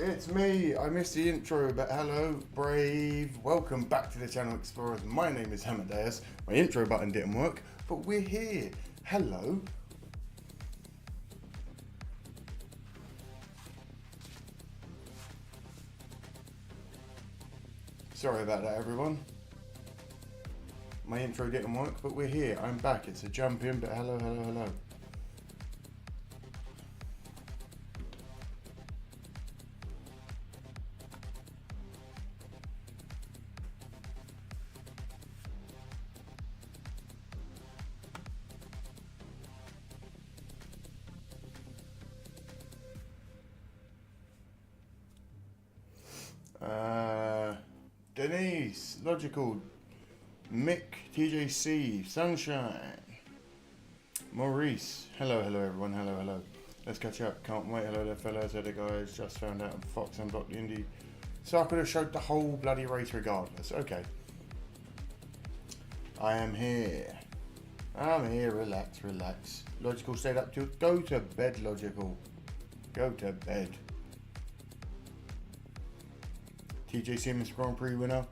It's me. I missed the intro, but hello, brave. Welcome back to the channel Explorers. My name is Amadeus. My intro button didn't work, but we're here. Hello. Sorry about that, everyone. My intro didn't work, but we're here. I'm back. It's a jump in, but hello, hello, hello. Denise, Logical, Mick, TJC, Sunshine, Maurice. Hello, hello everyone, hello, hello. Let's catch up, can't wait. Hello there fellas, hello guys, just found out Fox unblocked the indie. So I could have showed the whole bloody race regardless, okay. I am here. I'm here, relax, relax. Logical stayed up till, go to bed Logical. Go to bed. TJ Simmons Grand Prix winner.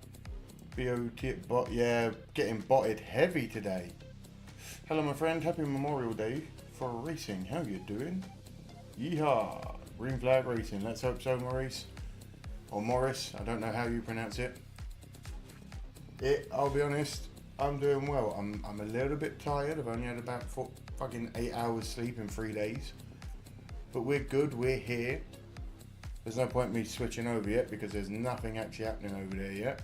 BOT bot, yeah, getting botted heavy today. Hello my friend, happy Memorial Day for racing. How you doing? Yeehaw! Green flag racing. Let's hope so, Maurice. Or Morris, I don't know how you pronounce it. I'll be honest, I'm doing well. I'm a little bit tired. I've only had about fucking 8 hours sleep in 3 days. But we're good, we're here. There's no point in me switching over yet because there's nothing actually happening over there yet.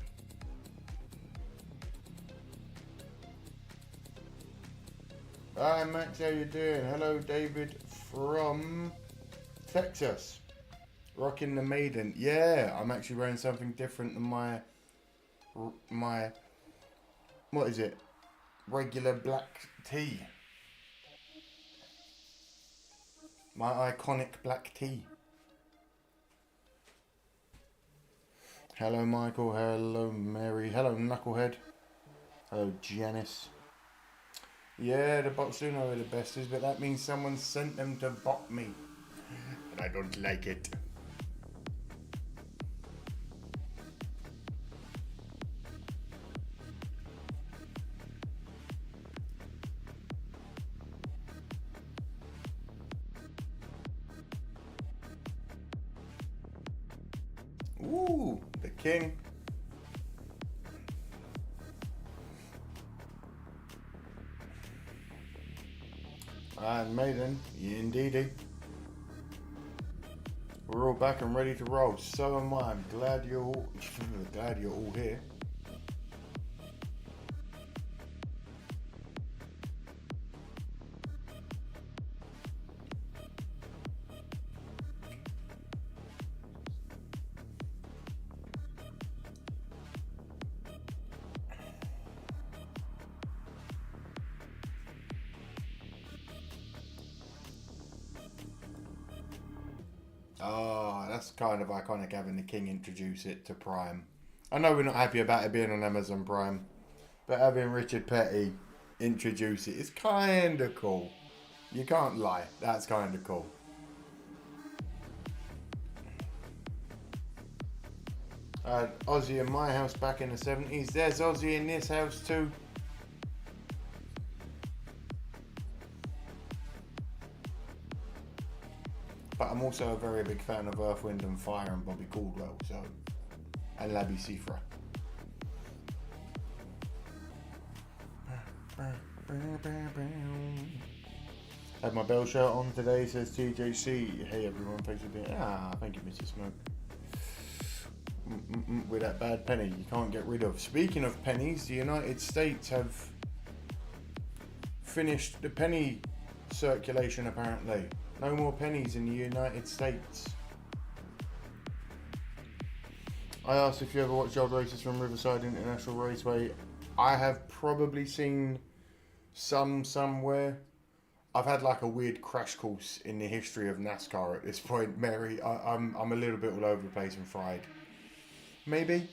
Hi Max, how you doing? Hello David from Texas. Rocking the Maiden. Yeah, I'm actually wearing something different than my what is it? Regular black tee. My iconic black tee. Hello Michael, hello Mary, hello Knucklehead, hello Janice. Yeah, the bots do know who the best is, but that means someone sent them to bot me. And I don't like it. Ooh, the king. And Maiden, indeedy. We're all back and ready to roll. So am I. I'm glad you're all here. Oh, that's kind of iconic having the king introduce it to Prime. I know we're not happy about it being on Amazon Prime, but having Richard Petty introduce it is kind of cool. You can't lie, that's kind of cool. I had Ozzy in my house back in the 70s. There's Ozzy in this house too. But I'm also a very big fan of Earth, Wind and Fire and Bobby Caldwell, so, and Labby Sifra. Had my bell shirt on today, says TJC. Hey everyone, thanks for being. Thank you, Mrs. Smoke. With that bad penny you can't get rid of. Speaking of pennies, the United States have finished the penny circulation apparently. No more pennies in the United States. I asked if you ever watched old races from Riverside International Raceway. I have probably seen some somewhere. I've had like a weird crash course in the history of NASCAR at this point, Mary. I'm a little bit all over the place and fried. Maybe.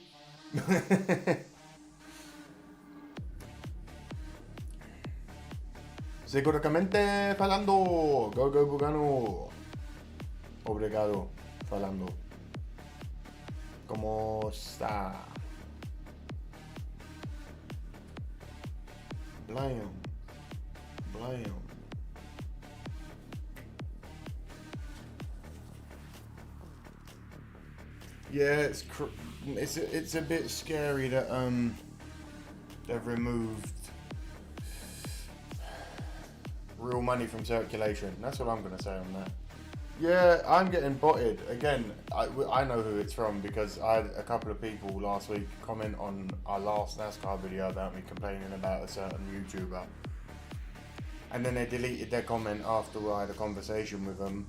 Seguramente falando. Go, go, Bugano. Obrigado. Falando. ¿Cómo está? Blam. Blam. Yeah, it's a bit scary that they've removed real money from circulation. That's what I'm gonna say on that. Yeah, I'm getting botted again. I know who it's from because I had a couple of people last week comment on our last Nascar video about me complaining about a certain YouTuber, and then they deleted their comment after I had a conversation with them.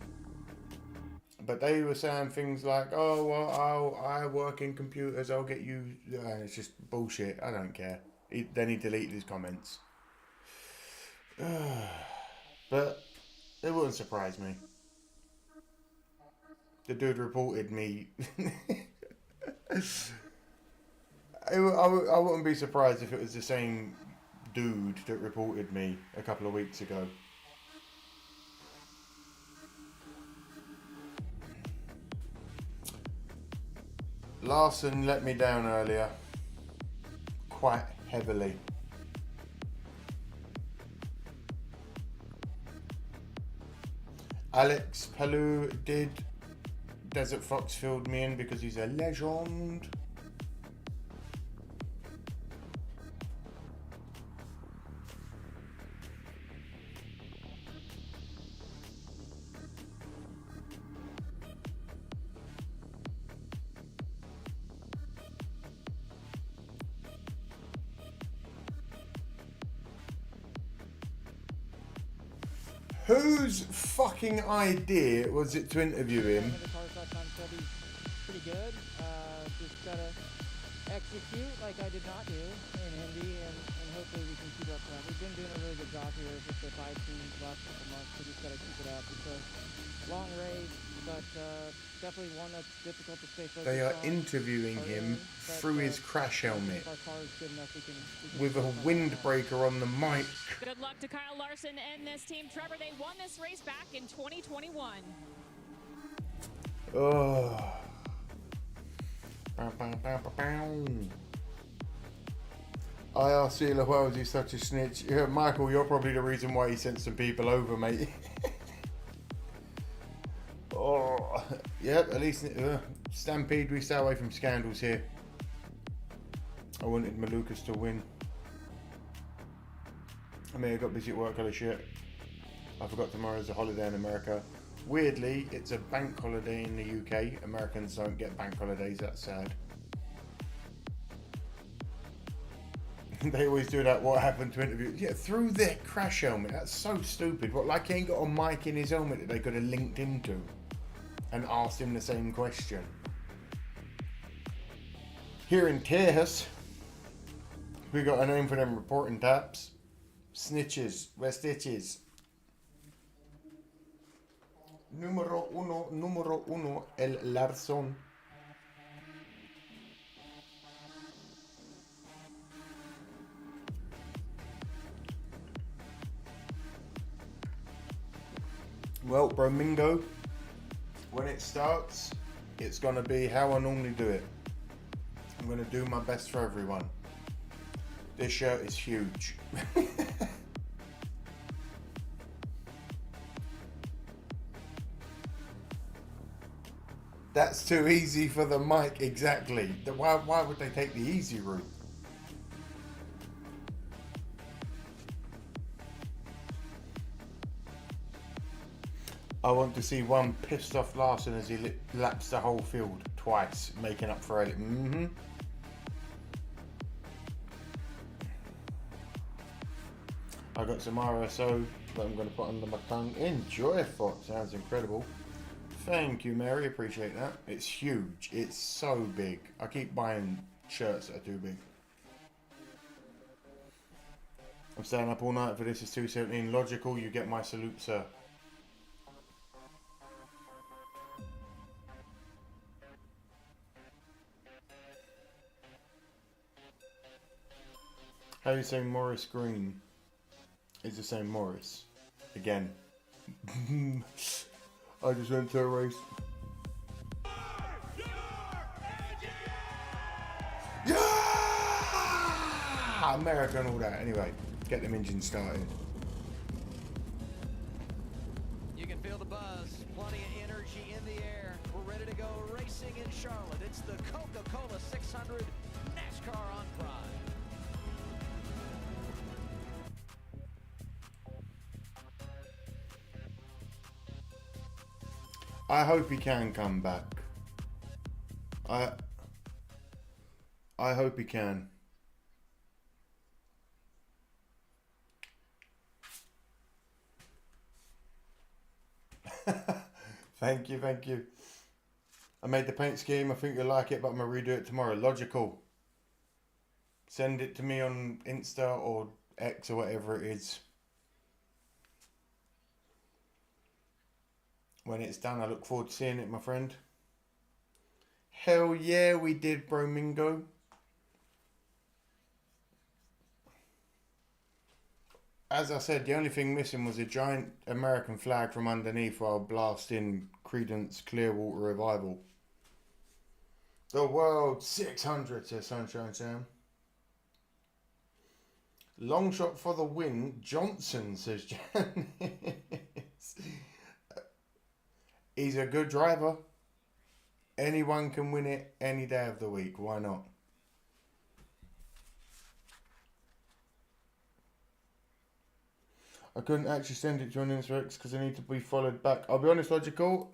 But they were saying things like, "Oh, well, I work in computers. I'll get you." It's just bullshit. I don't care. Then he deleted his comments. But it wouldn't surprise me. The dude reported me. I wouldn't be surprised if it was the same dude that reported me a couple of weeks ago. Larson let me down earlier, quite heavily. Alex Palou did Desert Fox filled me in because he's a legend. Whose fucking idea was it to interview him? Pretty good. Just gotta execute like I did not do in Indy, and hopefully we can keep up that. We've been doing a really good job here with the 5 teams last couple months, so just gotta keep it up. It's a long race, but definitely one that's difficult to stay focused on. They are interviewing him through his crash helmet with a windbreaker on the mic. Good luck to Kyle Larson and this team. Trevor, they won this race back in 2021. Oh. IRC Wells, he's such a snitch. Yeah, Michael, you're probably the reason why he sent some people over, mate. Oh, yep, at least Stampede, we stay away from scandals here. I wanted Malukas to win. I mean, I got busy at work, other shit. I forgot tomorrow's a holiday in America. Weirdly, it's a bank holiday in the UK. Americans don't get bank holidays, that's sad. They always do that, what happened to interview. Yeah, through their crash helmet. That's so stupid. What, like he ain't got a mic in his helmet that they could have linked into and asked him the same question. Here in Texas, we got a name for them reporting taps. Snitches, we're stitches. Número uno, el Larson. Well, Bromingo, when it starts, it's gonna be how I normally do it. I'm gonna do my best for everyone. This shirt is huge. That's too easy for the mic, exactly. Why would they take the easy route? I want to see one pissed off Larson as he laps the whole field twice, making up for it. I got some RSO that I'm going to put under my tongue. Enjoy it. Sounds incredible. Thank you, Mary. Appreciate that. It's huge. It's so big. I keep buying shirts that are too big. I'm staying up all night for this. It's 2:17. Logical. You get my salute, sir. How do you say Morris Green? It's the same Morris. Again. I just went to a race. America and all that. Anyway, get them engines started. You can feel the buzz, plenty of energy in the air. We're ready to go racing in Charlotte. It's the Coca-Cola 600 NASCAR on Prime. I hope he can come back. I hope he can. Thank you, thank you. I made the paint scheme. I think you'll like it, but I'm going to redo it tomorrow. Logical. Send it to me on Insta or X or whatever it is. When it's done, I look forward to seeing it, my friend. Hell yeah, we did, Bromingo. As I said, the only thing missing was a giant American flag from underneath while blasting Creedence Clearwater Revival. The World 600, says Sunshine Sam. Long shot for the win, Johnson, says Janice. He's a good driver. Anyone can win it any day of the week. Why not? I couldn't actually send it to an Instax because I need to be followed back. I'll be honest, Logical.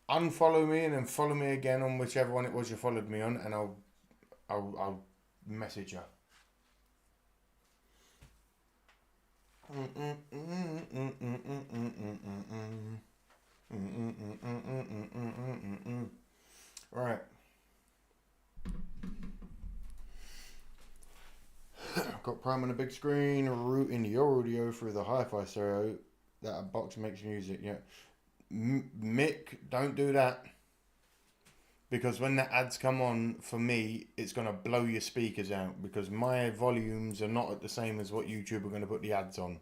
Unfollow me and then follow me again on whichever one it was you followed me on, and I'll message you. Right. Got Prime on the big screen, routing your audio through the hi-fi stereo. That box makes music, yeah. Mick, don't do that. Because when the ads come on, for me, it's going to blow your speakers out. Because my volumes are not at the same as what YouTube are going to put the ads on.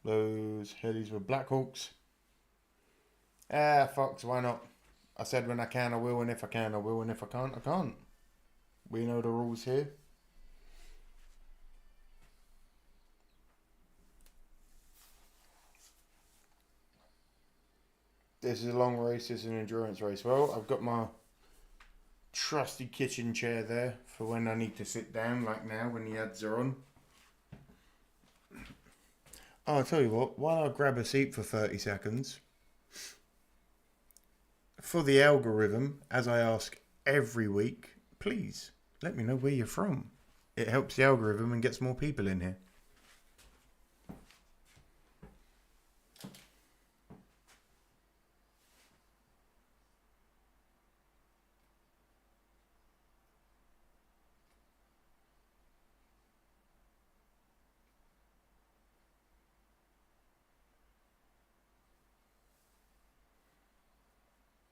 Those headies were Blackhawks. Ah, Fox, why not? I said when I can, I will. And if I can, I will. And if I can't, I can't. We know the rules here. This is a long race, this is an endurance race. Well, I've got my trusty kitchen chair there for when I need to sit down, like now when the ads are on. Oh, I'll tell you what, while I grab a seat for 30 seconds, for the algorithm, as I ask every week, please let me know where you're from. It helps the algorithm and gets more people in here.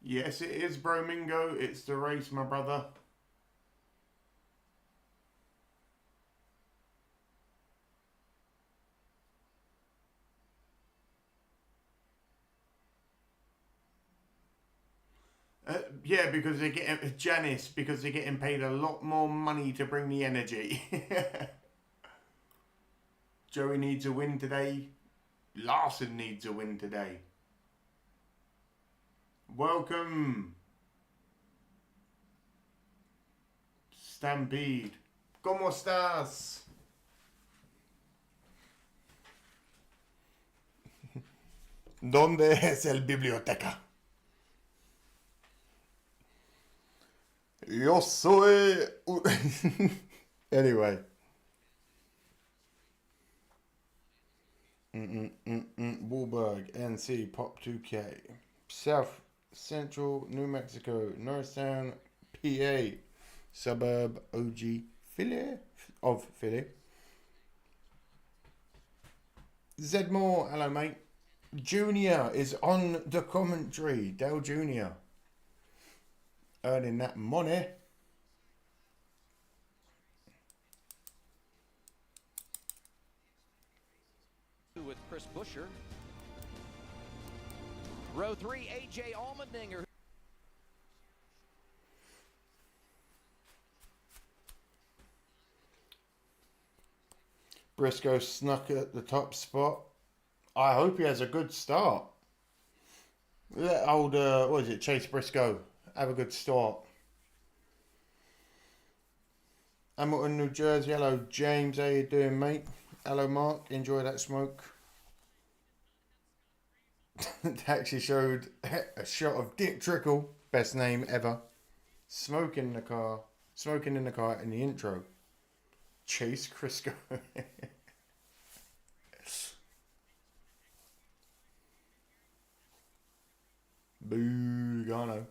Yes, it is, Bromingo. It's the race, my brother. Yeah, because they're getting Janice, because they're getting paid a lot more money to bring the energy. Joey needs a win today. Larson needs a win today. Welcome, Stampede. ¿Cómo estás? ¿Dónde es el biblioteca? Yo soy... Anyway. Woolburg, NC, Pop 2K. South Central New Mexico, Norristown, PA. Suburb OG Philly of Philly. Zedmore, hello mate. Junior is on the commentary. Dale Junior. Earning that money. With Chris Buescher. Row 3, AJ Allmendinger. Briscoe snuck at the top spot. I hope he has a good start. Let old, what is it, Chase Briscoe have a good start. Hamilton, New Jersey. Hello, James. How you doing, mate? Hello, Mark. Enjoy that smoke. Actually showed a shot of Dick Trickle. Best name ever. Smoking in the car. Smoking in the car in the intro. Chase Briscoe. Boo, Gano.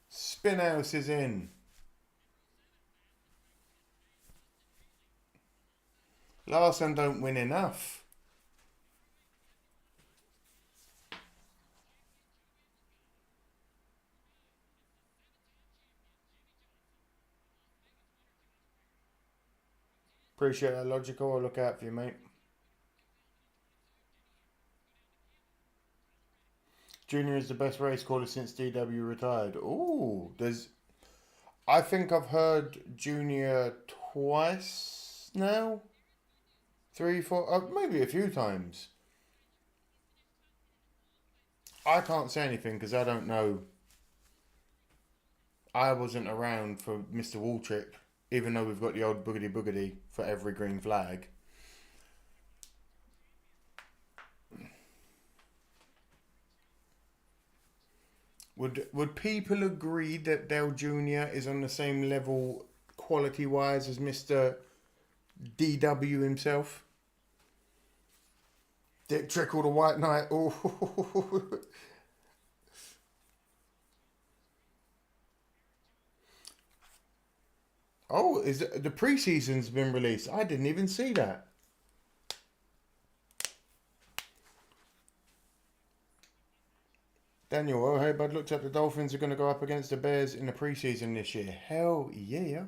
Spinhouse is in. Larson don't win enough. Appreciate that, Logical. I'll look out for you, mate. Junior is the best race caller since DW retired. Ooh, I think I've heard Junior twice now. 3, 4, maybe a few times. I can't say anything because I don't know. I wasn't around for Mr. Waltrip, even though we've got the old boogity boogity for every green flag. Would people agree that Dale Jr. is on the same level quality-wise as Mr. DW himself? Dick Trickle, the White Knight. Oh, oh, is it, the preseason's been released? I didn't even see that. Daniel, oh hey bud, looks like the Dolphins are going to go up against the Bears in the preseason this year. Hell yeah.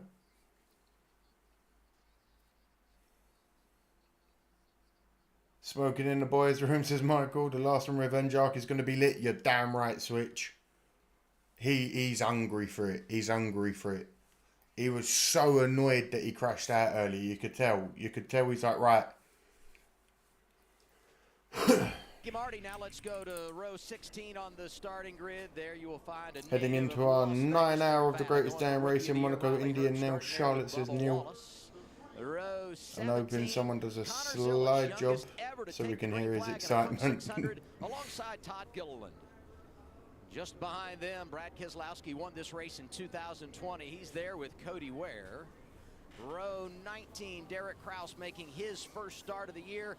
Smoking in the boys' room, says Michael. The Larson Revenge arc is going to be lit. You're damn right, Switch. He's hungry for it. He's hungry for it. He was so annoyed that he crashed out early. You could tell. You could tell he's like, right. Marty, now let's go to row 16 on the starting grid. There you will find a heading into our 9 hour of the greatest day in racing, Monaco, India. Now Charlotte, says Neil. I'm hoping someone does a slide job so we can hear his excitement. Alongside Todd Gilliland. Just behind them, Brad Keselowski won this race in 2020. He's there with Cody Ware. Row 19, Derek Kraus making his first start of the year.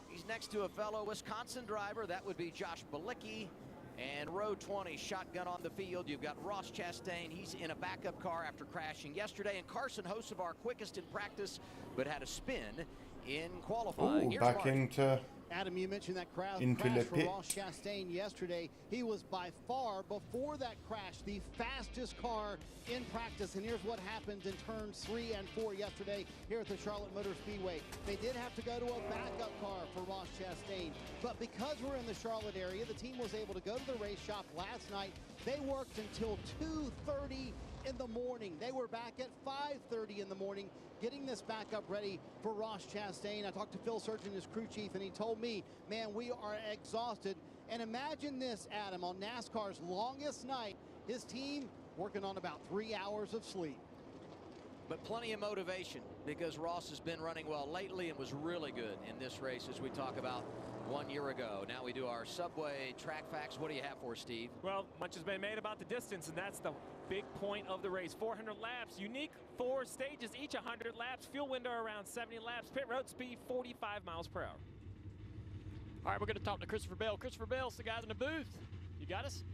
He's next to a fellow Wisconsin driver. That would be Josh Bilicki. And row 20, shotgun on the field. You've got Ross Chastain. He's in a backup car after crashing yesterday. And Carson Hocevar, quickest in practice, but had a spin in qualifying. Ooh, back into Adam, you mentioned that crash for Ross Chastain yesterday. He was by far, before that crash, the fastest car in practice. And here's what happened in turns 3 and 4 yesterday here at the Charlotte Motor Speedway. They did have to go to a backup car for Ross Chastain. But because we're in the Charlotte area, the team was able to go to the race shop last night. They worked until 2:30 in the morning. They were back at 5:30 in the morning getting this backup ready for Ross Chastain. I talked to Phil Surgeon, his crew chief, and he told me, man, we are exhausted. And imagine this, Adam, on NASCAR's longest night, his team working on about 3 hours of sleep. But plenty of motivation because Ross has been running well lately and was really good in this race as we talk about 1 year ago. Now we do our Subway track facts. What do you have for us, Steve? Well, much has been made about the distance, and that's the big point of the race. 400 laps, unique 4 stages, each 100 laps, fuel window around 70 laps, pit road speed 45 miles per hour. All right, we're going to talk to Christopher Bell. Christopher Bell's the guy in the booth. You got us?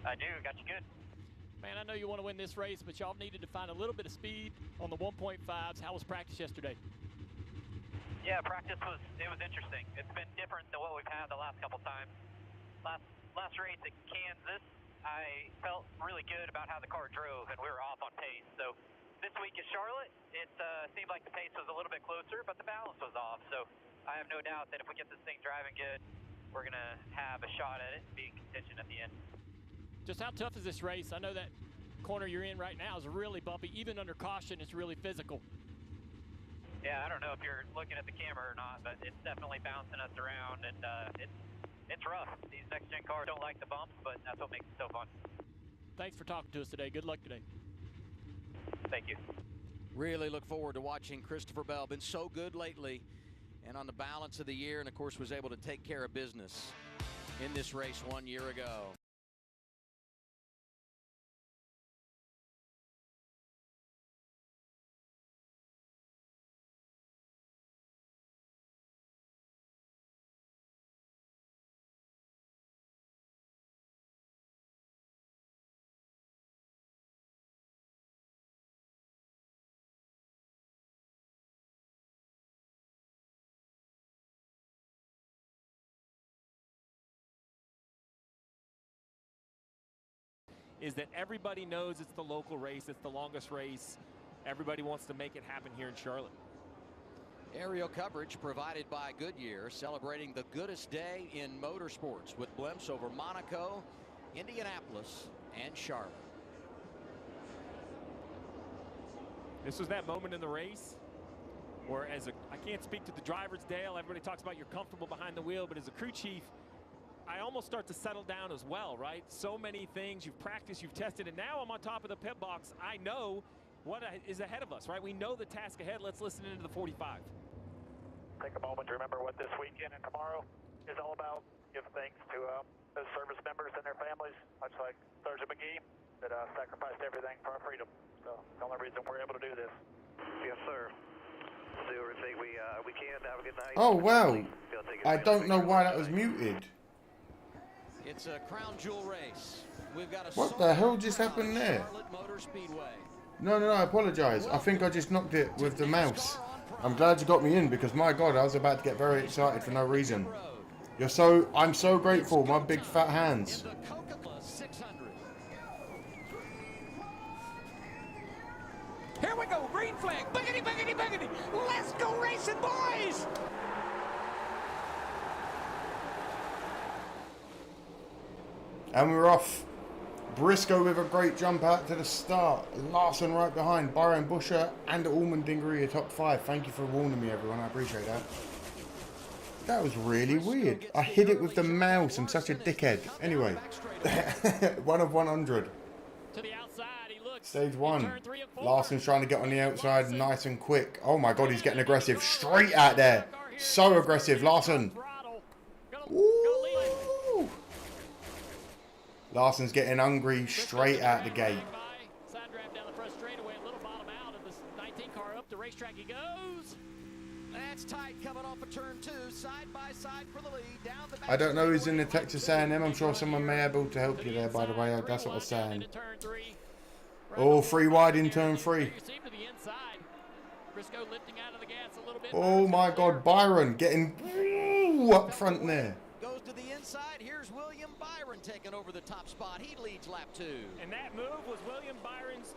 I do. Got you good. Man, I know you want to win this race, but y'all needed to find a little bit of speed on the 1.5s. How was practice yesterday? Yeah, practice was interesting. It's been different than what we've had the last couple times. Last race at Kansas, I felt really good about how the car drove, and we were off on pace. So this week at Charlotte, it seemed like the pace was a little bit closer, but the balance was off. So I have no doubt that if we get this thing driving good, we're going to have a shot at it and be in contention at the end. Just how tough is this race? I know that corner you're in right now is really bumpy. Even under caution, it's really physical. Yeah, I don't know if you're looking at the camera or not, but it's definitely bouncing us around, and it's rough. These next-gen cars don't like the bumps, but that's what makes it so fun. Thanks for talking to us today. Good luck today. Thank you. Really look forward to watching Christopher Bell. Been so good lately, and on the balance of the year, and of course was able to take care of business in this race 1 year ago. Is that everybody knows it's the local race, it's the longest race. Everybody wants to make it happen here in Charlotte. Aerial coverage provided by Goodyear, celebrating the goodest day in motorsports with blimps over Monaco, Indianapolis, and Charlotte. This was that moment in the race where, I can't speak to the driver's Dale, everybody talks about you're comfortable behind the wheel, but as a crew chief, I almost start to settle down as well, right? So many things, you've practiced, you've tested, and now I'm on top of the pit box. I know what is ahead of us, right? We know the task ahead. Let's listen into the 45. Take a moment to remember what this weekend and tomorrow is all about. Give thanks to those service members and their families, much like Sergeant McGee, that sacrificed everything for our freedom. So the only reason we're able to do this. Yes, sir. We'll do everything we can. Have a good night. Oh, wow. I don't know why that was muted. It's a crown jewel race. We've got a What the hell just happened there? Charlotte Motor Speedway. No, I apologise. I think I just knocked it with the mouse. I'm glad you got me in because, my God, I was about to get very excited for no reason. I'm so grateful, my big fat hands. In the Coca 600. Here we go, green flag, boogity, boogity, boogity. Let's go racing, boys! And we're off. Briscoe with a great jump out to the start. Larson right behind. Byron Busher and Allmendinger are top 5. Thank you for warning me, everyone. I appreciate that. That was really weird. I hit it with the mouse. I'm such a dickhead. Anyway. 1 of 100. Stage 1. Larson's trying to get on the outside nice and quick. Oh my God, he's getting aggressive. Straight out there. So aggressive. Larson. Ooh. Larson's getting hungry straight out the gate. Side drive down the front straightaway, a little bottom out of this 19 car up the racetrack he goes. That's tight coming off of turn 2, side by side for the lead. Down the back. I don't know who's in the Texas A&M. I'm sure someone may be able to help you there, by the way. That's what I was saying. Oh, 3 wide in turn 3. Oh my God, Byron getting up front there. Goes to the inside. Here's William Byron taking over the top spot. He leads lap 2. And that move was William Byron's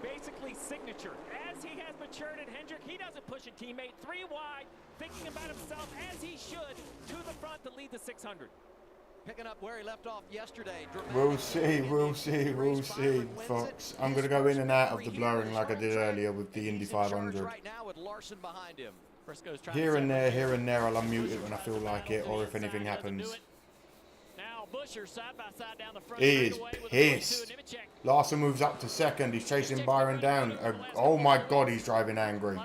basically signature. As he has matured at Hendrick, he doesn't push a teammate 3 wide, thinking about himself as he should to the front to lead the 600. Picking up where he left off yesterday. We'll see, Fox. I'm going to go in and out of the blurring like I did earlier with the Indy 500. Right now with Larson behind him. Here and there, I'll unmute it when I feel like it, or if anything happens. He is pissed. Larson moves up to 2nd. He's chasing Byron down. Oh my God, he's driving angry.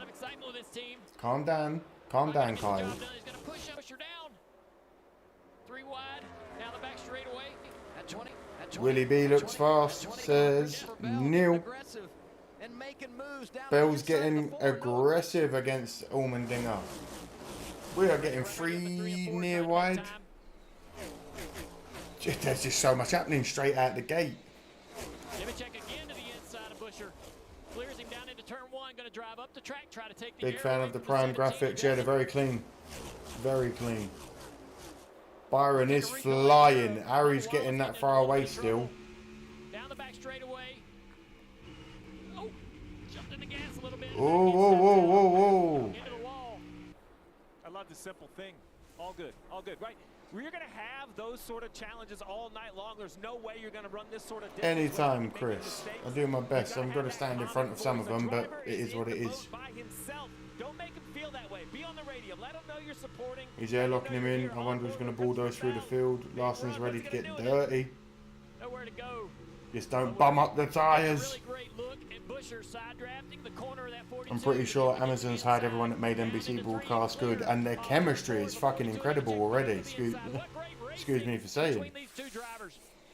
Calm down, Kyle. Willie B looks fast, says Neil. Bell's getting aggressive against Allmendinger. We are getting 3 near wide. There's just so much happening straight out the gate. Big fan of the Prime graphics. Yeah, they're very clean. Very clean. Byron is flying. Harry's getting that far away still. Down the back straightaway. Oh, jumped in the gas a little bit. Whoa. Into the wall. I love the simple thing. All good, right? You're going to have those sort of challenges all night long. There's no way you're going to run this sort of distance. Anytime, Chris. I'll do my best. I'm going to stand in front of some of them, but it is what it is. By himself. Don't make him feel that way. Be on the radio. Let him know you're supporting. He's airlocking him in. I wonder who's going to bulldoze through the field. Larson's ready to get dirty. Nowhere to go. Just don't bum up the tyres. I'm pretty sure Amazon's hired everyone that made NBC broadcast good, and their chemistry is fucking incredible already. Excuse me for saying.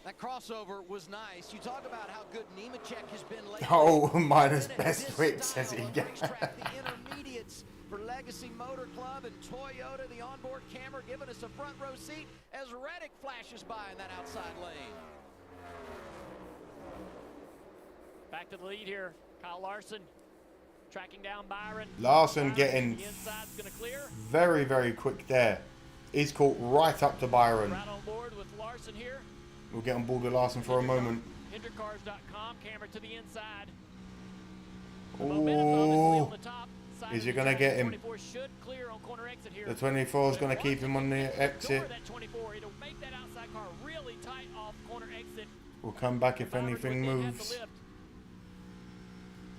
That crossover was nice. You talk about how good Nemechek has been lately. Oh, minus best whip, says he. The intermediates for Legacy Motor Club and Toyota, the onboard camera giving us a front row seat as Reddick flashes by in that outside lane. Back to the lead here. Kyle Larson tracking down Byron. Larson getting very, very quick there. He's caught right up to Byron. Right on board with Larson here. We'll get on board with Larson for a moment. HendrickCars.com, camera to the inside. Oh, is he going to get him? The 24 is going to keep him on the exit. We'll come back if anything moves.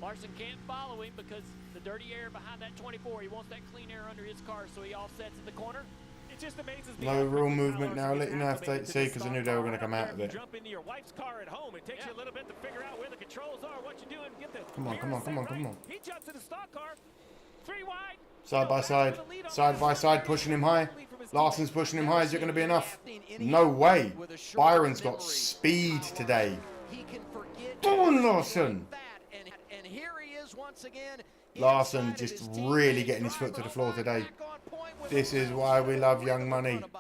Larson can't follow him because the dirty air behind that 24. He wants that clean air under his car, so he offsets in the corner. It just amazes me. No real movement now. Let you know if they see, because I knew they were going to come out of it. Jump into your wife's car at home. It takes you a little bit to figure out where the controls are, what you're doing. Get the come on, come on, come on, come on. He jumps in the stock car. 3 wide. Side by side. Side by side, pushing him high. Larson's pushing him high. Is it going to be enough? No way. Byron's got speed today. Go on, Larson. And here he is once again. Larson just really getting his foot to the floor today. This is why we love Young Money. Got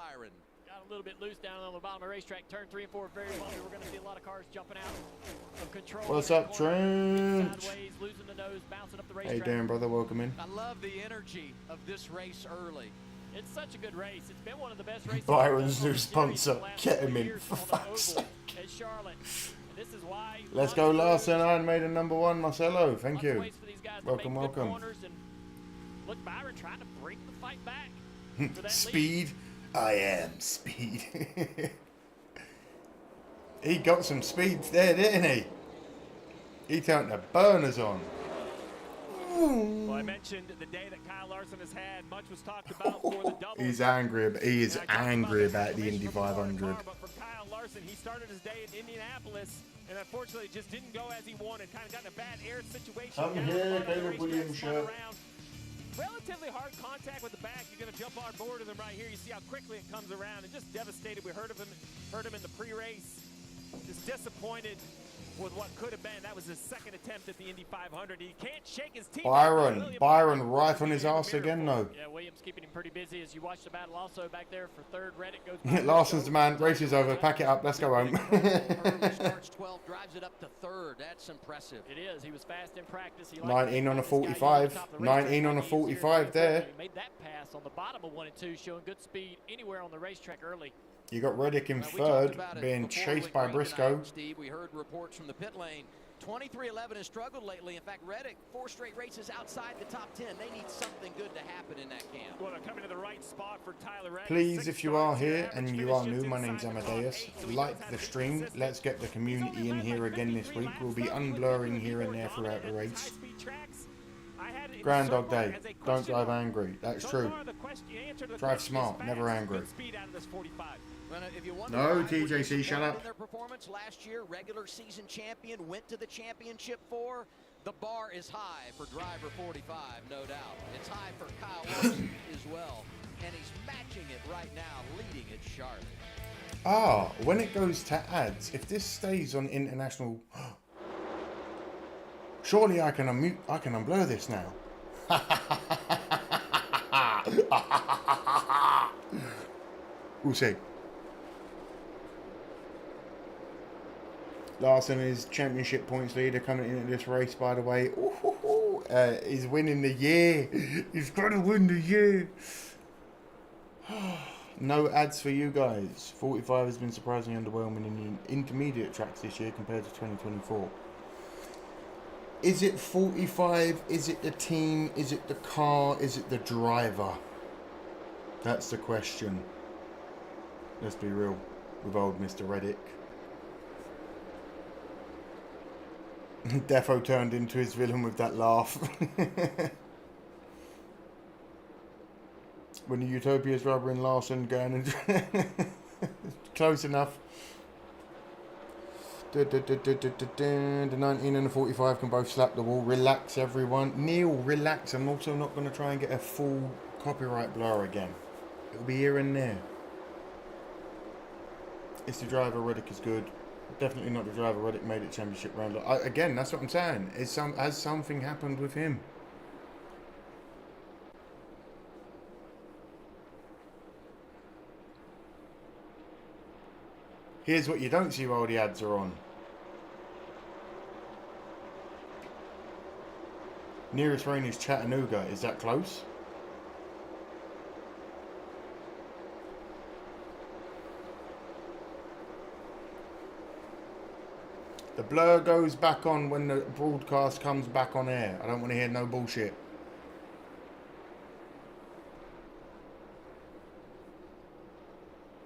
a little bit loose down on the bottom of the racetrack. Turn 3 and 4 very bumpy. We're going to see a lot of cars jumping out of control. What's up, Trent? Sideways, losing the nose, bouncing up the How you racetrack. doing, brother? Welcome in. I love the energy of this race early. It's such a good race. It's been one of the best races. Byron's new sponsor. Get him in, for fuck's sake. At Charlotte. This is why Let's go, Larson. Iron Maiden #1, Marcelo. Thank you. Welcome, welcome. Look, Byron trying to bring the fight back. Speed. I am speed. He got some speed there, didn't he? He turned the burners on. Well, I mentioned the day that Kyle Larson has had. Much was talked about for the double. He's angry, but he is angry about the Indy 500. But for Kyle Larson, he started his day in Indianapolis, and unfortunately just didn't go as he wanted. Kind of got in a bad air situation. Come here, Caleb Williams shirt. Relatively hard contact with the back. You're going to jump on board with him right here. You see how quickly it comes around, and just devastated. We heard him in the pre-race. Just disappointed with what could have been. That was his second attempt at the Indy 500. He can't shake his team. Byron right on his ass again, though. Yeah, Williams keeping him pretty busy as you watch the battle. Also back there for third, Reddick goes. Larson's the man. Race is over. Pack it up. Let's go home. Starts 12, drives it up to third. That's impressive. It is. He was fast in practice. He 19 on a 45. 19 on a 45 there. He made that pass on the bottom of 1 and 2, showing good speed anywhere on the racetrack early. You got Reddick in third, being chased by Briscoe. Steve, we heard reports from the pit lane. 23-11 has struggled lately. In fact, Reddick, 4 straight races outside the top 10. They need something good to happen in that camp. Well, they're coming to the right spot for Tyler Reddick. Please, if you are here and you are new, my name's Amadeus. Like the stream. Let's get the community in here again this week. We'll be unblurring here and there throughout the race. Grand Dog Day. Don't drive angry. That's true. Drive smart, never angry. No, TJC, shut up. Their performance last year, regular season champion, went to the championship 4. The bar is high for driver 45, no doubt. It's high for Kyle Larson as well, and he's matching it right now, leading at Charlotte. Ah, when it goes to ads, if this stays on international, surely I can unblur this now. We'll see. Larson is championship points leader coming into this race, by the way. He's winning the year. He's got to win the year. No ads for you guys. 45 has been surprisingly underwhelming in the intermediate tracks this year compared to 2024. Is it 45? Is it the team? Is it the car? Is it the driver? That's the question. Let's be real with old Mr. Reddick. Defo turned into his villain with that laugh. When the Utopia's rubbering Larson going and close enough. The 19 and the 45 can both slap the wall. Relax, everyone. Neil, relax. I'm also not going to try and get a full copyright blur again. It'll be here and there. It's the driver. Reddick is good. Definitely not the driver. Reddick made it championship round. Again, that's what I'm saying. Has something happened with him? Here's what you don't see while the ads are on. Nearest rain is Chattanooga. Is that close? The blur goes back on when the broadcast comes back on air. I don't want to hear no bullshit.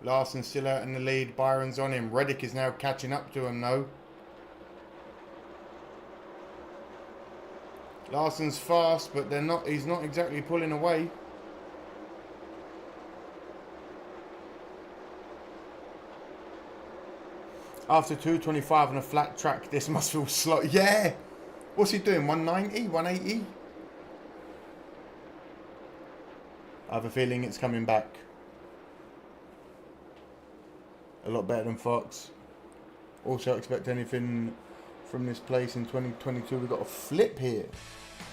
Larson's still out in the lead. Byron's on him. Reddick is now catching up to him though. Larson's fast, but he's not exactly pulling away. After 225 on a flat track, this must feel slow. Yeah! What's he doing? 190? 180? I have a feeling it's coming back. A lot better than Fox. Also expect anything from this place in 2022. We've got a flip here.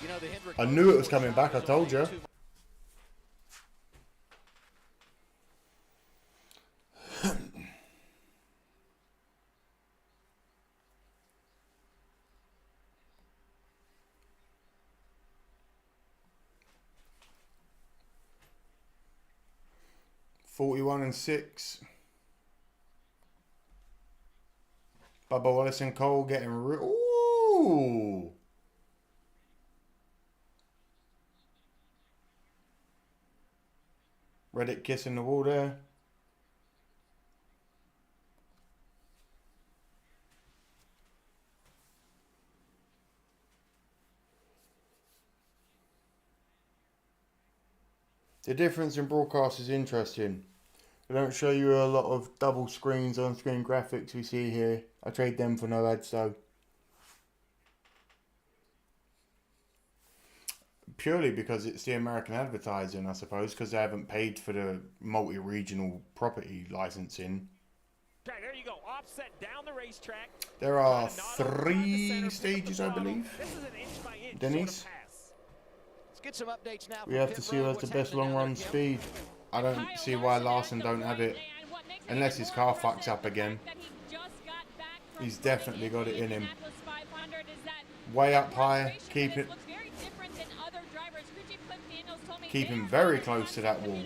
You know, I knew it was coming back, I told you. (41-6). Bubba Wallace and Cole getting real. Ooh. Reddick kissing the wall there. The difference in broadcast is interesting. They don't show you a lot of double screens, on-screen graphics we see here. I trade them for no ads though. Purely because it's the American advertising, I suppose, because they haven't paid for the multi-regional property licensing. There you go, offset down the racetrack. There are 3 stages, I believe. This is an inch by inch Denise? sort of pass. Let's get some updates now. We have to see who has the best long-run speed. I don't see why Larson don't have it. Unless his car fucks up again. He's definitely got it in him. Way up high. Keep him very close to that wall.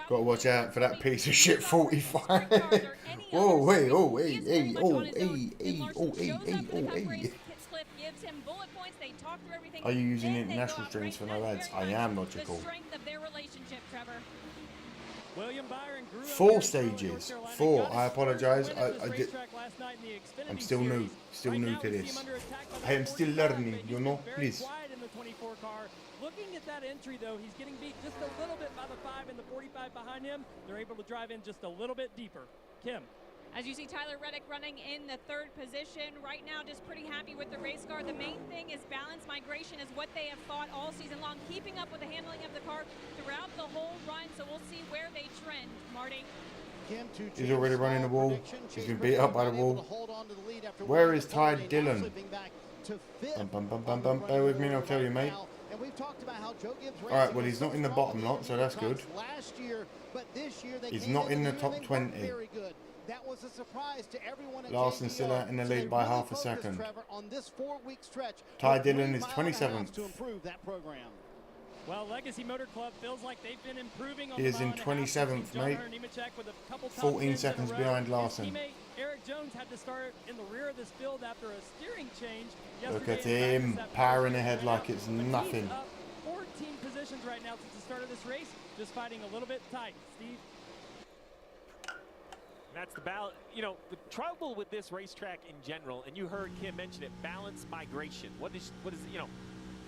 Got to watch out for that piece of shit 45. Whoa, hey, oh, hey, hey, oh, hey, hey, oh, hey, hey, oh, hey. Are you using international streams for no ads? I am, logical. 4 stages. 4. I apologise. I'm still new to this. I am still learning, you know. Please. Looking at that entry, though, he's getting beat just a little bit by the 5 and the 45 behind him. They're able to drive in just a little bit deeper. Kim. As you see Tyler Reddick running in the 3rd position right now, just pretty happy with the race car. The main thing is balance. Migration is what they have fought all season long, keeping up with the handling of the car throughout the whole run. So we'll see where they trend. Marty. He's already running the wall. He's been beat up by the wall. Where is Ty Dillon? Bear with me and I'll tell you, mate. Alright, well, he's not in the bottom lot, so that's good. He's not in the top 20. Larson's still out in the lead by half a second. Ty Dillon is 27th. Well, Legacy Motor Club feels like they've been improving on he is in 27th, mate. 14 seconds behind Larson. Eric Jones had to start in the rear of this field after a steering change. Look at him powering ahead like it's nothing. 14 positions right now since the start of this race, just fighting a little bit tight. Steve? That's the balance. You know, the trouble with this racetrack in general, and you heard Kim mention it, balance migration. What is you know,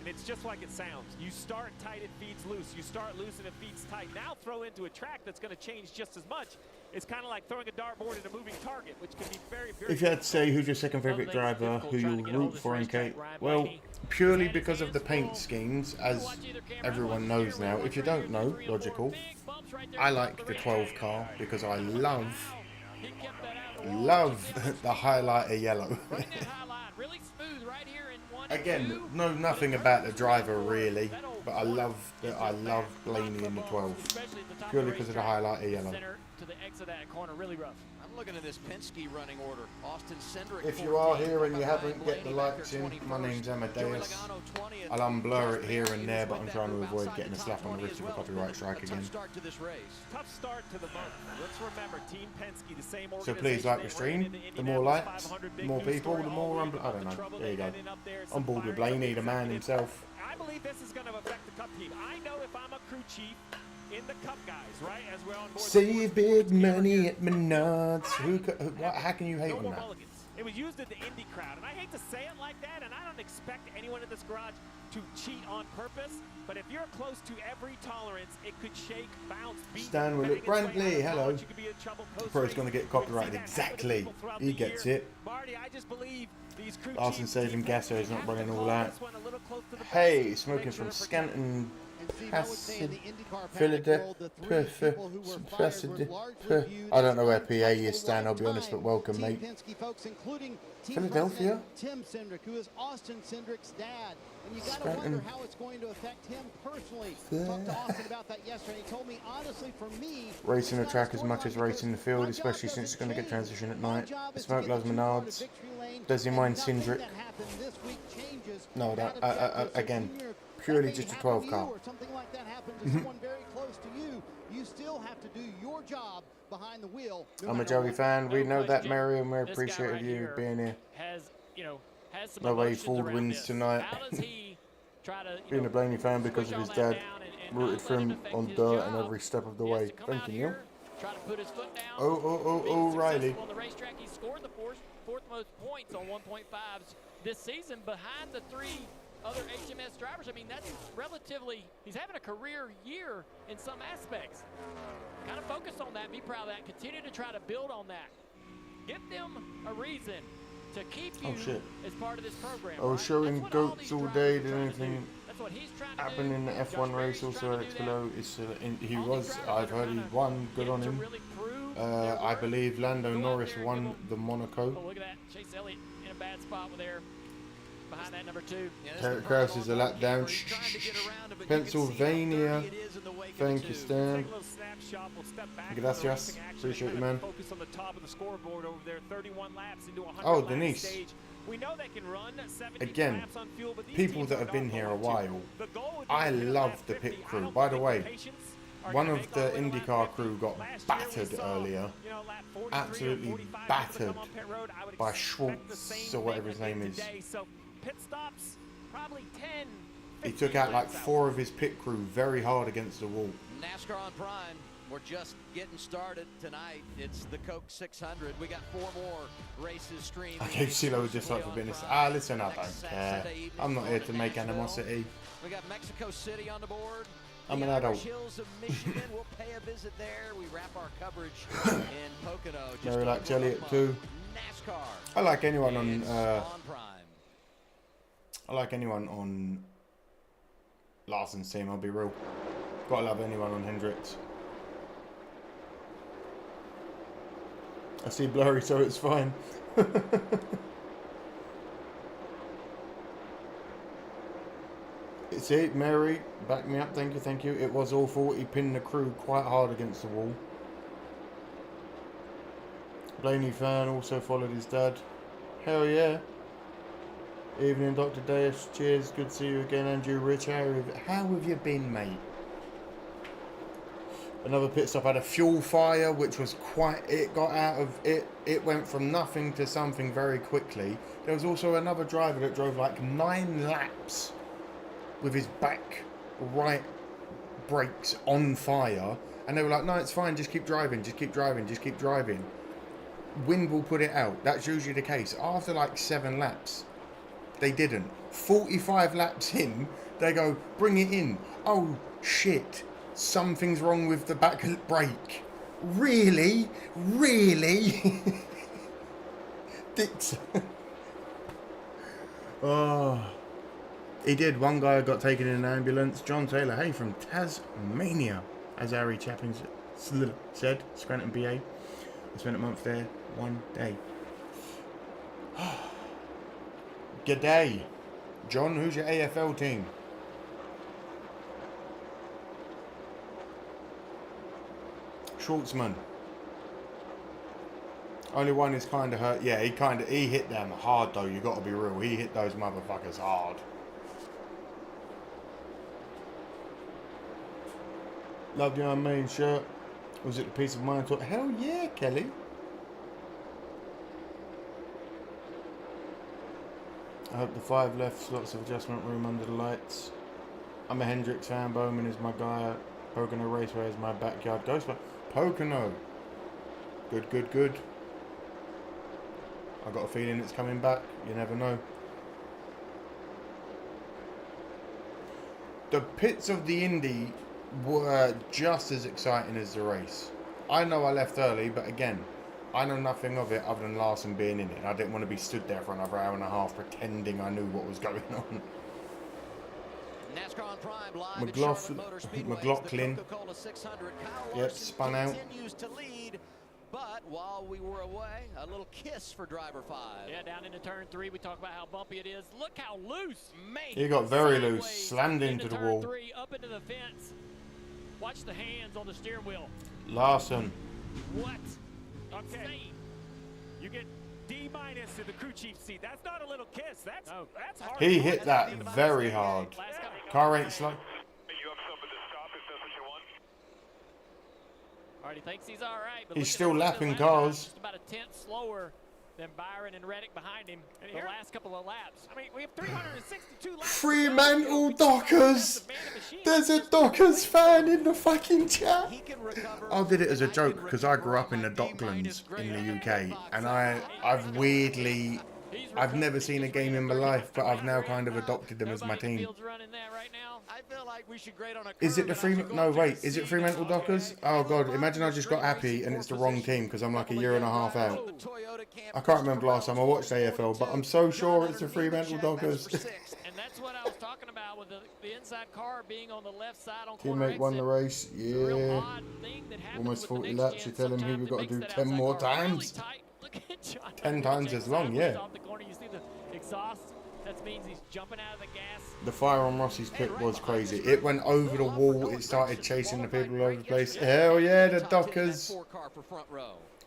and it's just like it sounds. You start tight, it feeds loose. You start loose and it feeds tight. Now throw into a track that's going to change just as much. It's kind of like throwing a dartboard at a moving target, which can be very, very... If you had to say who's your second favourite driver, who you'll root for in Kate, well, purely because of the paint schemes, as everyone knows now. If you don't know, logical, I like the 12 car because I love the highlighter yellow. Again, know nothing about the driver really, but I love Blaney in the 12 purely because of the highlighter yellow. To the exit of that corner, really rough. I'm looking at this Penske running order. Austin Cindric. If you are here and you haven't get the likes in, my name's Amadeus. I'll unblur it here and there, but I'm trying to avoid getting a slap on the wrist of a copyright strike again. Tough start to the month. Let's remember, Team Penske, the same organization. So please like the stream. The more likes, the more people, the more I don't know. There you go. On board with Blaney, the man himself. I believe this is going to affect the Cup team. I know if I'm a crew chief in the Cup guys, right? As we're on board. Save big money at Menards. How can you hate on that? It was used in the Indy crowd, and I hate to say it like that, and I don't expect anyone in this garage to cheat on purpose, but if you're close to every tolerance, it could shake, bounce, beat. Stan Willett Brantley, hello. Bro's going to get copyrighted. Exactly. He gets it. Marty, I just believe these crew Larson saving gas so he's not running all out. Hey, smoking from Scanton. Philadelphia. I don't know where PA is, Stan, I'll be honest, but welcome, mate. Philadelphia? Tim Cindric, who is Austin Cindric's dad. And you got to wonder how it's going to affect him personally. Talked to Austin about that yesterday. He told me, honestly, for me, racing the track as much as racing the field, especially since it's going to get transition at night. Smoke loves Menards. Does he mind Cindric? No, again, purely just a 12 car. Something like that happened to someone very close to you. You still have to do your job behind the wheel. I'm a Joey fan. We know that, Mary, and we're appreciative of you being here. No way Ford wins tonight. Being a Blaney fan because of his dad. Rooted for him on dirt and every step of the way. Thank you, Neil. Oh, Riley. On the racetrack, he scored the fourth most points on 1.5s this season behind the three other HMS drivers. I mean, that's relatively, he's having a career year in some aspects. Kind of focus on that, be proud of that, continue to try to build on that. Give them a reason to keep you as part of this program. I was showing goats all day. Did anything happen in the F1 race? Also, Alex below is he was. I've heard he won. Good on him. I believe Lando Norris won the Monaco. Oh, look at that. Chase Elliott in a bad spot with there. Behind that number 2. Terry Krause is a lap down. Pennsylvania. Thank you, Stan. Gracias. Appreciate you, man. Oh, Denise. Again, people that have been here a while. I love the pit crew. By the way, one of the IndyCar crew got battered earlier. Absolutely battered by Schwartz or whatever his name is. Pit stops, probably 10. He took out like 4 of his pit crew very hard against the wall. NASCAR on Prime. We're just getting started tonight. It's the Coke 600. We got 4 more races streamed. I gave CeeLo just like for business. Listen, I don't care. I'm not here to make animosity. We got Mexico City on the board. I'm an adult. Hills of Michigan. We'll pay a visit there. We wrap our coverage in Pocono. Mary likes Elliott too. NASCAR. I like anyone on Prime. I like anyone on Larson's team, I'll be real. Gotta love anyone on Hendricks. I see blurry, so it's fine. See, Mary, back me up, thank you. It was awful. He pinned the crew quite hard against the wall. Blaney fan also followed his dad. Hell yeah. Evening, Dr. Deus. Cheers. Good to see you again, Andrew Rich. How have you been, mate? Another pit stop had a fuel fire, which was quite... It got out of... It went from nothing to something very quickly. There was also another driver that drove like 9 laps with his back right brakes on fire, and they were like, no, it's fine, just keep driving, just keep driving, just keep driving. Wind will put it out. That's usually the case. After like 7 laps, they didn't. 45 laps in, they go, bring it in. Oh shit, something's wrong with the back brake. Really? Really? Dicks. Oh, he did. One guy got taken in an ambulance. John Taylor, hey, from Tasmania, as Harry Chappins said, Scranton, BA. I spent a month there, 1 day. G'day. John, who's your AFL team? Schwartzman. Only one is kind of hurt. Yeah, he hit them hard though. You got to be real. He hit those motherfuckers hard. Love your main shirt. Was it a piece of mind? Hell yeah, Kelly. I hope the 5 left. Lots of adjustment room under the lights. I'm a Hendrix fan. Bowman is my guy. Pocono Raceway is my backyard ghost. But Pocono. Good, good, good. I got a feeling it's coming back. You never know. The pits of the Indy were just as exciting as the race. I know I left early, but again, I know nothing of it other than Larson being in it. And I didn't want to be stood there for another hour and a half pretending I knew what was going on. Nascar on Prime live at Charlotte Motor Speedway. McLaughlin. The Coca-Cola 600. Kyle Yep, Larson spun out. continues to lead. But while we were away, a little kiss for driver 5. Yeah, down into turn 3, we talk about how bumpy it is. Look how loose. Man, He got very sideways loose, slammed into the turn wall. 3, up into the fence. Watch the hands on the steering wheel. Larson. What? Okay. Insane. You get D- to the crew chief seat. That's not a little kiss. That's hard. He hit that very hard. Car ain't slow. You have something to stop if that's what you want. Already thinks he's all right. But He's look at still the lapping lap cars. Just about a tenth slower than Byron and Reddick behind him And the here- last couple of laps. I mean, we have 362 laps. Fremantle Dockers. There's a Dockers fan in the fucking chat. He can recover. I did it as a joke because I grew up in the Docklands in the UK, and I've weirdly, I've never seen a game in my life, but I've now kind of adopted them as my team. Field's running that right now. I feel like we should grade on a Is it curve, the and I Fremantle? should go No, up to wait. the Is it seat. Fremantle Dockers? Oh god! Imagine I just got happy and it's the wrong team because I'm like a year and a half out. The Toyota camp I can't remember last time I watched AFL, but I'm so sure it's the Fremantle Dockers. And that's what I was talking about with the inside car being on the left side on corner Teammate won the exit. race. It's a real Yeah. odd thing that happens Almost with the 40 next laps. gen You tell him he sometimes. we've It got to makes do that 10 outside more car really times. tight. Look at John 10 times James as long, sideways yeah. off the corner. You see the exhaust. That means he's jumping out of the gas. The fire on Rossi's pit was crazy. It went over the wall. It started chasing the people all over the place. Hell yeah, the Dockers.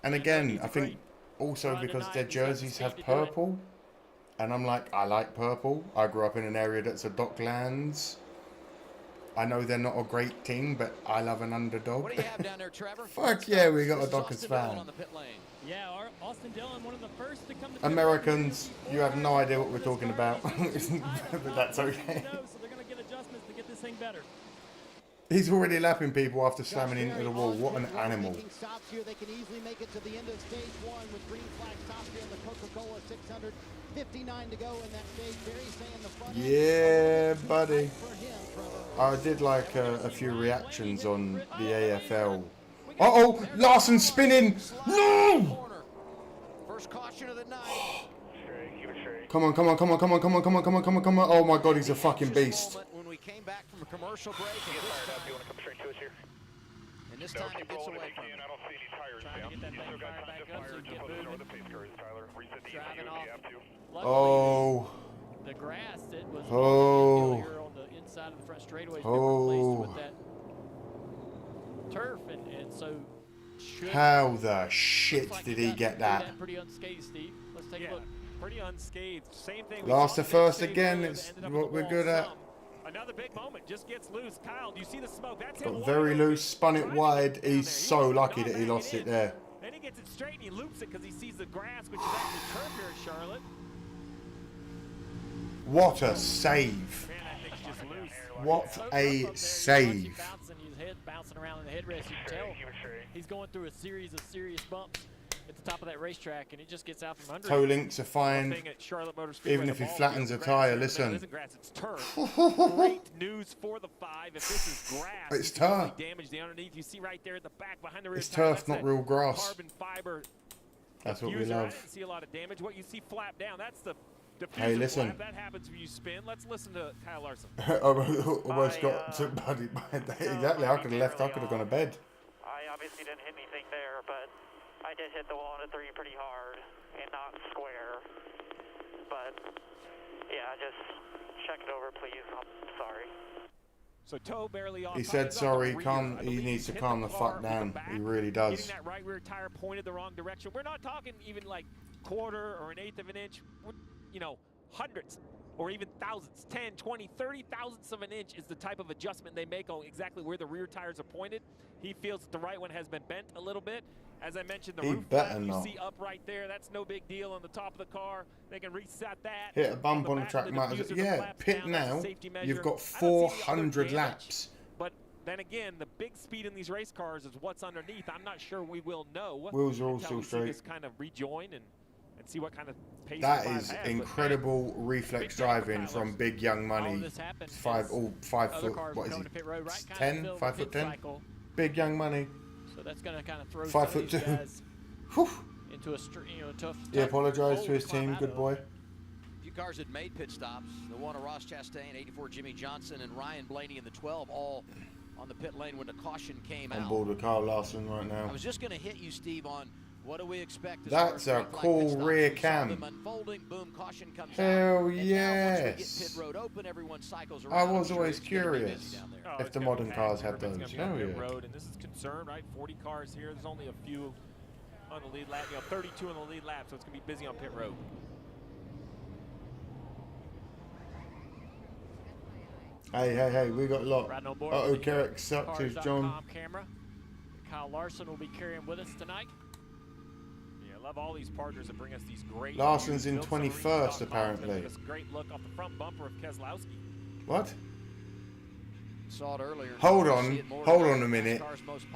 And again, I think also because their jerseys have purple. And I'm like, I like purple. I grew up in an area that's a Docklands. I know they're not a great team, but I love an underdog. What do you have down there, Trevor? Fuck yeah, we got a Dockers fan. Yeah, Austin Dillon, one of the first to come to Americans, you have no idea what we're talking about. But that's okay. So they're going to get adjustments to get this thing better. He's already lapping people after slamming into the wall. What an animal. Stops here. They can easily make it to the end of stage 1 with green flag stops here in the Coca-Cola 600. 59 to go in that stage. Barry saying the front Yeah, buddy. I did like a few reactions on the AFL. Uh-oh, Larson spinning. No! First caution of the night. Come on, come on, come on, come on, come on, come on, come on, come on, come on. Oh my god, he's a fucking beast. When we came back from a commercial break, and this time it gets away from him. I don't see any tires Trying to get that thing fired back up so you can get moving. the pace cars, Tyler. Reset the Driving ECU off. if you have to. Luckily, Oh. the grass that was Oh. here on the inside of the front straightaway has Oh. been replaced with that turf, and so should How the looks shit like did you he got get through that? pretty unscathed, Steve. Let's take a look. Pretty unscathed. Same thing. we Last saw to the first stage again, earlier, it's ended up what on the we're wall good at. some. Another big moment. Just gets loose. Kyle, do you see the smoke? That's Got him very wide loose, spun it open. wide. Down He's there. so lucky not that he backing lost it in. there. Then he gets it straight and he loops it because he sees the grass, which is actually turf here at Charlotte. What a save. Man, that thing's just loose. What a save. His head bouncing around in the headrest. You can tell he's going through a series of serious bumps at the top of that racetrack, and it just gets out from under. Toe links are fine. Even if he flattens a tire, listen. It's turf. Great news for the 5. If this is grass, it's turf. Damage the underneath. You see right there at the back behind the rear it's tire, turf, not real grass. Carbon fiber. That's what we love. I didn't see a lot of damage. What you see flap down, that's the diffuser. Hey, listen. Flap. That happens when you spin. Let's listen to Kyle Larson. Almost got somebody by that. Exactly. I could have left. I could have gone to bed. I obviously didn't hit anything there, but I did hit the wall at a 3 pretty hard and not square. But yeah, just check it over, please. I'm sorry. So toe barely off. He said sorry. He needs to calm the fuck down. He really does. Getting that right rear tire pointed the wrong direction. We're not talking even like quarter or an eighth of an inch. We're, you know, hundreds or even thousands, 10, 20, 30 thousandths of an inch is the type of adjustment they make on exactly where the rear tires are pointed. He feels that the right one has been bent a little bit. As I mentioned, the roof flap you see up right there, that's no big deal on the top of the car. They can reset that. Hit a bump on the track, matters. Yeah, pit now. You've got 400 laps. But then again, the big speed in these race cars is what's underneath. I'm not sure we will know. Wheels are all still straight. Just kind of rejoin and see what kind of pace that is incredible reflex driving from Big Young Money. 5 foot, what is he? 10, 5 foot 10. Big Young Money. So that's going to kind of throw 5 foot 2. Into a tough. He apologized to his team. Good boy. A few cars had made pit stops. The one of Ross Chastain, 84 Jimmy Johnson, and Ryan Blaney in the 12, all on the pit lane when the caution came out. On board with Kyle Larson right now. I was just going to hit you, Steve, on what do we expect? That's a cool rear cam. Boom, caution comes Hell out, yes. Pit road open, everyone cycles I around. was always curious if the modern cars had those. Hell yeah. Road, and this is concern, right? 40 cars here. There's only a few on the lead lap. 32 on the lead lap, so it's going to be busy on pit road. Hey, we got a lot. Uh-oh, Carrick sucks, is John. Camera. Kyle Larson will be carrying with us tonight. Yeah, I love all these partners that bring us these great. Larson's in 21st, apparently. Great look off the front bumper of Keselowski. What? Saw it earlier. Hold on a minute.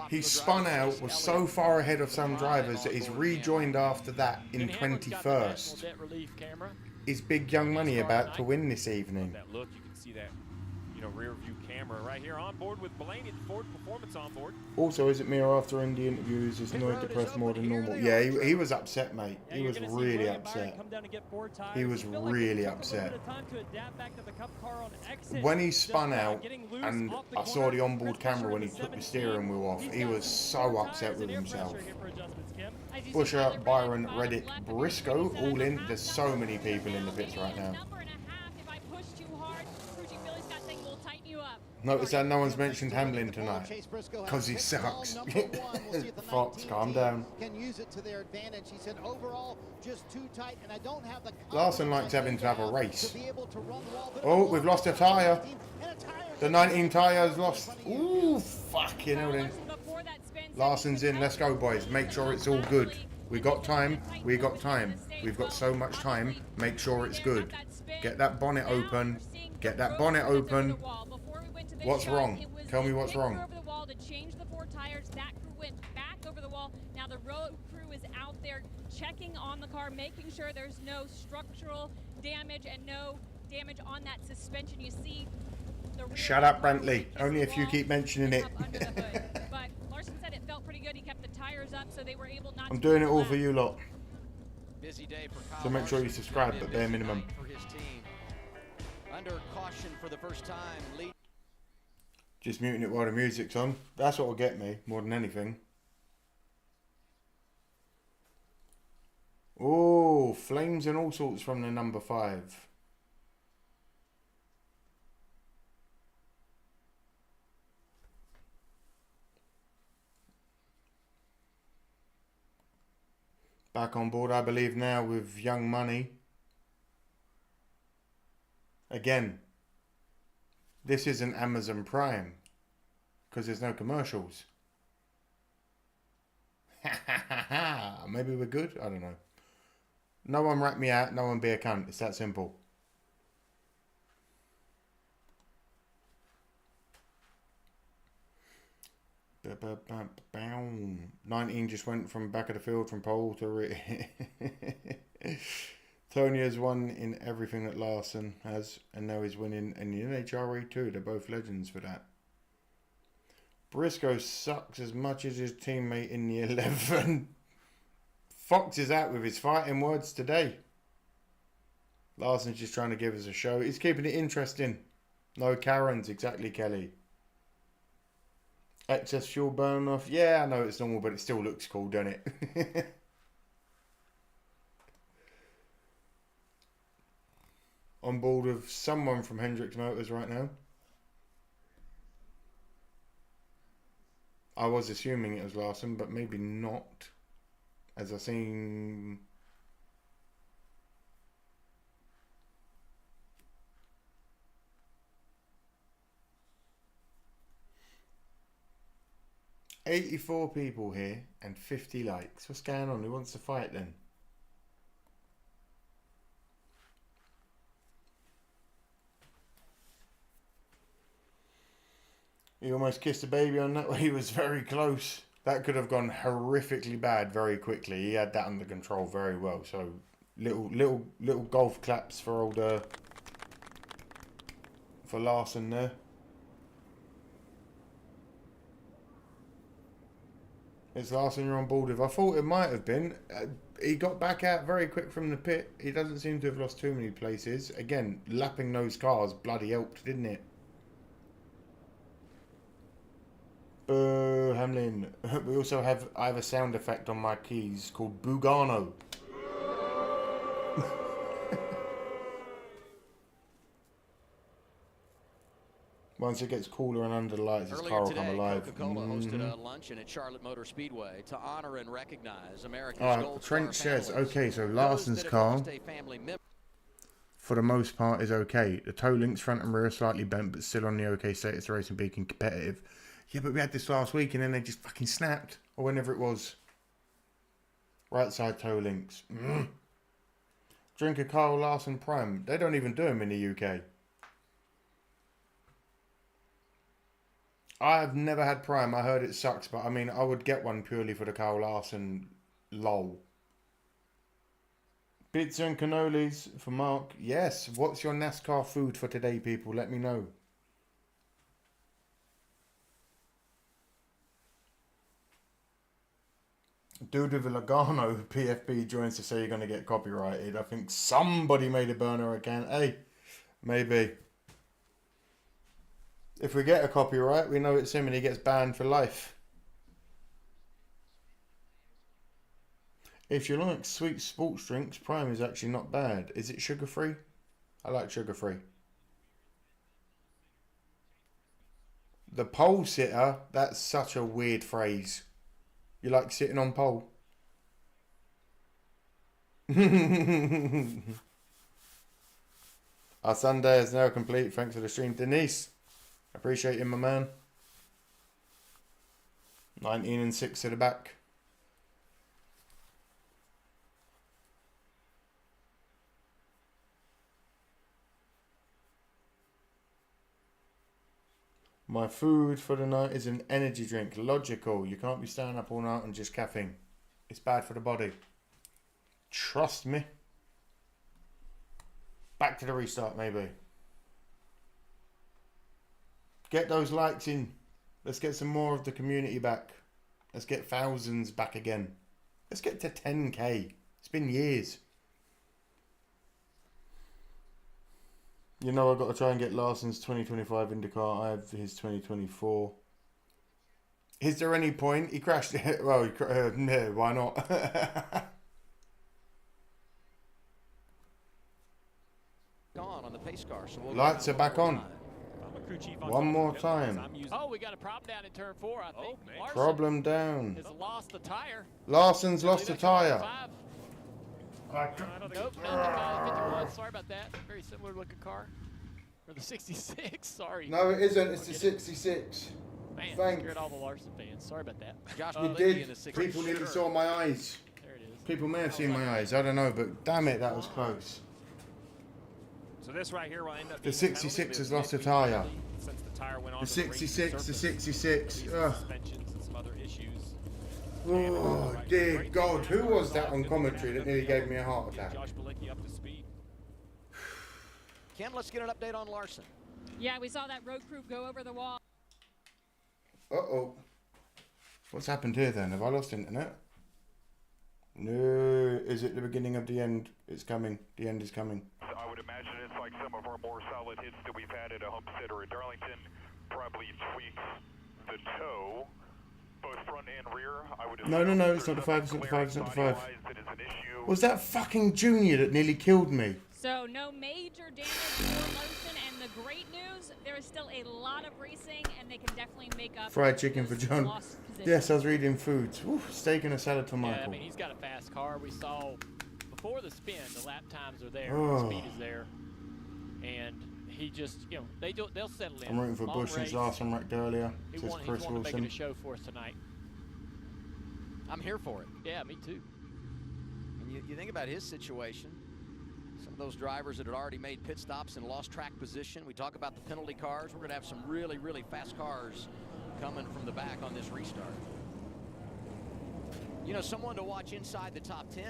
He spun out, was so far ahead of some drivers that he's rejoined after that in 21st. Is Big Young Money about to win this evening? That look, you can see that, rear view camera right here on board with Blaney, Ford Performance on board. Also, is it me or after Indy interviews is annoyed depressed more than normal? Yeah, he was upset, mate. He was really upset. He was really upset. When he spun out and I saw the onboard camera when he took the steering wheel off, he was so upset with himself. Busher, Byron, Reddick, Briscoe, all in. There's so many people in the pits right now. Notice that no one's mentioned Hamlin tonight, because he sucks. Fox, calm down. Larson likes having to have a race. Oh, we've lost a tyre. The 19 tyres lost. Ooh, fucking hell then. Larson's in, let's go boys. Make sure it's all good. We got time, we got time. We've got so much time, make sure it's good. Get that bonnet open. Get that bonnet open. What's wrong? Tell me what's wrong. Over the wall to change the 4 tires. That crew went back over the wall. Now the road crew is out there checking on the car, making sure there's no structural damage and no damage on that suspension. You see the shut up, Brantley. Only if you keep mentioning it. But Larson said it felt pretty good. He kept the tires up, so they were able not. I'm doing it all for you lot. Busy day for Kyle So make sure you subscribe, but bare minimum. For his team. Under caution for the first time. Lead. Just muting it while the music's on. That's what will get me more than anything. Oh, flames and all sorts from the number 5. Back on board, I believe, now with Young Money. Again, this isn't Amazon Prime because there's no commercials. Maybe we're good? I don't know. No one rat me out, no one be a cunt. It's that simple. 19 just went from back of the field from pole to Tony has won in everything that Larson has, and now he's winning in the NHRA too. They're both legends for that. Briscoe sucks as much as his teammate in the 11. Fox is out with his fighting words today. Larson's just trying to give us a show. He's keeping it interesting. No Karens, exactly, Kelly. Excess fuel burn off. Yeah, I know it's normal, but it still looks cool, doesn't it? On board with someone from Hendrix Motors right now. I was assuming it was Larson, but maybe not. As I've seen... $84 people here and 50 likes. What's going on? Who wants to fight then? He almost kissed a baby on that. He was very close. That could have gone horrifically bad very quickly. He had that under control very well. So little golf claps for old for Larson there. It's Larson you're on board with. I thought it might have been. He got back out very quick from the pit. He doesn't seem to have lost too many places. Again, lapping those cars bloody helped, didn't it? Boo, Hamlin. We also have, I have a sound effect on my keys called Bugano. Once it gets cooler and under the lights, this car will come alive. Coca-Cola hosted a luncheon at Charlotte Motor Speedway to honor and recognize America's Gold Trent Star says, families. okay, so Larson's car, for the most part, is okay. The toe links front and rear are slightly bent, but still on the okay status racing, being competitive. Yeah, but we had this last week and then they just fucking snapped. Or whenever it was. Right side toe links. Drink a Kyle Larson Prime. They don't even do them in the UK. I've never had Prime. I heard it sucks, but I mean, I would get one purely for the Kyle Larson lol. Pizza and cannolis for Mark. Yes. What's your NASCAR food for today, people? Let me know. Dude with a Logano PFP joins to say you're going to get copyrighted. I think somebody made a burner account. Hey, maybe. If we get a copyright, we know it's him and he gets banned for life. If you like sweet sports drinks, Prime is actually not bad. Is it sugar-free? I like sugar-free. The pole sitter, that's such a weird phrase. You like sitting on pole? Our Sunday is now complete. Thanks for the stream, Denise. Appreciate you, my man. 19 and 6 to the back. My food for the night is an energy drink. Logical. You can't be standing up all night and just caffeine. It's bad for the body. Trust me. Back to the restart, maybe. Get those likes in. Let's get some more of the community back. Let's get thousands back again. Let's get to 10k. It's been years. You know I've got to try and get Larson's 2025 IndyCar. I have his 2024. Is there any point? He crashed it. Well, no, why not? On the pace car, so we'll Lights are back on. One more time. Oh, we got a problem down in turn 4, I think. Larson Problem down. has lost the tire. Larson's lost a tire. Nope, not the 51. Sorry about that. Very similar looking car. Or the 66, sorry. No, it isn't. It's the 66. Man, Thanks. scared all the Larson fans. Sorry about that. Josh You did. People nearly saw my eyes. There it is. People may have seen my eyes. I don't know, but damn it, that was close. So this right here will end up The 66 has lost a tire. since the tire went on The 66, the 66. Ugh. Oh, dear God. Who was that on commentary that nearly gave me a heart attack? Josh Bilicki up to speed. Kim, let's get an update on Larson. Yeah, we saw that road crew go over the wall. Uh-oh. What's happened here then? Have I lost internet? No. Is it the beginning of the end? It's coming. The end is coming. I would imagine it's like some of our more solid hits that we've had at a Homestead or a Darlington. Probably tweaks the toe, both front and rear. I would No, it's not the 5, it's not the 5, it's not the 5. Was that fucking Junior that nearly killed me? So no major damage for Larson, and the great news, there is still a lot of racing, and they can definitely make up. Fried chicken for John. Yes, I was reading foods. Ooh, steak and a salad for Michael. Yeah, I mean, he's got a fast car. We saw before the spin, the lap times are there, Oh. the speed is there, and he just, you know, they'll settle in. I'm rooting for Long Bush since race. Larson wrecked earlier. He Says wanted Chris to make it Wilson. a show for us tonight. I'm here for it. Yeah, me too. And you think about his situation. Some of those drivers that had already made pit stops and lost track position. We talk about the penalty cars. We're going to have some really, really fast cars coming from the back on this restart. You know, someone to watch inside the top 10.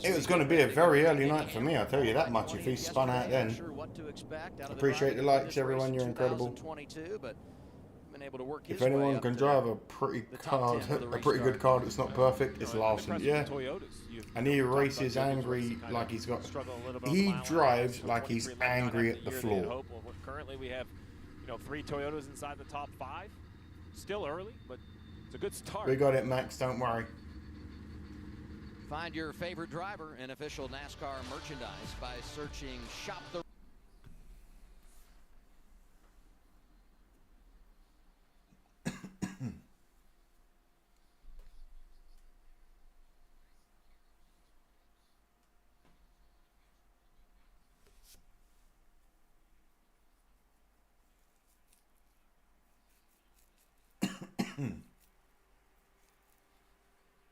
It was going to be a very early night for me, I'll tell you that much, if he spun out then. Appreciate the likes, everyone, you're incredible. If anyone can drive a pretty good car that's not perfect, it's Larson. Yeah. And he races angry like he's got... He drives like he's angry at the floor. Currently we have, 3 Toyotas inside the top 5. Still early, but it's a good start. We got it, Max, don't worry. Find your favorite driver and official NASCAR merchandise by searching Shop the...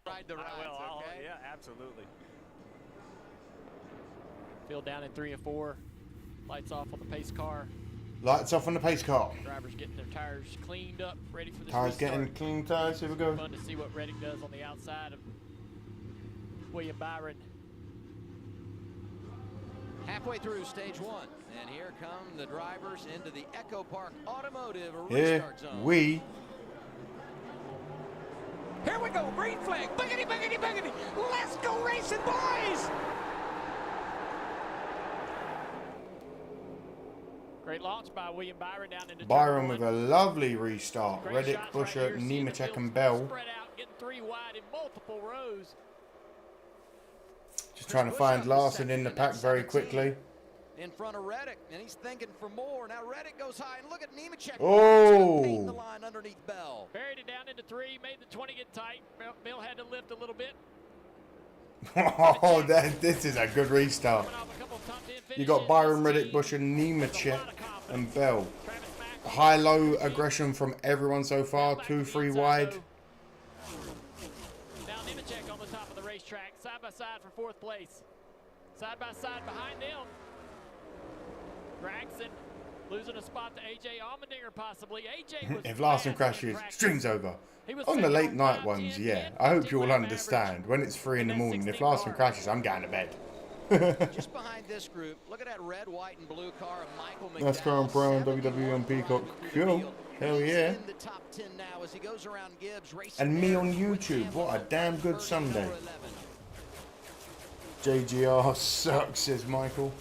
Ride the rides, okay? Yeah, absolutely. Field down in 3 and 4. Lights off on the pace car. Lights off on the pace car. Drivers getting their tires cleaned up, ready for this Tires restart. getting clean tires, here we go. Fun to see what Reddick does on the outside of William Byron. Halfway through stage 1, and here come the drivers into the Echo Park Automotive Here restart zone. we... Here we go, green flag, boogity, boogity, boogity. Let's go racing, boys! Great launch by William Byron down into Byron with a lovely restart. Reddick, Busher, Nemechek and Bell. Spread out, getting 3 wide in multiple rows. Just trying to find Larson in the pack very quickly. In front of Reddick, and he's thinking for more. Now Reddick goes high, and look at Nemechek. Oh! The line underneath Bell. Buried it down into 3, made the 20 get tight. Bill had to lift a little bit. Oh, this is a good restart. You got Byron, Reddick, Busher, Nemechek and Bell. High-low aggression from everyone so far. 2-3 wide. Now Nemechek on the top of the racetrack, side by side for 4th place. Side by side behind them. Gregson losing a spot to AJ Allmendinger possibly. AJ was If Larson crashes, stream's over. On the late night ones, yeah. I hope you all understand. When it's 3 in the morning, if Larson crashes, I'm going to bed. Just behind this group, look at that red, white, and blue car of Michael McDowell. NASCAR and Pro and WWE on Peacock. Cool. Hell yeah. In the top 10 now as he goes around Gibbs racing. And me on YouTube. What a damn good Sunday. JGR sucks, says Michael.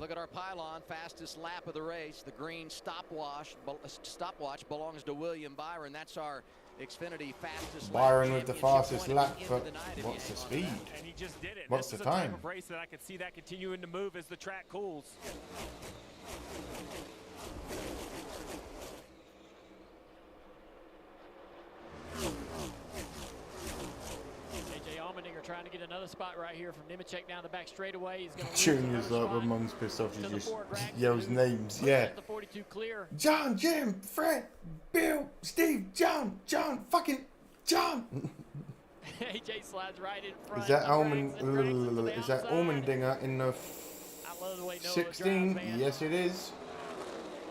Look at our pylon, fastest lap of the race. The green stopwatch belongs to William Byron. That's our Xfinity fastest Byron lap with the fastest lap, but what's the speed? And he just did it. What's This the is a type time? of race that I could see that continuing to move as the track cools. AJ Allmendinger trying to get another spot right here from Nemechek down the back straightaway. He's going to Junior's like when Mum's pissed off, she just yells names. Yeah. the 42 clear. John, Jim, Fred, Bill, Steve, John, fucking John. AJ slides right in front. Is that Allmendinger in the 16? Yes, it is.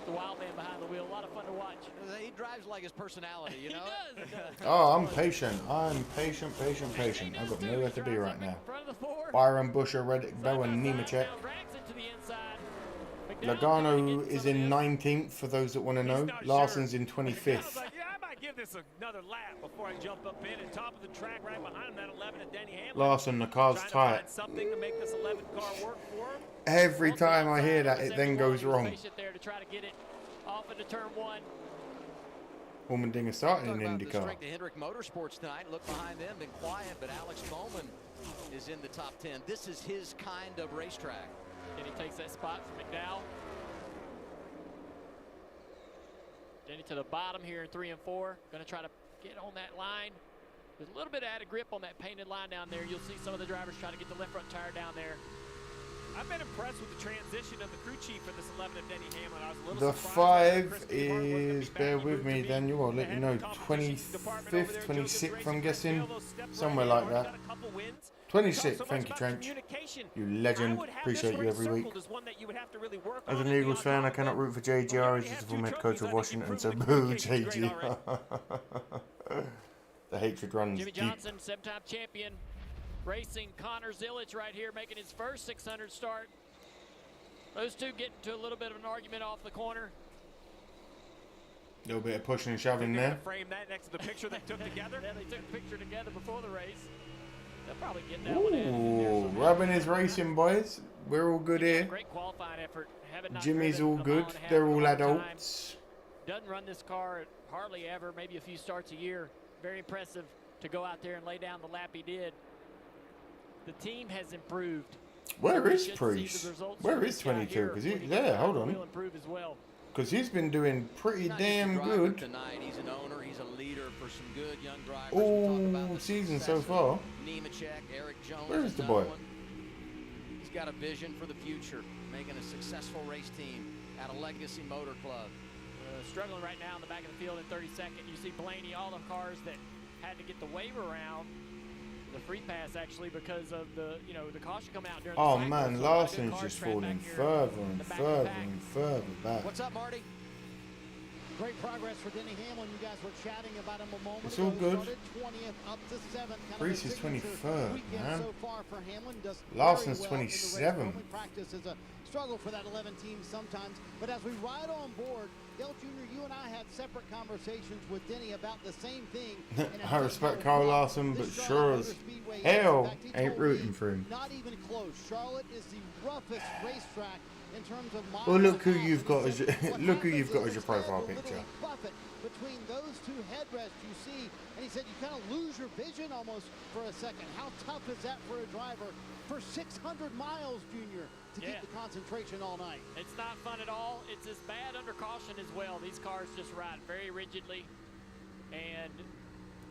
the wild man behind the wheel. A lot of fun to watch. He drives like his personality, you know? He does. Oh, I'm patient. I'm patient. I've got nowhere to be right now. Byron, Busher, Reddick, Bell, and Nemechek. Logano is in 19th for those that want to know. Larson's in 25th. Like, yeah, I might give this another lap before I jump up in. And top of the track right behind him, that 11 and Denny Hamlin. Larson, the car's tight. Something to make this 11 car work for him. Every time I hear that, it then goes wrong. There to try to get it off into turn 1. Allmendinger starting in The IndyCar. strength of Hendrick Motorsports tonight. Look behind them, been quiet, but Alex Bowman is in the top 10. This is his kind of racetrack. And he takes that spot from McDowell. Denny to the bottom here in 3 and 4. Going to try to get on that line. There's a little bit of added grip on that painted line down there. You'll see some of the drivers trying to get the left front tire down there. I've been impressed with the transition of the crew chief for this 11 of Denny Hamlin. I was a little The surprised 5 is, bear with me, Daniel, I'll let you know, 25th, 26th, I'm guessing, somewhere like that. 26th, thank you, Trench. You legend, appreciate you every week. As an Eagles fan, I cannot root for JGR, he's just the former head coach of Washington, so boo, JGR. The hatred runs Jimmy deep. Johnson, 7-time champion. Racing Connor Zillage right here, making his first 600 start. Those two get into a little bit of an argument off the corner. A little bit of pushing and shoving there. Frame that next to the picture they took together. Yeah, they took a picture together before the race. They'll probably get that one in. Ooh, rubbing his racing, boys. We're all good here. Great qualifying effort. Jimmy's all good. They're all adults. Doesn't run this car hardly ever, maybe a few starts a year. Very impressive to go out there and lay down the lap he did. The team has improved. Where is Priest? Where is 22? Because he's there. Hold on. Because he's been doing pretty damn good Tonight. He's an owner. He's a leader for some good young drivers. all season so far. Nemechek, Eric Jones. Where is the boy? He's got a vision for the future, making a successful race team at a Legacy Motor Club. Struggling right now in the back of the field in 32nd. You see Blaney, all the cars that had to get the wave around. The free pass actually because of the the caution coming out during the cycle. Man, So Larson's just falling further and further and further back. What's up, Marty? Great progress for Denny Hamlin. You guys were chatting about him a moment It's ago. all good. Started 20th up to 7th. Priest is 23rd, man. So far for Hamlin. Does Larson's very well in the race. 27th. Only practice is a struggle for that 11 team sometimes. But as we ride on board, Dale Jr., you and I had separate conversations with Denny about the same thing. I respect Kyle Larson, but sure as hell ain't rooting for him. Not even close. Charlotte is the roughest racetrack in terms of miles. Well, look who you've got as your, look who you've got as your profile picture. Buffet between those two headrests you see, and he said you kind of lose your vision almost for a second. How tough is that for a driver for 600 miles, Junior, to keep the concentration all night? It's not fun at all. It's as bad under caution as well. These cars just ride very rigidly, and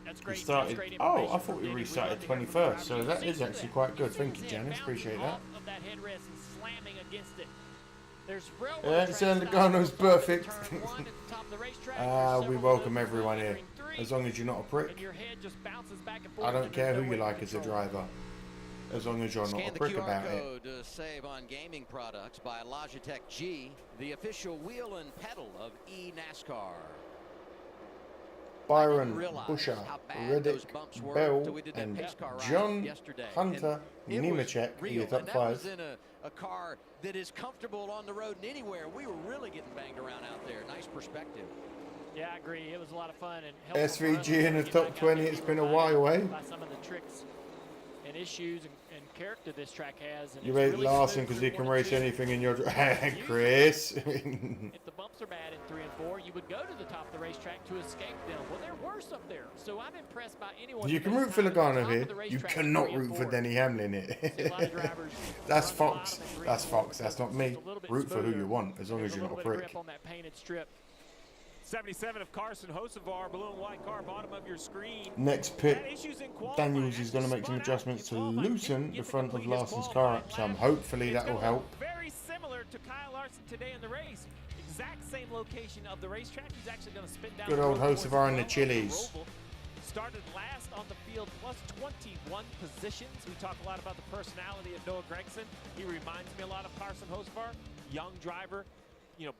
that's great. Started, that's great oh, I information thought from we Denny. restarted love to hear from 21st, drivers. so that is actually quite good. Thank you, Janice. Appreciate that. Off of that headrest and slamming against it. There's Yeah, San Logano's perfect. We welcome everyone here, as long as you're not a prick. I don't care who you like as a driver, as long as you're not a prick about it. Scan the QR code to save on gaming products by Logitech G, the official wheel and pedal of Nascar. Byron, Busher, Reddick, Bell, and John Hunter Nemechek are your top 5. In a car that is comfortable on the road and anywhere. We were really getting banged around out there. Nice perspective. Yeah, I agree. It was a lot of fun and SVG in the top 20. It's been a while, eh? By some of the tricks and issues and character this track has. And You rate really Larson because he can race anything in your Chris. If the bumps are bad in 3 and 4, you would go to the top of the racetrack to escape them. Well, they're worse up there. So I'm impressed by anyone. You can root for Logano here. You cannot root for Denny Hamlin here. That's Fox. That's Fox. That's not me. Root for who you want, as long as you're not a prick. 77 of Carson Hocevar, blue and white car, bottom of your screen. Next pit, Daniels is going to make some adjustments to loosen the front of Larson's car up some. Hopefully that will help. Very similar to Kyle Larson today in the race. Exact same location of the racetrack. He's actually going to spin down. Good old Hocevar and the Chili's. Started last on the field, plus 21 positions. We talk a lot about the personality of Noah Gragson. He reminds me a lot of Carson Hocevar, young driver.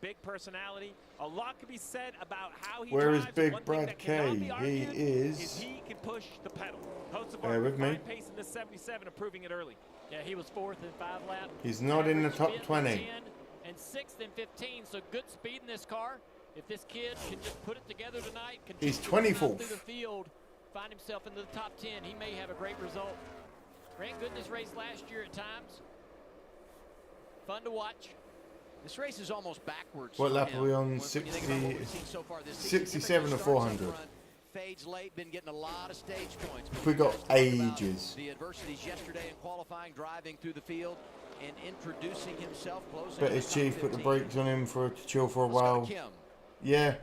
big personality. A lot could be said about how he Where is drives. Big One thing Brad that cannot K? be He argued is. he can push the pedal. Bear with me. Fine pace in the 77, improving it early. Yeah, he was 4th in 5 laps. He's not in the top 5th 20. in 10 and 6th in 15, so good speed in this car. If this kid can just put it together tonight, He's continue to 24th. through the field, find himself into the top 10, he may have a great result. Ran good in this race last year at times. Fun to watch. This race is almost backwards. What for lap him. are we on? When you think about what we've seen so far this season, 67 or starts up 400? front, fades late, been getting a lot of stage points. We got ages. The adversities yesterday in qualifying, driving through the field, and introducing himself closing. Bet his chief put the brakes on him to chill for a while. Yeah.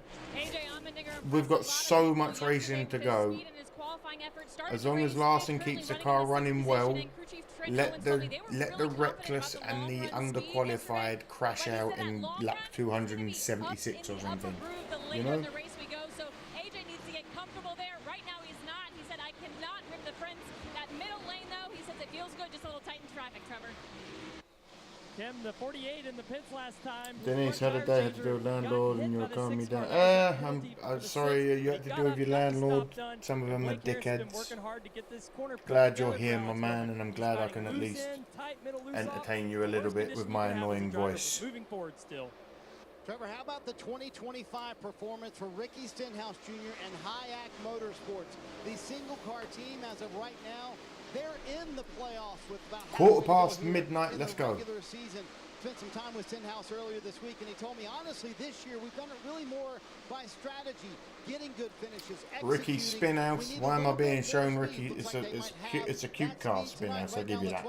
We've got so much racing to go. As long as Larson keeps the car running well, let the reckless and the underqualified crash out in lap 276 or something. You know? Tim, the 48 in the pits last time. Denise had a day, had to do with landlord, and you're calming me down. I'm sorry you had to do with your landlord. Some of them are dickheads. Glad you're here, my man, and I'm glad I can at least entertain you a little bit with my annoying voice. Moving forward still. Trevor, how about the 2025 performance for Ricky Stenhouse Jr. and Hayek Motorsports? The single car team, as of right now, they're in the playoffs with about quarter past midnight. Let's go. Season. Spent some time with Stenhouse earlier this week, and he told me, honestly, this year we've done it really more by strategy, getting good finishes. Ricky Spinhouse. Why am I being shown Ricky? It's a cute car, Spinhouse. I'll give you that.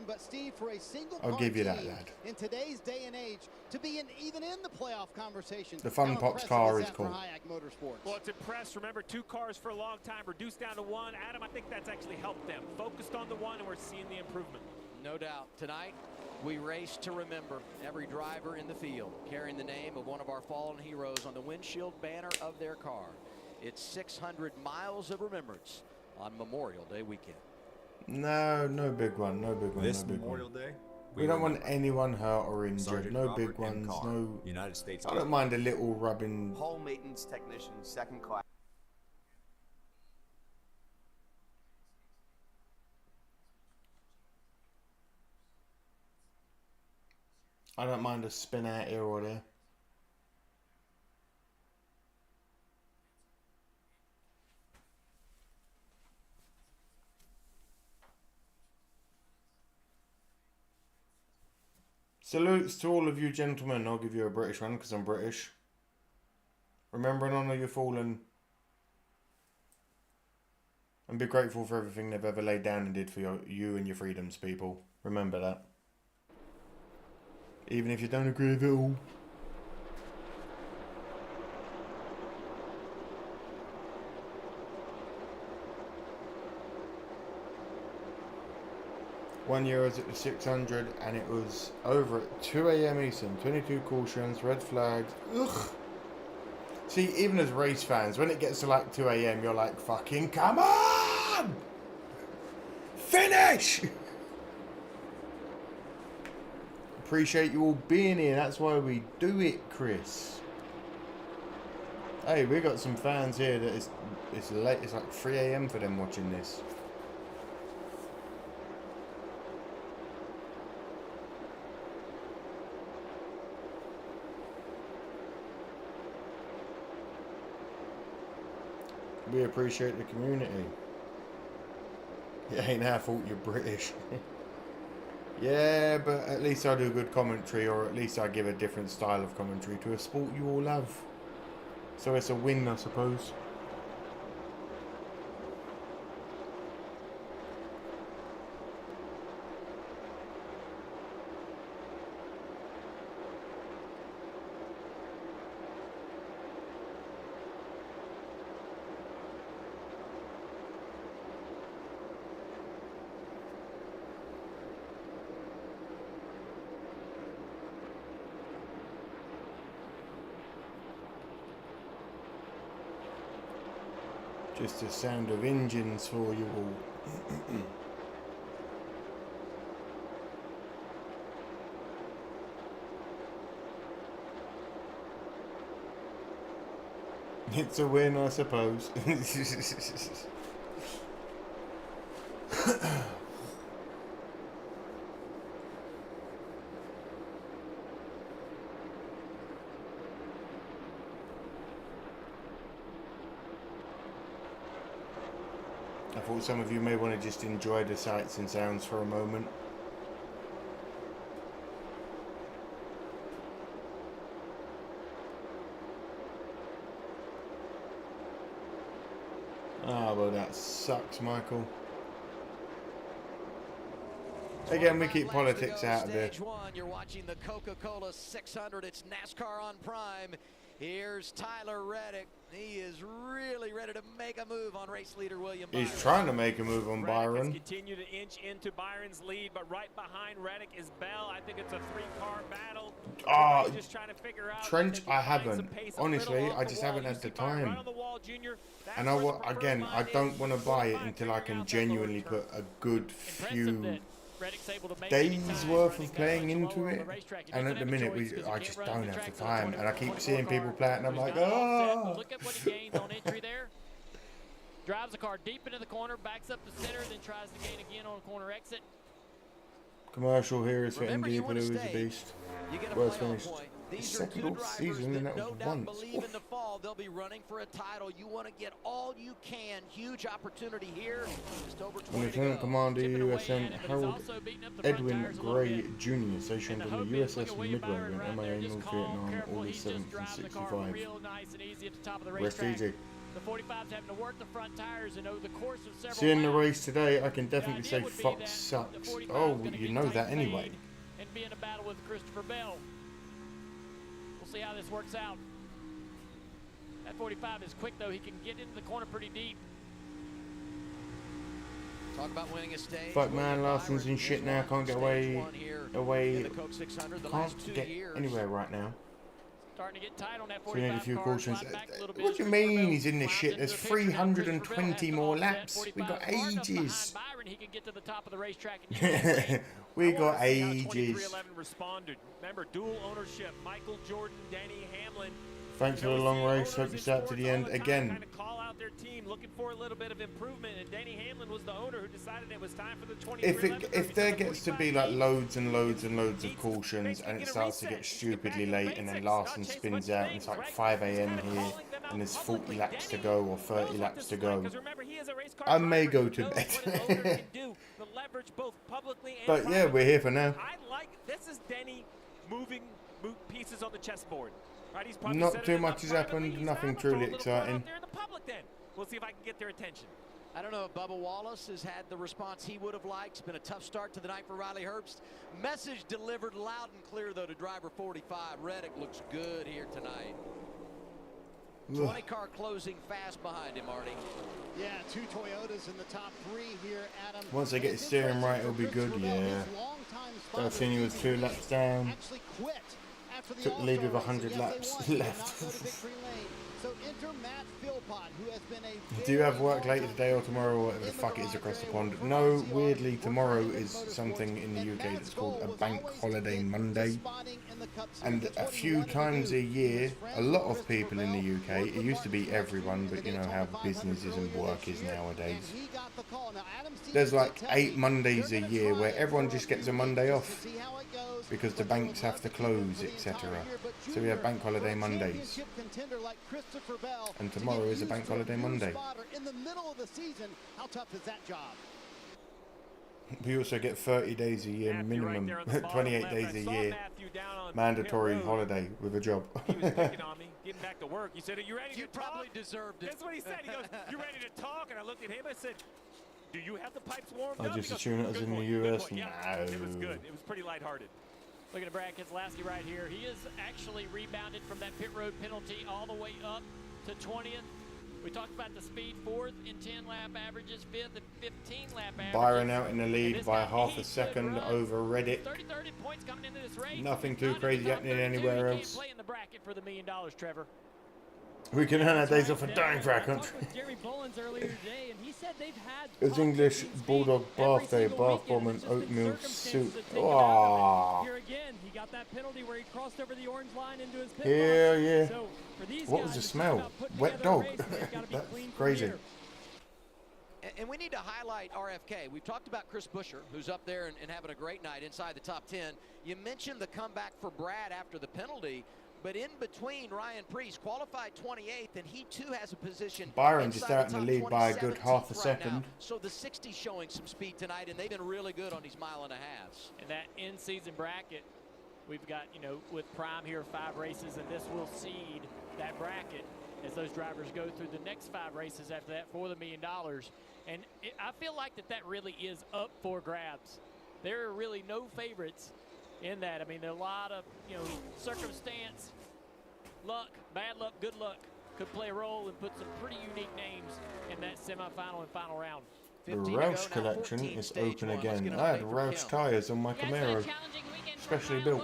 But Steve, for a single I'll give you that, lad. In today's day and age, to be even in the playoff conversation. The Fun Pops car is cool. Well, it's impressed. Remember, 2 cars for a long time, reduced down to 1. Adam, I think that's actually helped them. Focused on the 1, and we're seeing the improvement. No doubt. Tonight, we race to remember every driver in the field carrying the name of one of our fallen heroes on the windshield banner of their car. It's 600 miles of remembrance on Memorial Day weekend. No big one. No big one. This no big Memorial one. Day, we don't want anyone hurt or injured. Sergeant No Robert big ones. M. Carr, No. United States I don't mind a little rubbing. Hull maintenance technician, 2nd class. I don't mind a spin out here or there. Salutes to all of you gentlemen. I'll give you a British one because I'm British. Remember and honour your fallen. And be grateful for everything they've ever laid down and did for you and your freedoms, people. Remember that. Even if you don't agree with it all. One year I was at the 600 and it was over at 2 AM Eastern. 22 cautions, red flags. Ugh. See, even as race fans, when it gets to like 2 AM, you're like, fucking come on! Finish! Appreciate you all being here. That's why we do it, Chris. Hey, we got some fans here that it's late. It's like 3 AM for them watching this. We appreciate the community. It ain't our fault you're British. Yeah, but at least I do good commentary, or at least I give a different style of commentary to a sport you all love. So it's a win, I suppose. Just the sound of engines for you all. It's a win, I suppose. I thought some of you may want to just enjoy the sights and sounds for a moment. Ah, well, that sucks, Michael. Again, we keep politics out of this. Stage one, you're watching the Coca-Cola 600. It's NASCAR on Prime. Here's Tyler Reddick. He is really ready to make a move on race leader William Byron. He's trying to make a move on Byron. Reddick has continued to inch into Byron's lead, but right behind Reddick is Bell. I think it's a three-car battle. Just trying to figure out Trench, I haven't. Honestly, I just haven't had the time. Right on the wall, Junior. And I don't want to buy it until I can genuinely put a good few days worth of playing into it, and at the minute I just don't have the time, and I keep seeing people play it and I'm like, oh. Look at what he gained on entry there. Drives the car deep into the corner, backs up the center, then tries to gain again on a corner exit. Commercial here is for Indy, but it was a beast. Worst finished. His second season, and that was once. Believe in the fall, they'll be running for a title. You want to get all you can. Huge opportunity here. Just over 20 Lieutenant Commander USN Harold Edwin Gray Jr. stationed on the USS Midway in MIA North Vietnam, August 7th and 65. Rest easy. The 45's having to work the front tires and over the course of several Seeing the race today, I can definitely say Fox sucks. Oh, you know that anyway. And be in a battle with Christopher Bell. We'll see how this works out. That 45 is quick though. He can get into the corner pretty deep. Talk about winning a stage. Fuck man, Larson's in shit now. Can't get away. Can't get anywhere right now. Starting to get tight on that So we need a 45 few car, cautions. slide back a little bit. What do you mean he's in this shit? There's 320 more laps. We got ages. Byron, he can get to the top of the racetrack and We got I wanna see how ages. 2311 responded. Remember, dual ownership. Michael Jordan, Denny Hamlin. Thanks for the long race. Hope you start to the end again. Kind of call out their team, looking for a little bit of improvement, and Denny Hamlin was the owner who decided it was time for the 2311. If there gets to be like loads and loads and loads of cautions and it starts to get stupidly late and then Larson spins out and it's like 5 AM here and there's 40 laps to go or 30 laps to go, I may go to bed. But yeah, we're here for now. I like this is Denny moving pieces on the chessboard. Right, he's Not too much has happened, nothing truly exciting. There in the public then. We'll see if I can get their attention. I don't know if Bubba Wallace has had the response he would have liked. It's been a tough start to the night for Riley Herbst. Message delivered loud and clear, though, to driver 45. Reddick looks good here tonight. 20 car closing fast behind him, Marty. Yeah, 2 Toyotas in the top 3 here, Adam. Once they get the steering right, it'll be good, yeah. Garcini was 2 laps down. Actually quit. Took the lead with 100 laps left. Do you have work later today or tomorrow or whatever the fuck it is across the pond? No, weirdly tomorrow is something in the UK that's called a bank holiday Monday. And a few times a year, a lot of people in the UK, it used to be everyone, but you know how businesses and work is nowadays. There's like 8 Mondays a year where everyone just gets a Monday off because the banks have to close, etc. So we have bank holiday Mondays. And tomorrow is a bank holiday Monday. In the middle of the season, how tough is that job? We also get 30 days a year minimum, 28 days a year mandatory holiday with a job. He was picking on me, getting back to work. He said, "Are you ready to talk?" Probably deserved it. That's what he said. He goes, "You ready to talk?" And I looked at him. I said, "Do you have the pipes warmed up?" I just assumed it was in the US. Yeah, it was good. It was pretty lighthearted. Looking at Brad Keselowski right here. He is actually rebounded from that pit road penalty all the way up to 20th. We talked about the speed, 4th in 10 lap averages, 5th and 15 lap averages. Byron out in the lead by half a second over Reddick. 30 points coming into this race. Nothing too crazy happening anywhere else. Play in the bracket for the $1 million, Trevor. We can earn our days off of dying for our country. Jeremy Bullins earlier today, and he said they've had It's English Bulldog bath day, bath bomb and oatmeal soup. Oh. Here again, he got that penalty where he crossed over the orange line into his pit Hell yeah. So for these What guys, was the smell? Wet dog. That's crazy. And we need to highlight RFK. We've talked about Chris Buescher, who's up there and having a great night inside the top 10. You mentioned the comeback for Brad after the penalty. But in between, Ryan Preece qualified 28th, and he too has a position. Byron just out in the lead by a good half a second. So the 60 showing some speed tonight, and they've been really good on these mile-and-a-halves. And that in-season bracket, we've got, you know, with Prime here 5 races, and this will seed that bracket as those drivers go through the next 5 races after that for the $1 million. And I feel like that really is up for grabs. There are really no favorites in that. I mean, there are a lot of, you know, circumstance, luck, bad luck, good luck could play a role and put some pretty unique names in that semifinal and final round. The Roush collection is open again. I had Roush tires on my Camaro, especially built.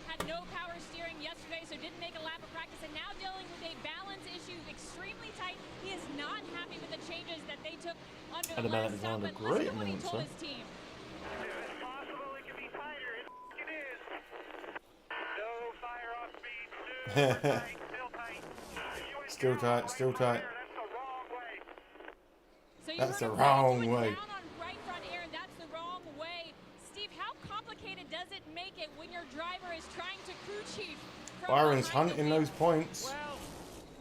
Had no power steering yesterday, so didn't make a lap of practice, and now dealing with a balance issue extremely tight. He is not happy with the changes that they took under the last stop, but listen to what he told his team. Still tight, still tight. So that's the wrong way. Down on right front air, and that's the wrong way. Steve, how complicated does it make it when your driver is trying to crew chief? Byron's hunting those points. Well,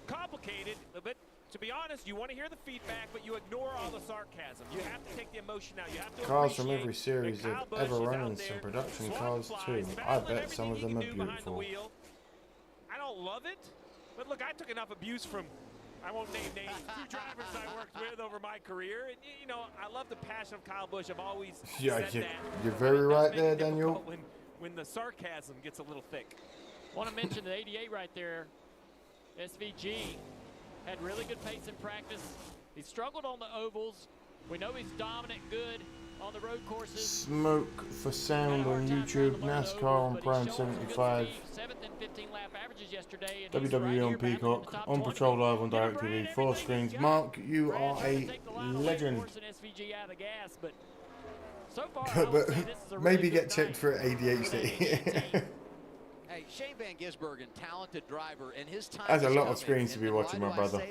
complicated, but to be honest, you want to hear the feedback, but you ignore all the sarcasm. You have to take the emotion out. You have to cars from every series have ever run and some production cars too. I bet some of them are beautiful. I don't love it, but look, I took enough abuse from, I won't name names, 2 drivers I worked with over my career. And, you know, I love the passion of Kyle Busch. I've always said that. You're very right there, Daniel. When the sarcasm gets a little thick. Want to mention the 88 right there. SVG had really good pace in practice. He struggled on the ovals. We know he's dominant, good on the road courses. Smoke for sound on YouTube, NASCAR on Prime 75, 7th and 15 lap averages yesterday. WWE on Peacock, on Patrol Live on DirecTV, 4 screens. Mark, you are a legend. But maybe get checked for ADHD. Hey, Shane Van Gisbergen, talented driver, and his time. That's a lot of screens to be watching, my brother.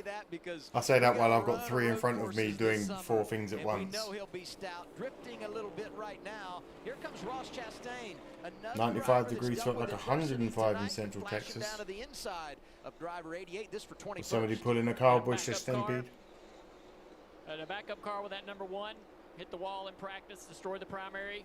I say that while I've got 3 in front of me doing 4 things at once. We know he'll be stout, drifting a little bit right now. Here comes Ross Chastain. 95 degrees felt like 105 in Central Texas. Down to the inside of driver 88. This for 21st. Somebody pulling a Kyle Busch stampede. The backup car with that number 1 hit the wall in practice, destroyed the primary.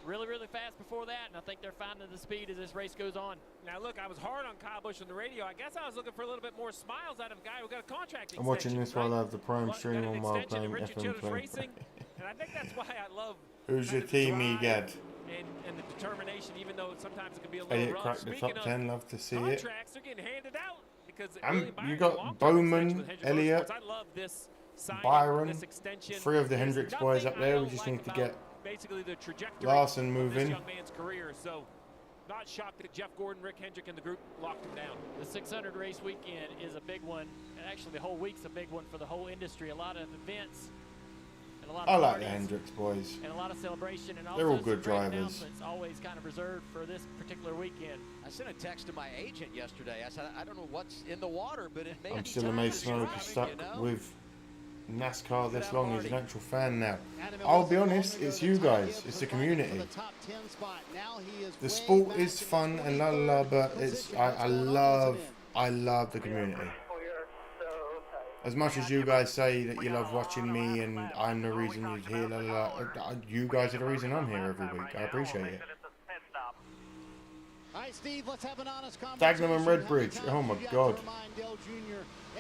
Really, really fast before that, and I think they're finding the speed as this race goes on. Now, look, I was hard on Kyle Busch on the radio. I guess I was looking for a little bit more smiles out of a guy who got a contract extension. I'm watching this while I have the Prime stream on while playing Richard FM play. Racing, and I think that's why I love. Who's your team, Egad? And the determination, even though sometimes it can be a little rough. Cracked the top 10, love to see it. Contracts are getting handed out because you got Bowman, Elliott, Byron, 3 of the Hendricks boys up there. We just need to get basically the trajectory Larson of moving. this young man's career. So not shocked that Jeff Gordon, Rick Hendrick, and the group locked him down. The 600 race weekend is a big one, and actually the whole week's a big one for the whole industry. A lot of events and a lot of I like the Hendricks boys. And a lot of celebration, and they're all good drivers. Always kind of reserved for this particular weekend. I sent a text to my agent yesterday. I said, I don't know what's in the water, but it may I'm still amazed Smoke is stuck with NASCAR this long. He's an actual fan now. I'll be honest, it's you guys, it's the community. The sport is fun and la la la, but it's I love the community. As much as you guys say that you love watching me and I'm the reason you're here, la la la, you guys are the reason I'm here every week. I appreciate it. All right, Steve, let's have an honest conversation. Dagenham and Redbridge. Oh my God.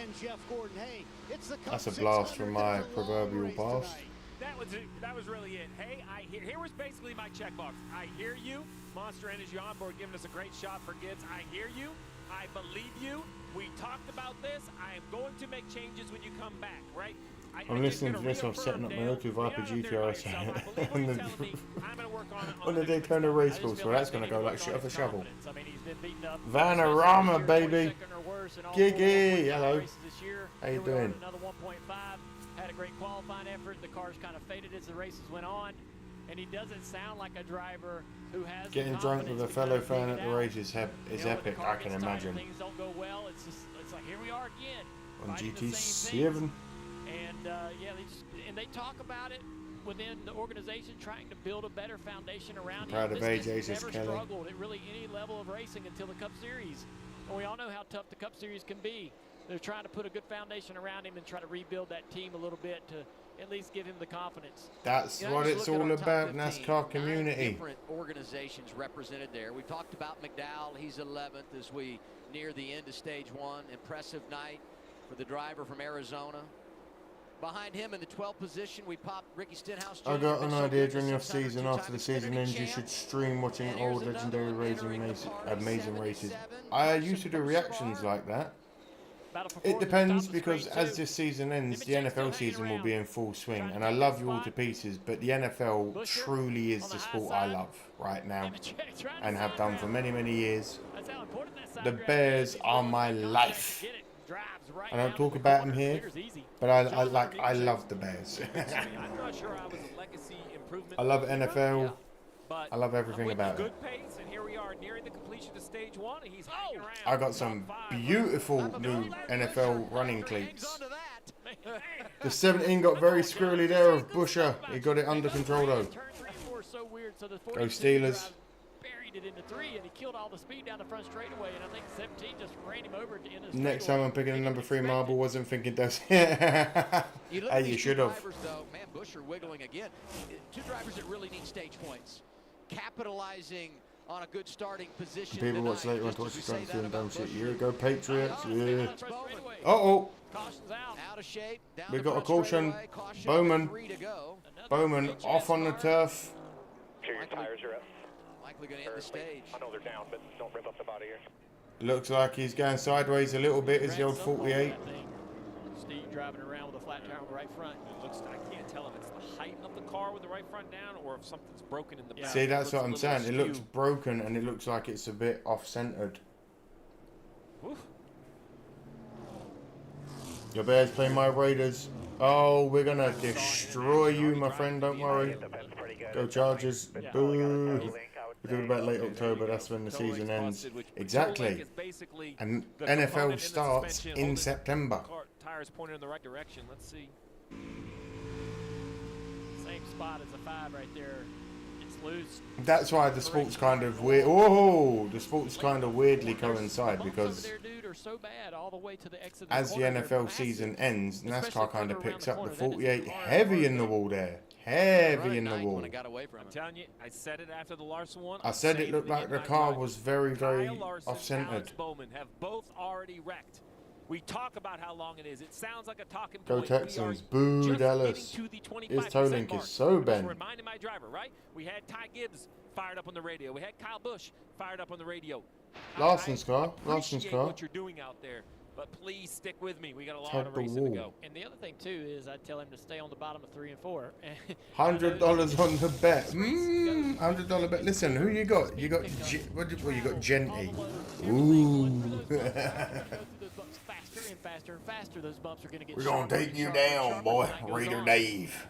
And Jeff Gordon. Hey, it's the that's a blast from my proverbial past. That was really it. Hey, here was basically my checkbox. I hear you. Monster Energy on board giving us a great shot for Gibbs. I hear you. I believe you. We talked about this. I am going to make changes when you come back, right? I'm listening to this while setting up my O2 Viper GTR on the Daytona race course, so that's going to go like shit off a shovel. Vanarama, baby. Giggy, hello. How you doing? Another 1.5. Had a great qualifying effort. The cars kind of faded as the races went on. And he doesn't sound like a driver who has getting drunk with a fellow fan at the race is epic, I can imagine. Things don't go well. It's like here we are again. On GT7. And yeah, they talk about it within the organization, trying to build a better foundation around him. Proud of AJ, never struggled at really any level of racing until the Cup Series. And we all know how tough the Cup Series can be. They're trying to put a good foundation around him and try to rebuild that team a little bit to at least give him the confidence. That's what it's all about, NASCAR community. Different organizations represented there. We talked about McDowell. He's 11th as we near the end of stage 1. Impressive night for the driver from Arizona. Behind him in the 12th position, we popped Ricky Stenhouse Jr. I got an idea during the off-season. After the season ends, you should stream watching old legendary racing amazing races. I used to do reactions like that. It depends, because as this season ends, the NFL season will be in full swing, and I love you all to pieces, but the NFL truly is the sport I love right now, and have done for many, many years. The Bears are my life. I don't talk about them here, but I love the Bears. I love NFL. I love everything about it. I got some beautiful new NFL running cleats. The 17 got very squirrely there of Busher. He got it under control though. Go Steelers. It into 3, and he killed all the speed down the front straightaway, and I think 17 just ran him over at the end of the Next time I'm picking a number 3 marble, wasn't thinking those. Hey, you should have. Man, Busher wiggling again. 2 drivers that really need stage points. Capitalizing on a good starting position. People watch later on to watch the front doing dumb shit. Yeah, go Patriots. Yeah. Uh-oh. Out of shape. We got a caution. Bowman. Bowman off on the turf. Sure your tires are up. Likely going to end the stage. I know they're down, but don't rip up the body here. Looks like he's going sideways a little bit as the old 48. Steve driving around with a flat tire on the right front. It looks, I can't tell if it's the height of the car with the right front down or if something's broken in the back. See, that's what I'm saying. It looks broken and it looks like it's a bit off-centered. Your Bears play my Raiders. Oh, we're going to destroy you, my friend. Don't worry. Go Chargers. Boo. We're talking about late October. That's when the season ends. Exactly. And NFL starts in September. Tires pointed in the right direction. Let's see. Same spot as a 5 right there. It's loose. That's why the sports kind of weird. Oh, the sports kind of weirdly coincide, because as the NFL season ends, NASCAR kind of picks up the 48 heavy in the wall there. Heavy in the wall. I'm telling you, I said it after the Larson one. I said it looked like the car was very, very off-centered. Alex Bowman have both already wrecked. We talk about how long it is. It sounds like a talking Go point. Texans. Boo, Dallas. His toe link is so bent. Reminding my driver, right? We had Ty Gibbs fired up on the radio. We had Kyle Busch fired up on the radio. Larson's car. Larson's car. What you're doing out there. But please stick with me. We got a lot of racing to go. And the other thing too is I tell him to stay on the bottom of 3 and 4. $100 on the bet. $100 bet. Listen, who you got? You got you got Genty. Ooh. Faster and faster and faster, those bumps are going to get. We're gonna take you down, boy. Raider Dave.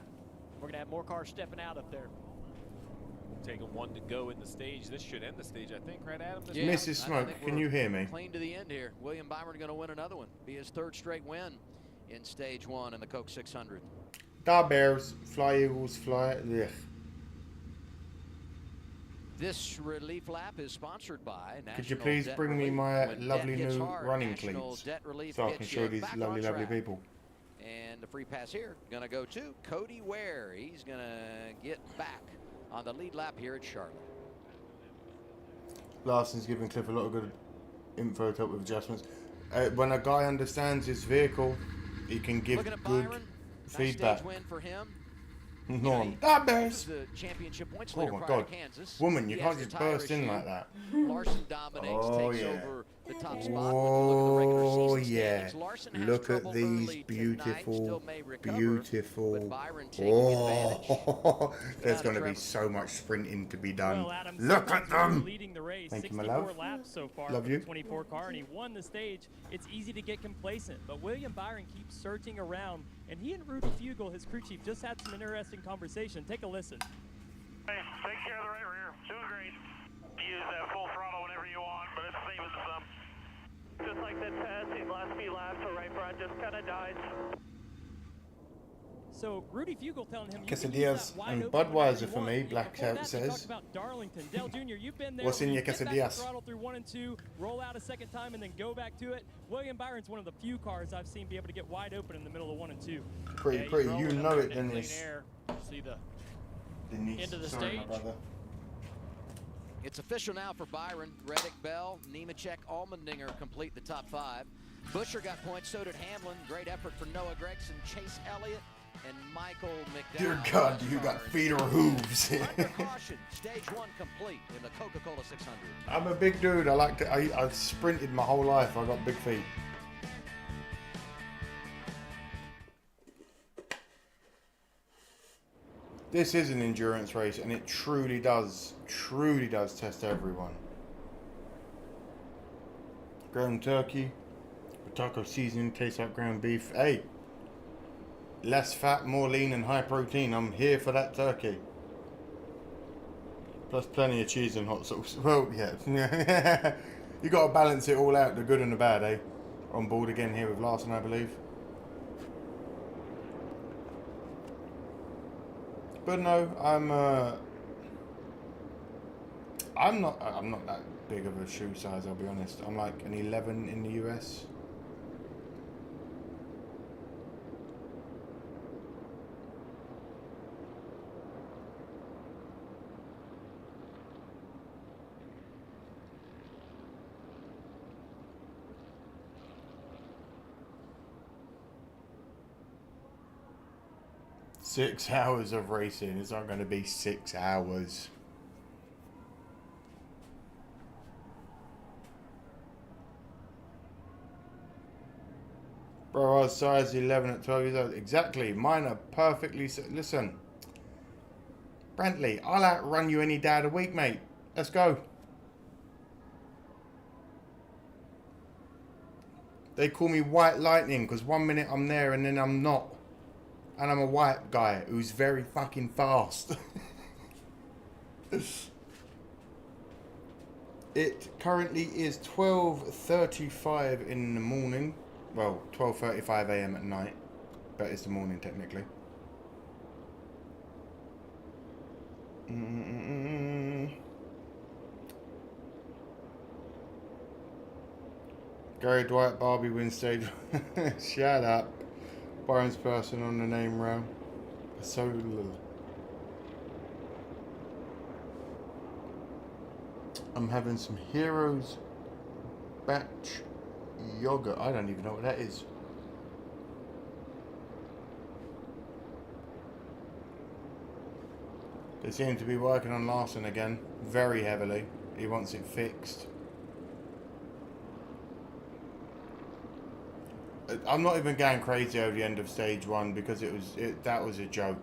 We're gonna have more cars stepping out up there. Taking 1 to go in the stage. This should end the stage, I think, right, Adam? Yeah, Mrs. Smoke, can you hear me? Clean to the end here. William Byron going to win another one. Be his 3rd straight win in stage 1 in the Coke 600. Da Bears, fly Eagles, fly. Ugh. This relief lap is sponsored by National Could you please Debt bring Relief. me my When lovely debt hits new hard, running National cleats Debt Relief so I can gets show you these back lovely, on lovely track. people? And the free pass here going to go to Cody Ware. He's going to get back on the lead lap here at Charlotte. Larson's giving Cliff a lot of good info to help with adjustments. When a guy understands his vehicle, he can give good feedback. Nice stage win for him. No, that bears. Oh my God, woman, you can't just burst in like that. Larson dominates, takes yeah. over the top spot. When you look at the regular Oh season yeah, standings, Larson has look at trouble these early tonight, beautiful, still may recover, beautiful. but Byron taking advantage. Oh, there's Got it, going to be Trevor. so much sprinting to be done. Well, Adam, Look at them. leading the race. Thank you, my 64 love. laps so far Love for you. the 24 car, and he won the stage. It's easy to get complacent, but William Byron keeps searching around, and he and Rudy Fugle, his crew chief, just had some interesting conversation. Take a listen. Hey, take care of the right rear. Doing great. Use that full throttle whenever you want, but it's saving some. Just like that pass, these last few laps, the right front just kind of dies. So Rudy Fugle telling him Quesadillas and Budweiser for me, Black Out says. About Darlington. Dale Jr., you've been there. What's in your Get back quesadillas? the throttle through 1 and 2, roll out a second time, and then go back to it. William Byron's one of the few cars I've seen be able to get wide open in the middle of 1 and 2. Pretty, you know it, Dennis. See the Denise, end of the sorry, stage. my brother. It's official now for Byron. Reddick, Bell, Nemechek, Allmendinger complete the top 5. Busher got points, so did Hamlin. Great effort for Noah Gregson, Chase Elliott, and Michael McDowell. Dear God, you got feet or hooves. Under caution, stage 1 complete in the Coca-Cola 600. I'm a big dude. I like to. I've sprinted my whole life. I got big feet. This is an endurance race, and it truly does test everyone. Ground turkey, with taco seasoning, tastes like ground beef. Hey, less fat, more lean, and high protein. I'm here for that turkey. Plus plenty of cheese and hot sauce. Well, yeah. You got to balance it all out, the good and the bad, eh? On board again here with Larson, I believe. But no, I'm not that big of a shoe size, I'll be honest. I'm like an 11 in the US. Six hours of racing. It's not going to be 6 hours. Bro, I was size 11 at 12 years old. Exactly. Mine are perfectly... Listen. Brantley, I'll outrun you any day of the week, mate. Let's go. They call me White Lightning because 1 minute I'm there and then I'm not. And I'm a white guy who's very fucking fast. It currently is 12:35 in the morning. Well, 12:35 AM at night. But it's the morning technically. Gary Dwight Barbie wins stage. Shut up. Byron's person on the name row. So little. I'm having some Heroes batch yogurt. I don't even know what that is. They seem to be working on Larson again very heavily. He wants it fixed. I'm not even going crazy over the end of stage 1 because that was a joke.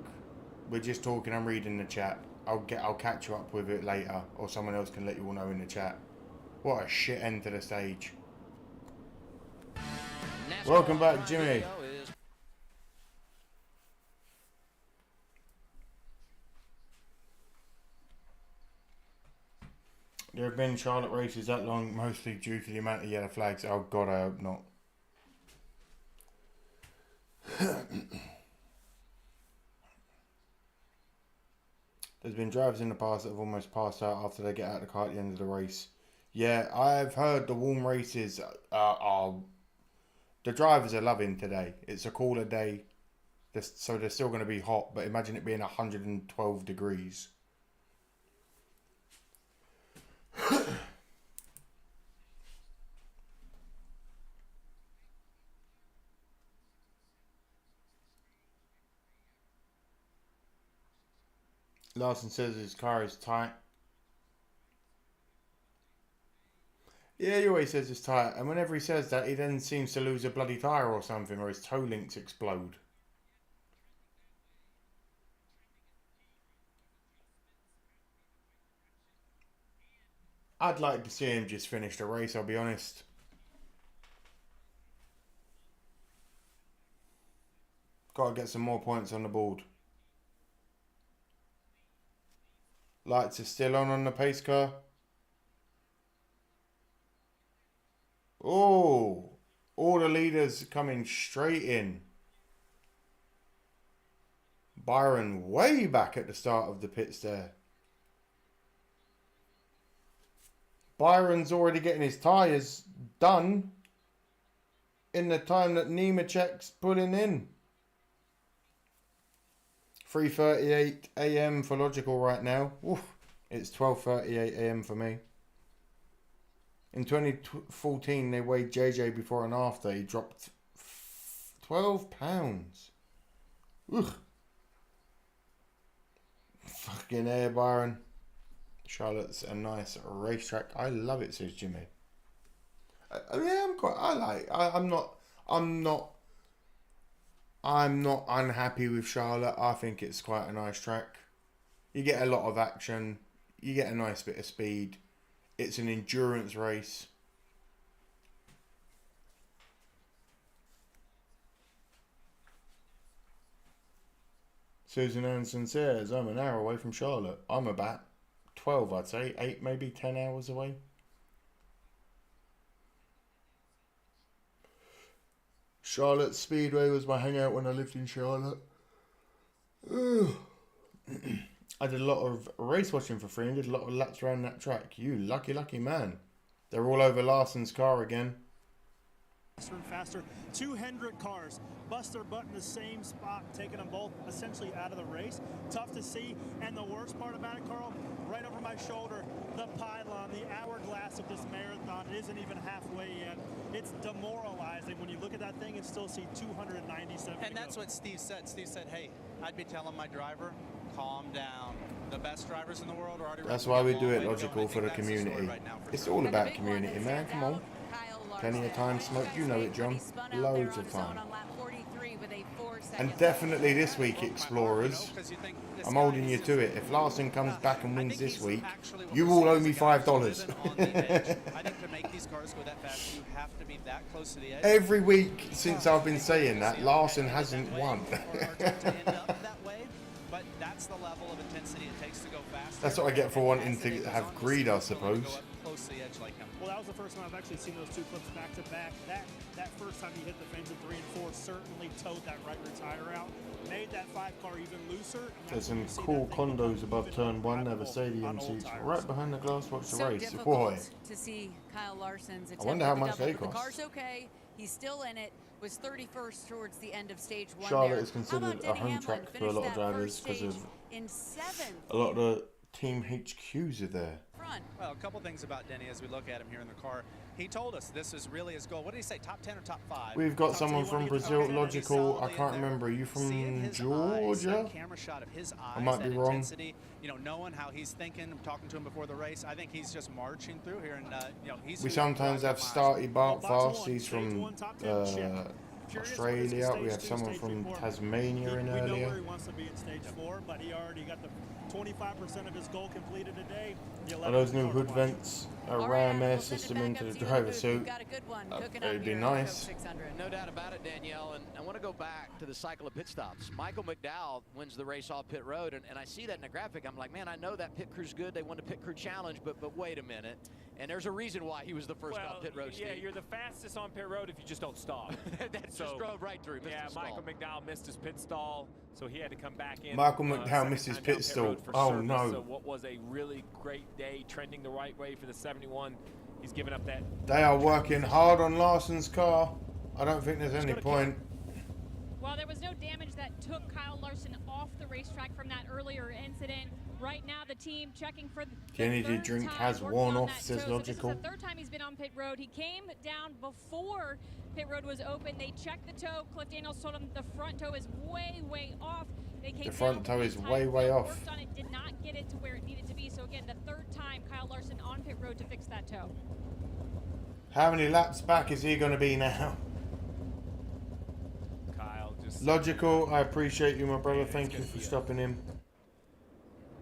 We're just talking. I'm reading the chat. I'll catch you up with it later, or someone else can let you all know in the chat. What a shit end to the stage. Nascar Welcome back, Jimmy. There have been Charlotte races that long, mostly due to the amount of yellow flags. Oh God, I hope not. There's been drivers in the past that have almost passed out after they get out of the car at the end of the race. Yeah, I've heard the warm races are... The drivers are loving today. It's a cooler day, so they're still going to be hot, but imagine it being 112 degrees. Larson says his car is tight. Yeah, he always says his tyre, and whenever he says that, he then seems to lose a bloody tyre or something, or his toe links explode. I'd like to see him just finish the race, I'll be honest. Got to get some more points on the board. Lights are still on the pace car. Oh, all the leaders coming straight in. Byron way back at the start of the pits there. Byron's already getting his tyres done in the time that Nemechek's putting in. 3:38 AM for Logical right now. Oof, it's 12:38 AM for me. In 2014, they weighed JJ before and after. He dropped 12 pounds. Ugh. Fucking air, Byron. Charlotte's a nice racetrack. I love it, says Jimmy. Yeah, I'm not unhappy with Charlotte. I think it's quite a nice track. You get a lot of action. You get a nice bit of speed. It's an endurance race. Susan Anderson says, I'm an hour away from Charlotte. I'm about 12, I'd say. 8, maybe 10 hours away. Charlotte Speedway was my hangout when I lived in Charlotte. I did a lot of race watching for free and did a lot of laps around that track. You lucky, lucky man. They're all over Larson's car again. Faster and faster. 2 Hendrick cars bust their butt in the same spot, taking them both essentially out of the race. Tough to see. And the worst part about it, Carl, right over my shoulder, the pylon, the hourglass of this marathon, it isn't even halfway yet. It's demoralizing. When you look at that thing and still see 297. And that's what Steve said. Steve said, hey, I'd be telling my driver, calm down. The best drivers in the world are already. That's why we do it Logical for the community. It's all about community, man. Come on. Plenty of time smoked. You know it, John. Loads of time. And definitely this week, Explorers. I'm holding you to it. If Larson comes back and wins this week, you all owe me $5. I think to make these cars go that fast, you have to be that close to the edge. Every week since I've been saying that, Larson hasn't won. But that's the level of intensity it takes to go fast. That's what I get for wanting to have greed, I suppose. Close to the edge like him. Well, that was the first time I've actually seen those two clips back to back. That first time he hit the fence in 3 and 4 certainly towed that right rear tire out, made that 5 car even looser. There's some cool condos above turn 1. They have a stadium seats right behind the glass. Watch the race. Boy, to see Kyle Larson's I wonder how much they cost. The car's okay. He's still in it. Was 31st towards the end of stage 1. Charlotte is considered a home track for a lot of drivers because of a lot of the team HQs are there. Well, a couple things about Denny as we look at him here in the car. He told us this is really his goal. What did he say? Top 10 or top 5? We've got someone from Brazil, Logical. I can't remember. Are you from Georgia? Camera shot of his eyes, I might be wrong. Intensity, you know, knowing how he's thinking, talking to him before the race. I think he's just marching through here, and you know, he's. We sometimes have Starty Bart Fast. He's from Australia. We have someone from Tasmania in earlier. We know where he wants to be in stage 4, but he already got the 25% of his goal completed today. Are those new hood vents a ram air system into the driver's suit? It'd be nice. No doubt about it, Danielle. And I want to go back to the cycle of pit stops. Michael McDowell wins the race off pit road, and I see that in the graphic. I'm like, man, I know that pit crew's good. They won the pit crew challenge, but wait a minute. And there's a reason why he was the first on pit road. Yeah, you're the fastest on pit road if you just don't stop. That just drove right through. Yeah, Michael McDowell missed his pit stall, so he had to come back in. Michael McDowell missed his pit stall. Oh no! So what was a really great day, trending the right way for the 71. He's given up that. They are working hard on Larson's car. I don't think there's any point. Well, there was no damage that took Kyle Larson off the racetrack from that earlier incident. Right now, the team checking for the Energy drink has worn off, says Logical. This is the 3rd time he's been on pit road. He came down before pit road was open. They checked the toe. Cliff Daniels told him the front toe is way off. They came the front toe is way off. Worked on it, did not get it to where it needed to be. So again, the 3rd time Kyle Larson on pit road to fix that toe. How many laps back is he going to be now? Kyle just Logical, I appreciate you, my brother. Thank you for stopping him.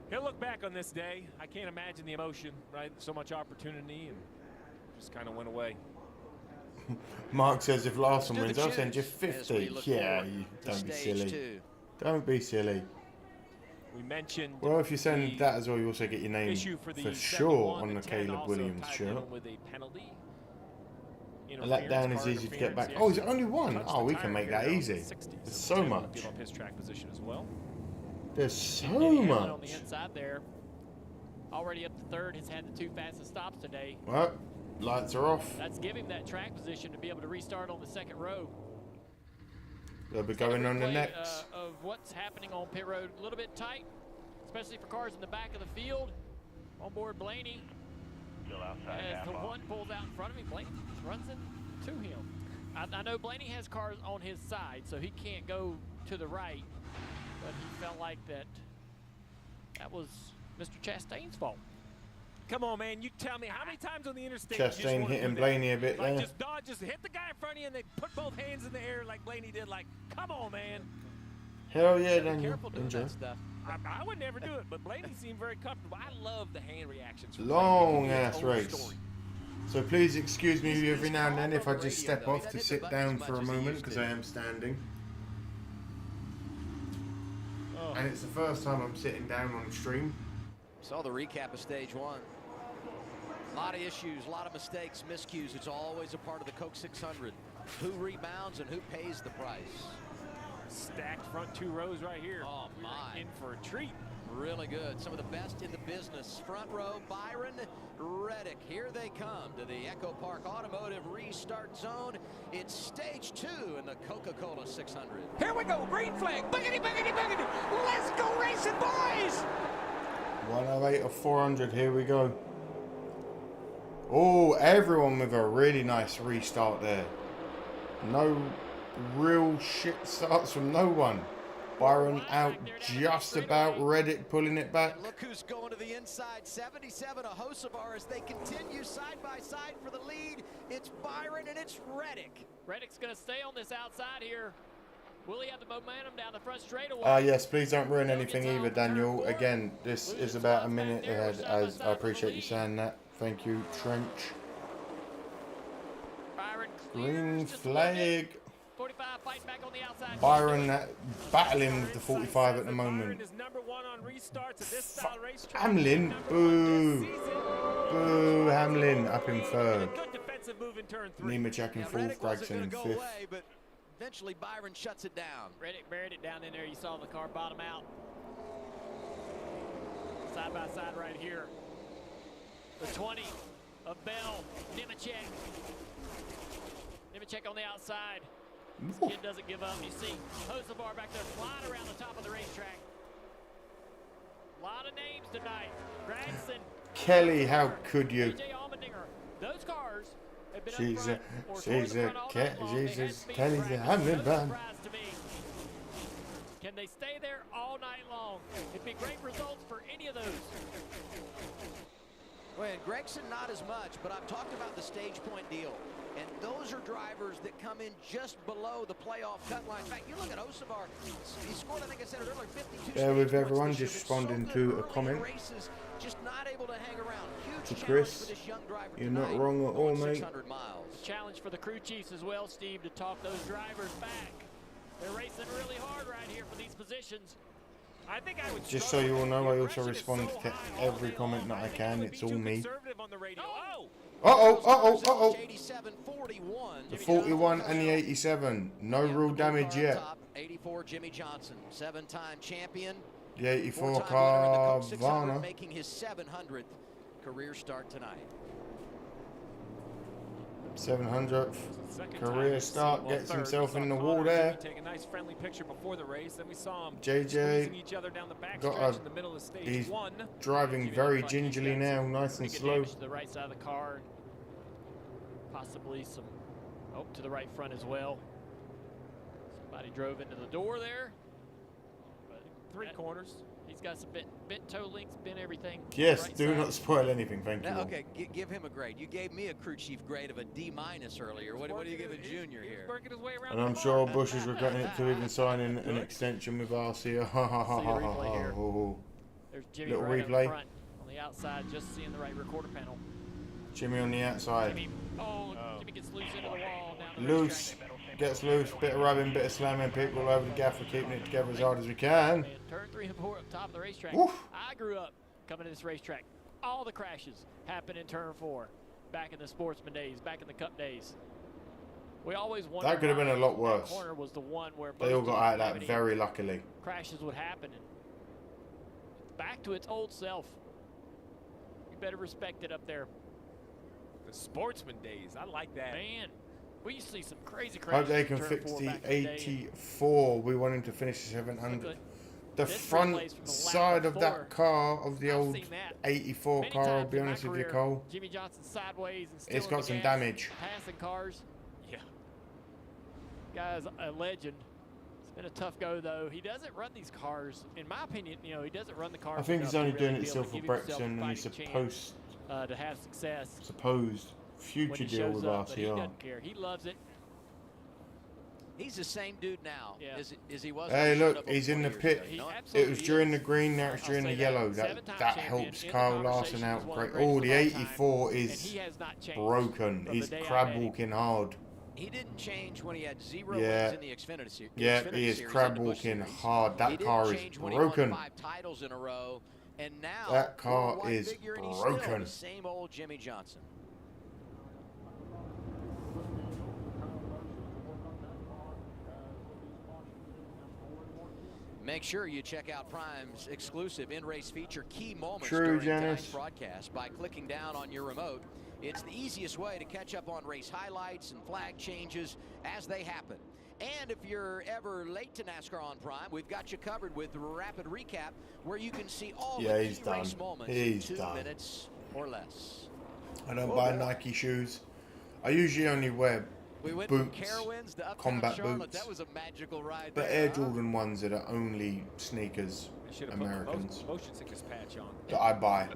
He'll look back on this day. I can't imagine the emotion, right? So much opportunity and just kind of went away. Mark says if Larson wins, I'll send you 50. Yeah, don't be silly. Don't be silly. We mentioned. Well, if you send that as well, you also get your name for sure on the Caleb Williams shirt. With a penalty. A letdown is easy to get back. Oh, is it only one? Oh, we can make that easy. There's so much. Give up his track position as well. There's so much. On the inside there. Already up to third. Has had the 2 fastest stops today. Well, lights are off. That's giving him that track position to be able to restart on the second row. They'll be going on the next. Of what's happening on pit road, a little bit tight, especially for cars in the back of the field. On board Blaney. As the one pulls out in front of him, Blaney runs into him. I know Blaney has cars on his side, so he can't go to the right, but he felt like that was Mr. Chastain's fault. Come on, man. You tell me how many times on the interstate Chastain hitting Blaney a bit there. Just hit the guy in front of you and they put both hands in the air like Blaney did. Like, come on, man. Hell yeah, Daniel. Careful doing that stuff. I would never do it, but Blaney seemed very comfortable. I love the hand reactions. Long ass race. So please excuse me every now and then if I just step off to sit down for a moment because I am standing. And it's the first time I'm sitting down on stream. Saw the recap of stage 1. A lot of issues, a lot of mistakes, miscues. It's always a part of the Coke 600. Who rebounds and who pays the price? Stacked front 2 rows right here. Oh, my. In for a treat. Really good. Some of the best in the business. Front row, Byron, Reddick. Here they come to the Echo Park Automotive Restart Zone. It's stage 2 in the Coca-Cola 600. Here we go. Green flag. Boogity, boogity, boogity. Let's go racing, boys. 108 of 400. Here we go. Oh, everyone with a really nice restart there. No real shit starts from no one. Byron out just about. Reddick pulling it back. And look who's going to the inside. 77 of Hocevar as they continue side by side for the lead. It's Byron and it's Reddick. Reddick's going to stay on this outside here. Will he have the momentum down the front straightaway? Yes, please don't ruin anything either, Daniel. Again, this is about a minute ahead, as I appreciate you saying that. Thank you, Trench. Green flag. 45 fighting back on the outside. Byron battling with the 45 at the moment. Hamlin, boo. Boo, Hamlin up in third. Nemechek in fourth, Gregson in fifth. Eventually, Byron shuts it down. Reddick buried it down in there. You saw the car bottom out. Side by side right here. The 20 of Bell. Nemechek. Nemechek on the outside. This kid doesn't give up. You see Hocevar back there flying around the top of the racetrack. A lot of names tonight. Gregson. Kelly, how could you? Those cars have been Kelly's a Hamlin man. Can they stay there all night long? It'd be great results for any of those. Well, and Gregson not as much, but I've talked about the stage point deal. And those are drivers that come in just below the playoff cut line. In fact, you look at Hocevar, he scored, I think I said it earlier, 52 There with everyone, just responding to a comment. Just not able to hang around. Huge to Chris, for this young driver you're not wrong at all, mate. A challenge for the crew chiefs as well, Steve, to talk those drivers back. They're racing really hard right here for these positions. I think I would just so you all know, I also respond to every comment that I can. It's all me. Uh-oh. The 41 and the 87. No real damage yet. 84 Jimmy Johnson, 7-time champion. The 84 Carvana making his 700th career start tonight. 700th career start, gets himself in the wall there. Take a nice friendly picture before the race. Then we saw him JJ each other down the back got in the middle of stage he's 1. Driving very gingerly now, nice and slow. To the right side of the car, possibly some to the right front as well. Somebody drove into the door there. Three corners. He's got some bent toe links, bent everything. Yes, Right do side. not spoil anything, thank you. Now, okay, give him a grade. You gave me a crew chief grade of a D- earlier. What do you give a junior here? Working his way around And I'm sure Bush is regretting it to even signing an extension with RC. Ha ha ha ha ha. There's Jimmy Little right replay. up front on the outside, just seeing the right recorder panel. Jimmy on the outside. Jimmy gets loose into the wall. Down the Loose. Gets loose. Bit of rubbing, bit of slamming. People all over the gaff. We're keeping it together as hard as we can. Turn 3 and 4 up top of the racetrack. Woof. I grew up coming to this racetrack. All the crashes happened in turn 4 back in the Sportsman days, back in the Cup days. We always wondered That could have been a lot that worse. corner was the one where They all most got of out the of that very luckily. crashes would happen. And back to its old self. You better respect it up there. The Sportsman days. I like that. Man, we used to see some crazy crashes. Hope they can in turn fix 4 the back in the day. 84. We want him to finish the 700. The This front replay's from the lap side of before. that car, of the I've old seen that 84 many car, I'll times be in my honest with you, career. Cole. Jimmy Johnson sideways and still It's in got the some gas, damage. passing cars. Yeah. Guy's a legend. It's been a tough go though. He doesn't run these cars, in my opinion. You know, he doesn't run the cars. I think he's enough only to doing really it be still able to for give himself a Brexton, and he's fighting supposed chance, to have success. Supposed when future he deal shows with up, but he RCR. doesn't care. He loves it. He's the same dude now as he was. Hey, when he showed look, up he's a in the couple pit. years ago. It was during the green, now it's during the yellow. That helps Kyle Larson out great. Oh, the 84 is broken. He's crab walking hard. He didn't change when he had 0 Yeah. wins in the Xfinity Series. Yeah, he is crab walking hard. That car is broken. 5 titles in a row, and now That car one is figure, and he's still broken. the same old Jimmy Johnson. Make sure you check out Prime's exclusive in-race feature, Key Moments, True, during Janice. tonight's broadcast by clicking down on your remote. It's the easiest way to catch up on race highlights and flag changes as they happen. And if you're ever late to NASCAR on Prime, we've got you covered with Rapid Recap, where you can see all the he's key done. race moments He's in 2 done. minutes or less. I don't buy Nike shoes. I usually only wear We went from boots, Carowinds to Uptown combat Charlotte. boots. That was a magical ride But there, Air huh? Jordan ones are the only sneakers, I should have put Americans, the motion sickness patch on. that I buy.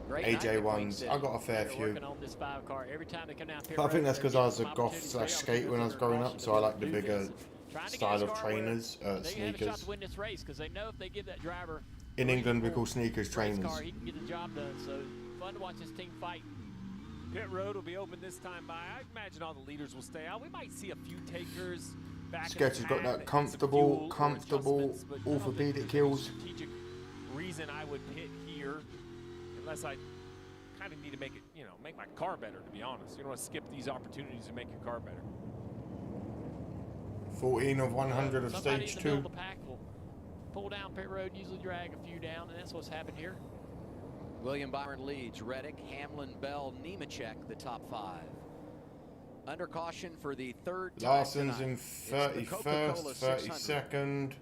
Great AJ night at Queen ones, City. I got a fair They're few. working on this 5 car. Every time they come down pit But I think road, that's they're because I was a getting some goth opportunities, slash great skate when I was growing up, so I like the bigger Trying to get style this of car where trainers, they have a shot sneakers. to win this race because they know if they give that driver In England, we call sneakers race trainers. car, he can get the job done. So fun to watch this team fight. Pit road will be open this time by. I imagine all the leaders will stay out. We might see a few takers back. Sketch has got that comfortable orthopedic heels. Strategic reason I would pit here, unless I kind of need to make it, make my car better. To be honest, you don't want to skip these opportunities to make your car better. 14 of 100 of Somebody stage in the middle 2. of the pack will pull down pit road, usually drag a few down, and that's what's happened here. William Byron leads. Reddick, Hamlin, Bell, Nemechek, the top 5. Under caution for the 3rd time Larson's tonight. in It's the 31st, Coca-Cola 600. 32nd.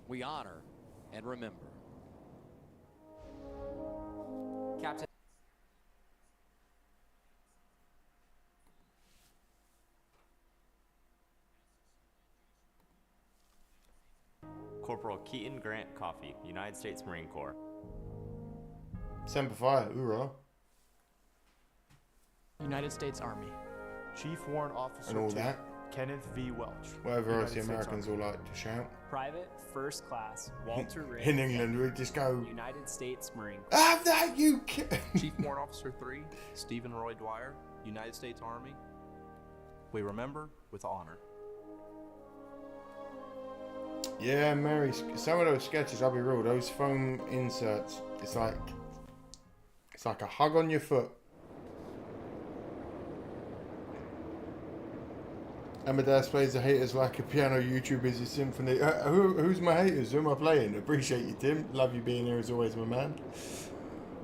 We honor and remember. Captain. Corporal Keaton Grant Coffey, United States Marine Corps. Semper Fi, hoorah. United States Army. Chief Warrant Officer And all 2, that. Kenneth V. Welch. Whatever else the United States Americans all like to shout. Private First Class Walter Ray. In England, we just go, United States Marine Corps. have that, you kid. Chief Warrant Officer 3, Stephen Roy Dwyer, United States Army. We remember with honor. Yeah, Mary, some of those sketches, I'll be real, those foam inserts, it's like a hug on your foot. Amadeus plays the haters like a piano. YouTube is a symphony. Who's my haters? Who am I playing? Appreciate you, Tim. Love you being here as always, my man.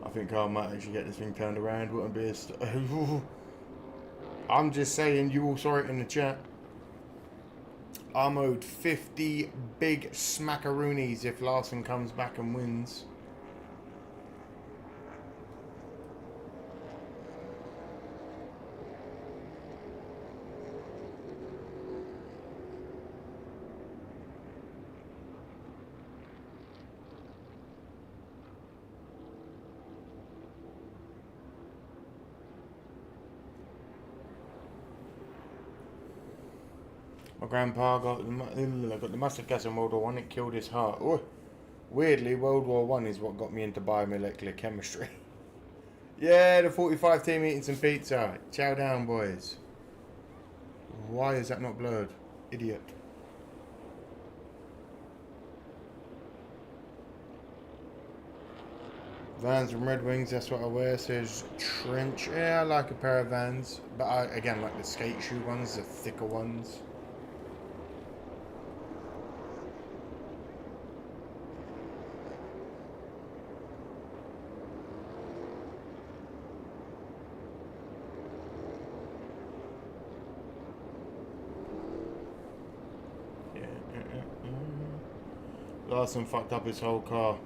I think I might actually get this thing turned around. Wouldn't be a I'm just saying, you all saw it in the chat. I'm owed 50 big smackaroonies if Larson comes back and wins. My grandpa got the mustard gas in World War One. It killed his heart. Oh, weirdly, World War One is what got me into biomolecular chemistry. Yeah, the 45 team eating some pizza. Chow down, boys. Why is that not blurred? Idiot. Vans from Red Wings, that's what I wear, says Trench. Yeah, I like a pair of Vans. But I, again, like the skate shoe ones, the thicker ones. Larson fucked up his whole car.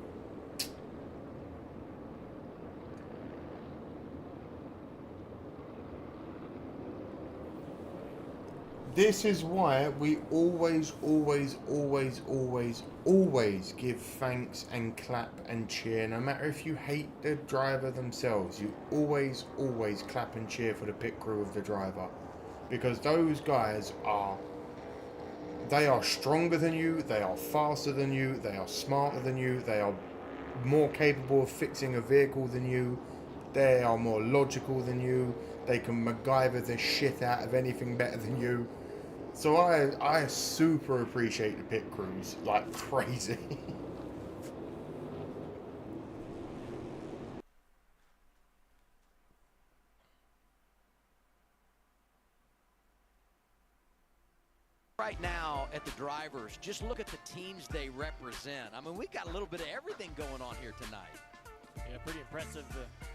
This is why we always give thanks and clap and cheer. No matter if you hate the driver themselves, you always clap and cheer for the pit crew of the driver. Because those guys are... They are stronger than you, they are faster than you, they are smarter than you, they are more capable of fixing a vehicle than you, they are more logical than you, they can MacGyver the shit out of anything better than you. So I super appreciate the pit crews like crazy. Right now at the drivers, just look at the teams they represent. I mean, we got a little bit of everything going on here tonight. Yeah, pretty impressive.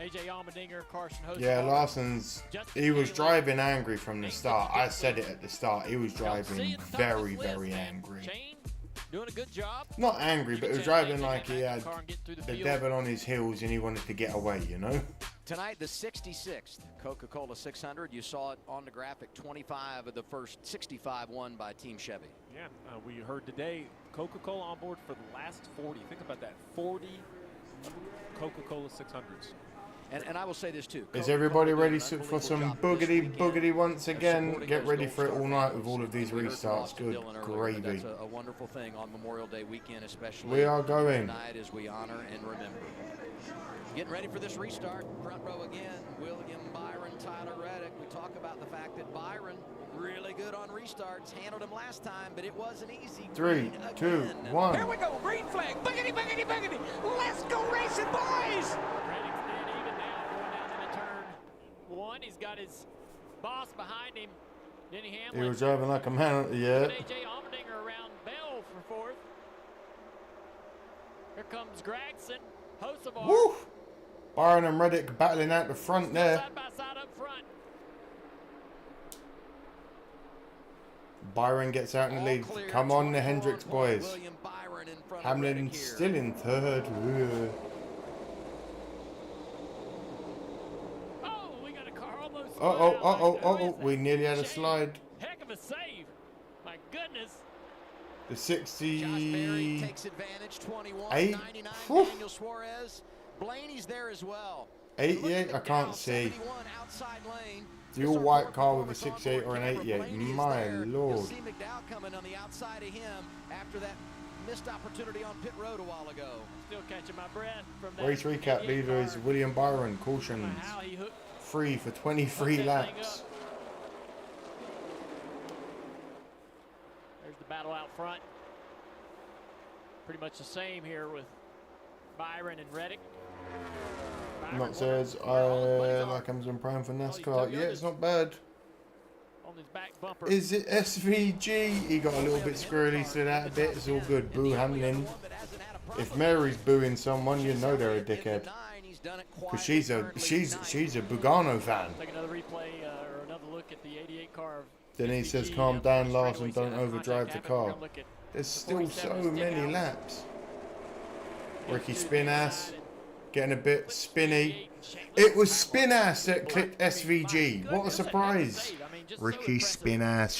AJ Allmendinger, Carson Host. Yeah, Larson's, he was driving angry from the start. I said it at the start. He was driving very angry. Doing a good job. Not angry, but he was driving like he had the devil on his heels and he wanted to get away, you know? Tonight, the 66th Coca-Cola 600. You saw it on the graphic. 25 of the first 65 won by Team Chevy. Yeah, we heard today Coca-Cola on board for the last 40. Think about that, 40 Coca-Cola 600s. And I will say this too. Is everybody ready for some boogity once again? Get ready for it all night with all of these restarts. Good gravy. That's a wonderful thing on Memorial Day weekend, especially. We are going tonight as we honor and remember. Getting ready for this restart. Front row again. William Byron, Tyler Reddick. We talk about the fact that Byron really good on restarts. Handled him last time, but it wasn't easy. 3, 2, 1. Here we go. Green flag. Boogity, boogity, boogity. Let's go racing, boys. One, he's got his boss behind him, Denny Hamlin. He was driving like a man, yeah. AJ Allmendinger around Bell for fourth. Here comes Gregson, Hocevar. Woo! Byron and Reddick battling out the front there. Side by side up front. Byron gets out in the lead. Come on, the Hendricks boys. Hamlin still in third. Ooh. Uh-oh. We nearly had a slide. Heck of a save. My goodness. The 68. Takes advantage. 21, 99, Daniel Suarez. Blaney's there as well. 88? I can't see. The all white car with a 68 or an 88. My lord. You'll see McDowell coming on the outside of him after that missed opportunity on pit road a while ago. Still catching my breath from that. Race recap leader is William Byron. Cautions. 3 for 23 laps. There's the battle out front. Pretty much the same here with Byron and Reddick. Matt says, I like Amazon Prime for NASCAR. Yeah, it's not bad. On his back bumper. Is it SVG? He got a little bit squirrely, slid out a bit. It's all good. Boo Hamlin. If Mary's booing someone, you know they're a dickhead. Because she's a Bugano fan. Take another replay or another look at the 88 car. Denise says, calm down, Larson, don't overdrive the car. There's still so many laps. Ricky Spinass getting a bit spinny. It was Spinass that clipped SVG. What a surprise. Ricky Spinass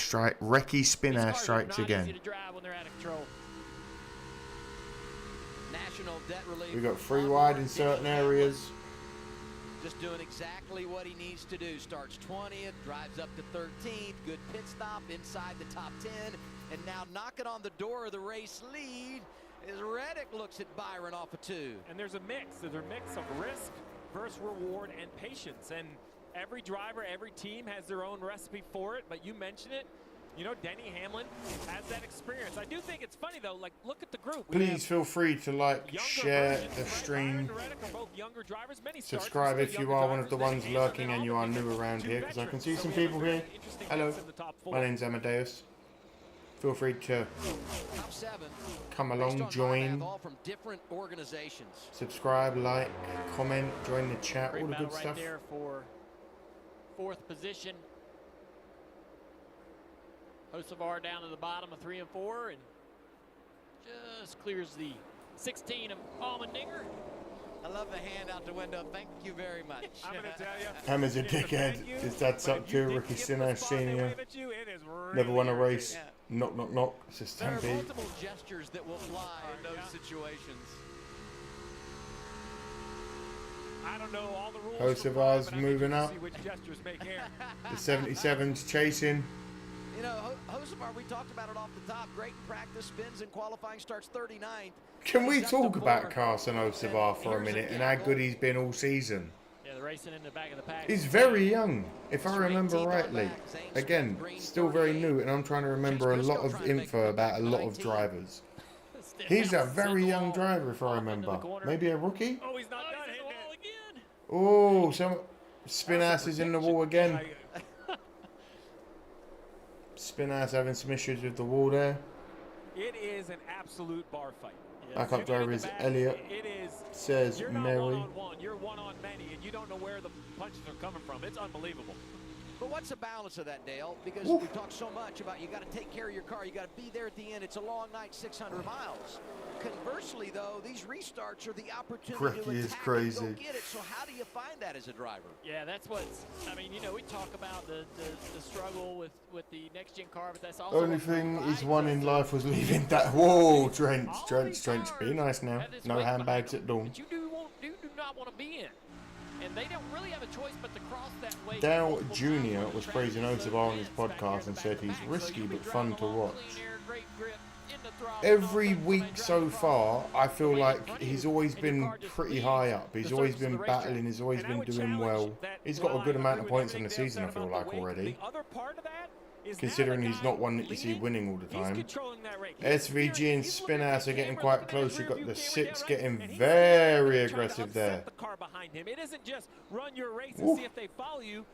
strikes again. We got 3 wide in certain areas. just doing exactly what he needs to do. Starts 20th, drives up to 13th, good pit stop inside the top 10, and now knocking on the door of the race lead as Reddick looks at Byron off of 2. And there's a mix. There's a mix of risk versus reward and patience. And every driver, every team has their own recipe for it, but you mentioned it. You know, Denny Hamlin has that experience. I do think it's funny, though. Like, look at the group. Please feel free to like, share the stream, subscribe if you are one of the ones lurking and you are new around here, because I can see some people here. Hello, my name's Amadeus. Feel free to come along, join, subscribe, like, comment, join the chat, all the good stuff. Right there for 4th position. Hocevar down to the bottom of 3 and 4 and just clears the 16 of Allmendinger. I love the hand out the window. Thank you very much. I'm going to tell you. Hammer's a dickhead. His dad's up to Ricky Sinner Senior. Never won a race. Yeah. Knock, knock, knock. It's a There are stampede. multiple gestures that will fly in those situations. I don't know all the rules. Hocevar's moving up. See which gestures make air. The 77's chasing. You know, Hocevar, we talked about it off the top. Great in practice, spins in qualifying, starts 39th. Can we talk about Carson Hocevar for a minute and how good he's been all season? Yeah, the racing in the back of the pack. He's very young, if I remember rightly. Again, still very new, and I'm trying to remember a lot of info about a lot of drivers. He's a very young driver, if I remember. Maybe a rookie? Oh, he's not done hitting it again. Oh, some spin ass is in the wall again. Spin ass having some issues with the wall there. It is an absolute bar fight. Backup driver is Elliot. It is. Says You're not Mary. one-on-one. You're one on many, and you don't know where the punches are coming from. It's unbelievable. But what's the balance of that, Dale? Because we talk so much about you got to take care of your car. You got to be there at the end. It's a long night, 600 miles. Conversely, though, these restarts are the opportunity to attack and go get it. So how do you find that as a driver? Yeah, that's what's. I mean, you know, we talk about the struggle with the next-gen car, but that's also Only thing he's won in life was leaving that. Whoa, Trench. Be nice now. No handbags at dawn. But you do not want to be in. And they don't really have a choice but to cross that way. Dale Jr. was praising Hocevar on his podcast and said he's risky but fun to watch. Every week so far, I feel like he's always been pretty high up. He's always been battling, he's always been doing well. He's got a good amount of points on the season, I feel like, already. Considering he's not one that you see winning all the time. SVG and Spinass are getting quite close. You've got the 6 getting very aggressive there. It isn't just run your race and see if they follow you.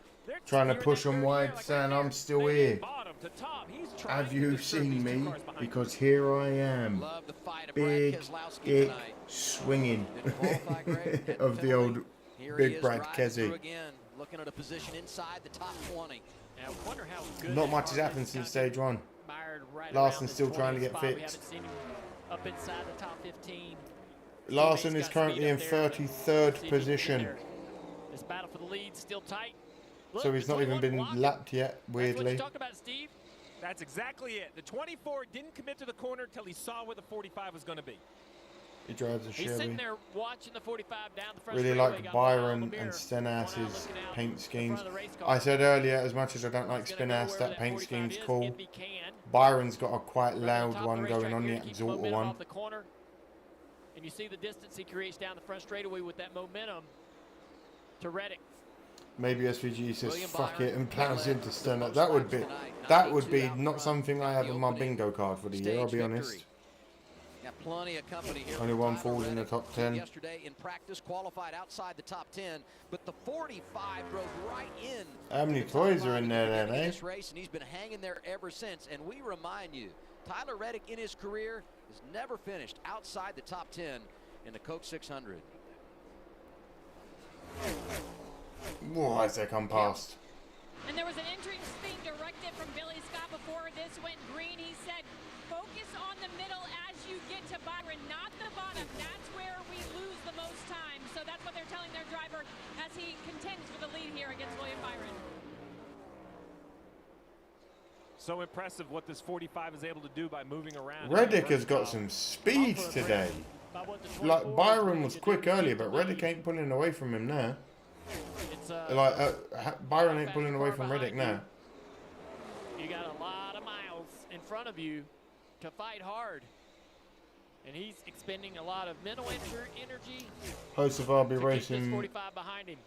Trying to push them wide, saying I'm still here. Have you seen me? Because here I am. Big dick swinging of the old Big Brad Kesey. Looking at a position inside the top 20. Not much has happened since stage 1. Larson's still trying to get fixed. Up inside the top 15. Larson is currently in 33rd position. This battle for the lead still tight. So he's not even been lapped yet, weirdly. That's exactly it. The 24 didn't commit to the corner until he saw where the 45 was going to be. He drives a He's sitting Chevy. there watching the 45 down the front Really like Byron and Stenass's paint schemes. I said earlier, as much as I don't like Spinass, that paint scheme's cool. Byron's got a quite loud one going on, the Exalter one. And you see the distance he creates down the front straightaway with that momentum to Reddick. Maybe SVG says fuck it and plows into Stenner. That would be not something I have on my bingo card for the year, I'll be honest. Got plenty of company here. Only one falls in the top 10. Yesterday in practice, qualified outside the top 10, but the 45 drove right in. How many toys are in there then, eh? This race, and he's been hanging there ever since. And we remind you, Tyler Reddick in his career has never finished outside the top 10 in the Coke 600. Whoa, as they come past. And there was an entrance being directed from Billy Scott before this went green. He said, focus on the middle as you get to Byron, not the bottom. That's where we lose the most time. So that's what they're telling their driver as he contends for the lead here against William Byron. So impressive what this 45 is able to do by moving around. Reddick has got some speed today. Like Byron was quick earlier, but Reddick ain't pulling away from him now. It's like Byron ain't pulling away from Reddick now. You got a lot of miles in front of you to fight hard. And he's expending a lot of mental energy. Host of RB to keep Racing this 45 behind him.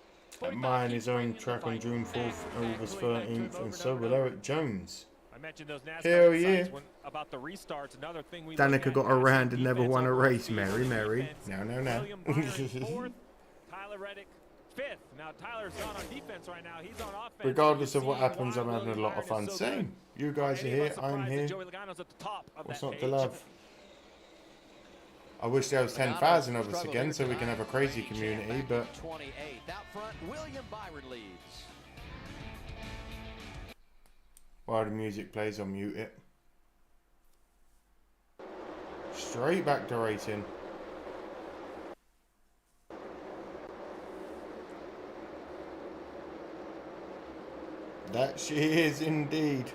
at mine his own track on June 4th, August 13th, and so will Eric Jones. I mentioned those NASCAR Hell yeah. about the restarts. Another thing we Danica got around and never won a race. Mary. No. William Byron fourth, Tyler Reddick fifth. Now Tyler's not on defense right now. He's on offense. Regardless of what happens, I'm having a lot of fun. Same. You guys are here. I'm here. What's not to love? I wish there was 10,000 of us again so we can have a crazy community, but 28th out front, William Byron leads. While the music plays, I'll mute it. Straight back to racing. That she is indeed.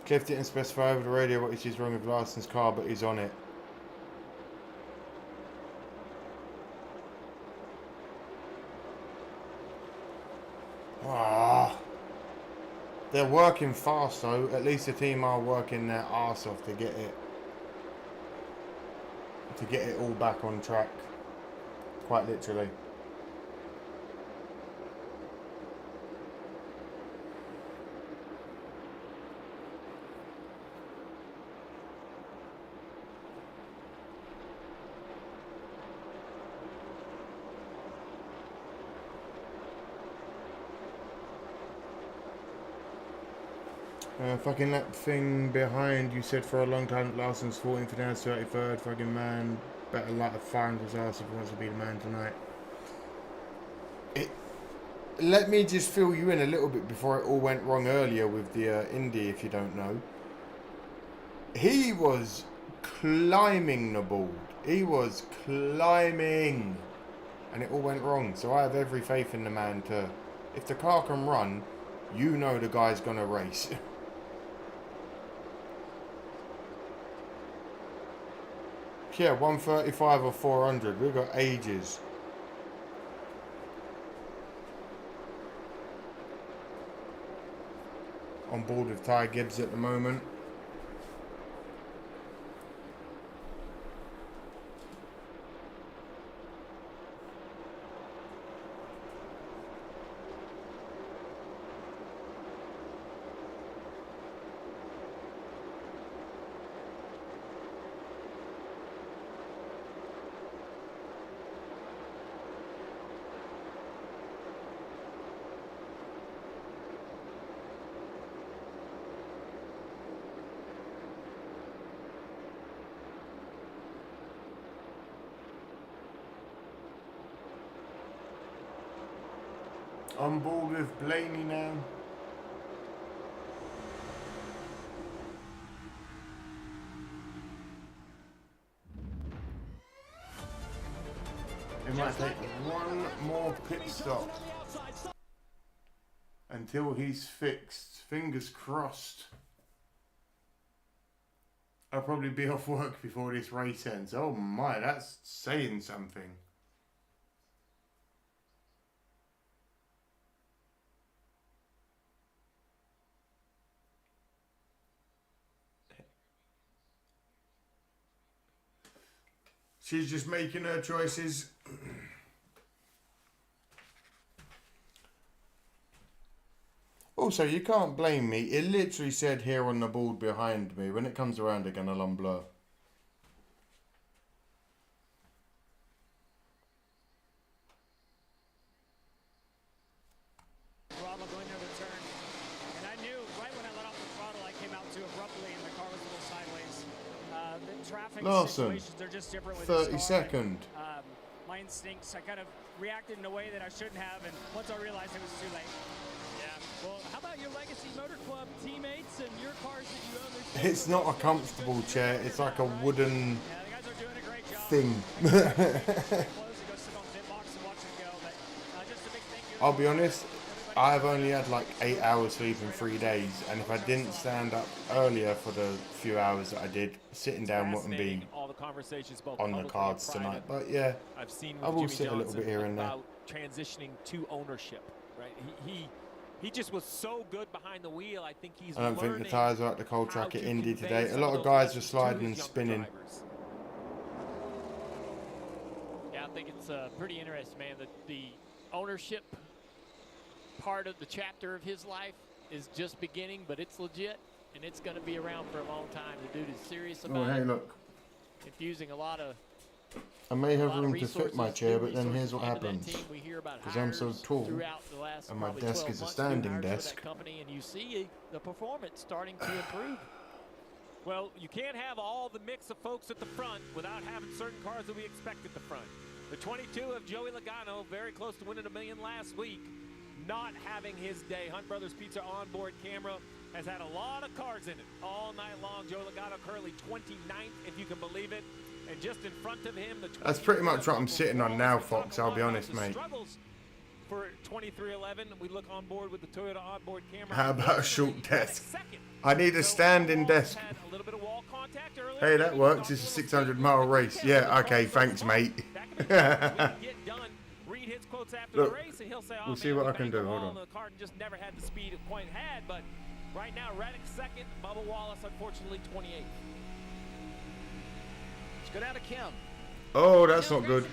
Cliff didn't specify over the radio what is wrong with Larson's car, but he's on it. Ah, they're working fast though. At least the team are working their arse off to get it all back on track. Quite literally. Fucking that thing behind you said for a long time that Larson's 14th and now 33rd. Fucking man, better light a fire in his ass if he wants to be the man tonight. Let me just fill you in a little bit before it all went wrong earlier with the Indy, if you don't know. He was climbing the board. He was climbing. And it all went wrong. So I have every faith in the man to... If the car can run, you know the guy's going to race. Yeah, 135 or 400. We've got ages. On board with Ty Gibbs at the moment. On board with Blaney now. It might take one more pit stop until he's fixed. Fingers crossed. I'll probably be off work before this race ends. Oh my, that's saying something. She's just making her choices. Also, you can't blame me. It literally said here on the board behind me. When it comes around again, I'll unblur. Throttle going over the turn. And I knew right when I let off the throttle, I came out too abruptly and the car was a little sideways. The traffic Larson, situations are just different with 32nd. My instincts, I kind of reacted in a way that I shouldn't have, and once I realized it was too late. Yeah. Well, how about your Legacy Motor Club teammates and your cars that you own? It's not a comfortable chair. It's like a wooden thing. I'll be honest. I've only had like 8 hours sleep in 3 days, and if I didn't stand up earlier for the few hours that I did, sitting down wouldn't be all the conversations both on the cards tonight. But yeah, I've seen I with will Jimmy sit a little Johnson bit here and there. about transitioning to ownership, right? He just was so good behind the wheel. I think he's I don't think the learning tyres are at the cold track how at to Indy convey today. A some lot of of those guys are messages to sliding his and younger spinning. drivers. Yeah, I think it's pretty interesting, man. The ownership part of the chapter of his life is just beginning, but it's legit, and it's going to be around for a long time. The dude is serious Oh, about hey, it. look. Infusing a lot of I may have room to fit my chair, but then here's what happens. We hear about Because I'm so tall, and my desk is a standing desk. Company, and you see the performance starting to improve. Well, you can't have all the mix of folks at the front without having certain cars that we expect at the front. The 22 of Joey Logano, very close to winning $1 million last week, not having his day. Hunt Brothers Pizza onboard camera has had a lot of cars in it all night long. Joey Logano currently 29th, if you can believe it. And just in front of him, the That's pretty much what I'm sitting on now, Fox. I'll be honest, mate. Struggles for 2311. We look on board with the Toyota onboard camera. How about a short desk? I need a standing desk. Hey, that works. It's a 600-mile race. Yeah, okay, thanks, mate. Look, we'll see what I can do. Hold on. The car just never had the speed it quite had, but right now, Reddick second, Bubba Wallace, unfortunately, 28th. Let's go down to Kim. Oh, that's not good.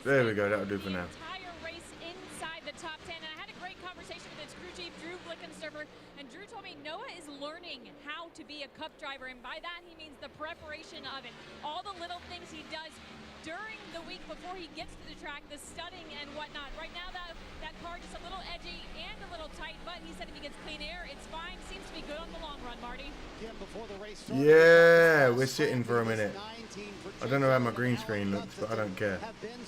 There we go. That'll do for now. Entire race inside the top 10, and I had a great conversation with its crew chief, Drew Blickensterfer, and Drew told me Noah is learning how to be a cup driver, and by that he means the preparation of it, all the little things he does during the week before he gets to the track, the studding and whatnot. Right now, that car just a little edgy and a little tight, but he said if he gets clean air, it's fine. Seems to be good on the long run, Marty. Yeah, we're sitting for a minute. I don't know how my green screen looks, but I don't care.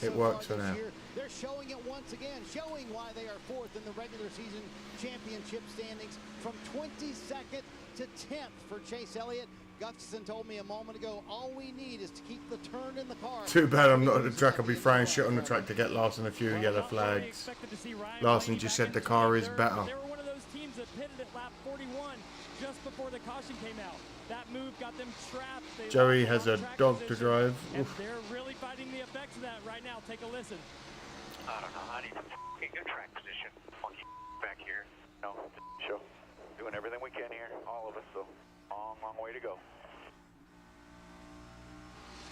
It works for now. They're showing it once again, showing why they are fourth in the regular season championship standings, from 22nd to 10th for Chase Elliott. Gustafson told me a moment ago, all we need is to keep the turn in the car. Too bad I'm not at the track. I'll be throwing shit on the track to get Larson a few yellow flags. Larson just said the car is better. They were one of those teams that pitted at lap 41 just before the caution came out. That move got them trapped. Joey has a dog to drive. And they're really fighting the effects of that right now. Take a listen. I don't know. I need some good track position. Funky back here. No, show. Doing everything we can here, all of us. So long, long way to go.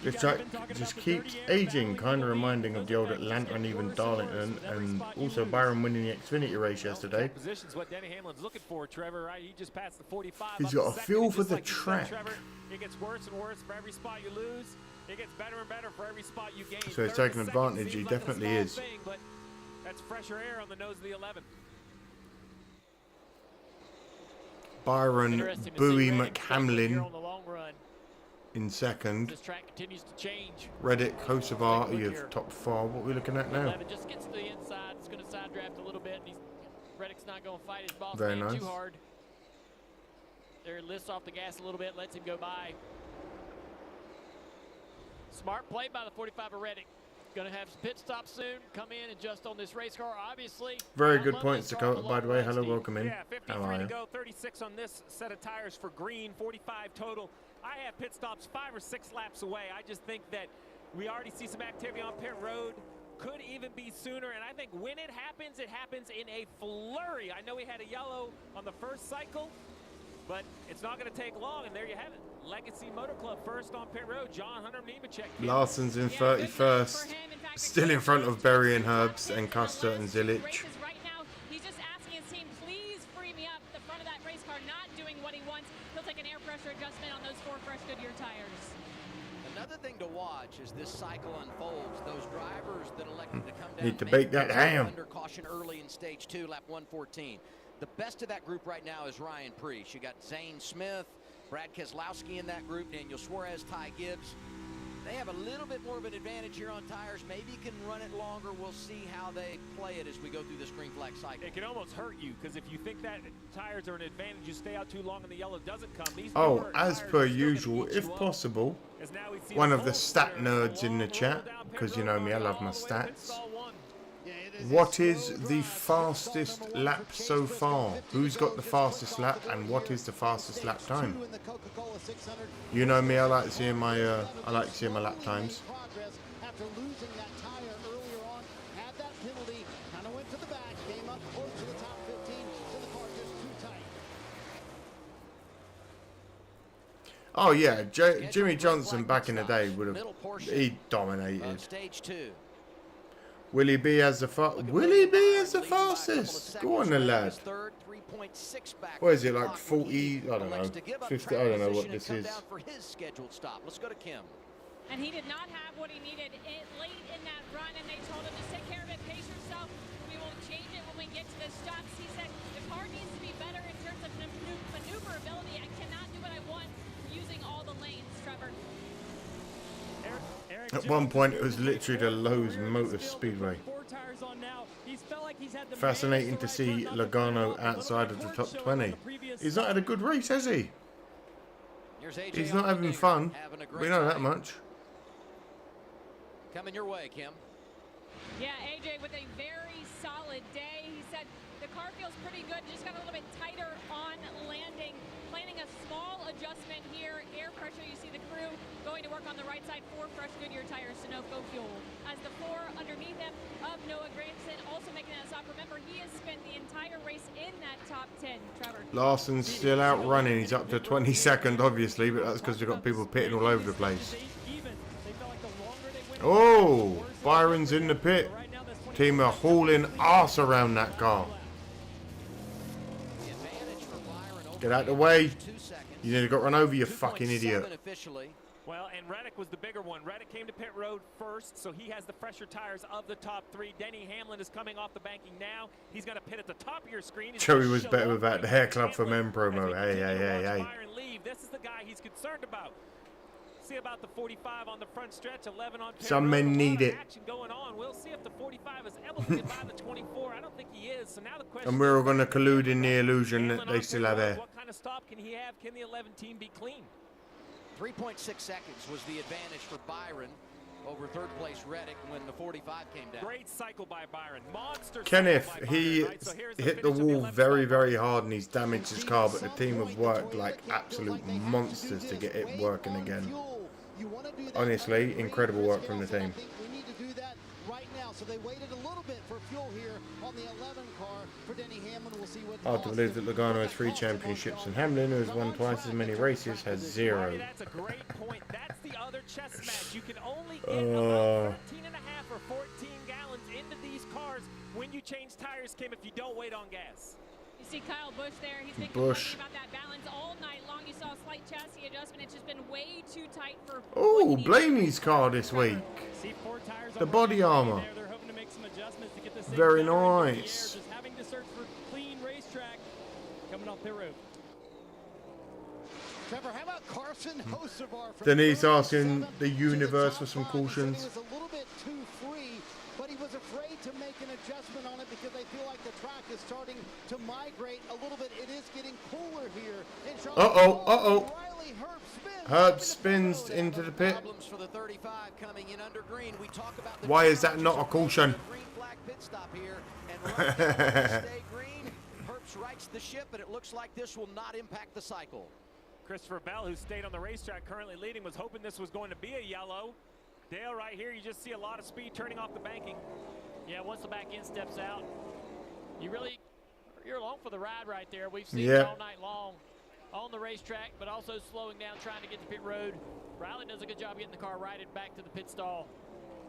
This track just keeps aging, kind of reminding of the old Atlanta and even Darlington, and also Byron winning the Xfinity race yesterday. Positions what Denny Hamlin's looking for, Trevor, right? He just passed the 45. He's got a feel for the track. It gets worse and worse for every spot you lose. It gets better and better for every spot you gain. So he's taking advantage. He definitely is. But that's fresher air on the nose of the 11. Byron Bowie McHamlin in second. This track continues to change. Reddick, Kosovar, you have top 4. What are we looking at now? 11 just gets to the inside. It's going to side draft a little bit. And Reddick's not going to fight his boss Very man nice. too hard. There, lifts off the gas a little bit, lets him go by. Smart play by the 45 of Reddick. Going to have some pit stops soon. Come in and just on this race car, obviously. Very good points, Dakota, by the way. Hello, welcome in. Yeah, 53 How are to you? go, 36 on this set of tires for green, 45 total. I have pit stops 5 or 6 laps away. I just think that we already see some activity on pit road. Could even be sooner, and I think when it happens in a flurry. I know we had a yellow on the first cycle, but it's not going to take long, and there you have it. Legacy Motor Club first on pit road. John Hunter Nemechek. Larson's in 31st. Still in front of Berry and Herbst and Custer and Zilich. Right now, he's just asking his team, please free me up. The front of that race car not doing what he wants. He'll take an air pressure adjustment on those 4 fresh Goodyear tires. Another thing to watch as this cycle unfolds, those drivers that elected to come down Need to bake that ham. under caution early in stage 2, lap 114. The best of that group right now is Ryan Preece. You got Zane Smith, Brad Keselowski in that group, Daniel Suarez, Ty Gibbs. They have a little bit more of an advantage here on tires. Maybe you can run it longer. We'll see how they play it as we go through this green flag cycle. It can almost hurt you, because if you think that tires are an advantage, you stay out too long and the yellow doesn't come. These Oh, as per usual, if possible, one of the stat nerds in the chat, because you know me, I love my stats. Yeah, it What is the fastest lap so far? Who's got the fastest lap, and what is the fastest lap time? You know me, I like seeing my lap times. After losing that tire earlier on, had that penalty, kind of went to the back, came up close to the top 15, so the car just too tight. Oh yeah, Jimmy Johnson back in the day would have, he dominated. Stage 2. Willie B has the fastest. Go on, the lad. What is it, like 40? I don't know. 50. I don't know what this is. Let's go to Kim. And he did not have what he needed late in that run, and they told him to take care of it, pace yourself. We will change it when we get to the stops. He said the car needs to be better in terms of maneuverability. I cannot do what I want using all the lanes, Trevor. At one point, it was literally the Lowe's Motor Speedway. Fascinating to see Logano outside of the top 20. He's not had a good race, has he? He's not having fun. We know that much. Coming your way, Kim. Yeah, AJ with a very solid day. He said the car feels pretty good, just got a little bit tighter on landing. Planning a small adjustment here. Air pressure, you see the crew going to work on the right side. 4 fresh Goodyear tires, Sunoco fuel. As the 4 underneath them of Noah Gragson also making that stop. Remember, he has spent the entire race in that top 10, Trevor. Larson's still out running. He's up to 22nd, obviously, but that's because we've got people pitting all over the place. Oh, Byron's in the pit. Team are hauling arse around that car. Get out of the way. You nearly got run over, you fucking idiot. Well, and Reddick was the bigger one. Reddick came to pit road first, so he has the fresher tires of the top 3. Denny Hamlin is coming off the banking now. He's going to pit at the top of your screen. Joey was better without the Hair Club for Men promo. Hey. This is the guy he's concerned about. See about the 45 on the front stretch, 11 on pit Some men need it. action going on. We'll see if the 45 is able to get by the 24. I don't think he is. So now the question And we're all going to collude in the illusion that they still have air. What kind of stop can he have? Can the 11 team be clean? 3.6 seconds was the advantage for Byron over third place Reddick when the 45 came down. Great cycle by Byron. Monster. Kenneth, he hit the wall very, very hard and he's damaged his car, but the team have worked like absolute monsters to get it working again. Honestly, incredible work from the team. We need to do that right now. So they waited a little bit for fuel here on the 11 car for Denny Hamlin. We'll see what. Hard to believe that Logano has 3 championships and Hamlin, who has won twice as many races, has 0. That's a great point. That's the other chess match. You can only get about 13 and a half or 14 gallons into these cars when you change tires, Kim, if you don't wait on gas. You see Kyle Busch there. He's been complaining about that balance all night long. You saw a slight chassis adjustment. It's just been way too tight for. Oh, Blaney's car this week. The body armor. Very nice. Just having to search for clean racetrack coming off pit road. Trevor, how about Carson Hocevar? Denise asking the universe for some cautions. He was a little bit too free, but he was afraid to make an adjustment on it because they feel like the track is starting to migrate a little bit. It is getting cooler here in Charlotte. Herb spins into the pit. For the 35 coming in under green. We talk about the Why is that not a caution? green flag pit stop here, and right now, stay green. Herbst rights the ship, and it looks like this will not impact the cycle. Christopher Bell, who stayed on the racetrack currently leading, was hoping this was going to be a yellow. Dale, right here, you just see a lot of speed turning off the banking. Yeah, once the back end steps out, you're along for the ride right there. We've seen it all night long on the racetrack, but also slowing down, trying to get to pit road. Riley does a good job getting the car righted back to the pit stall.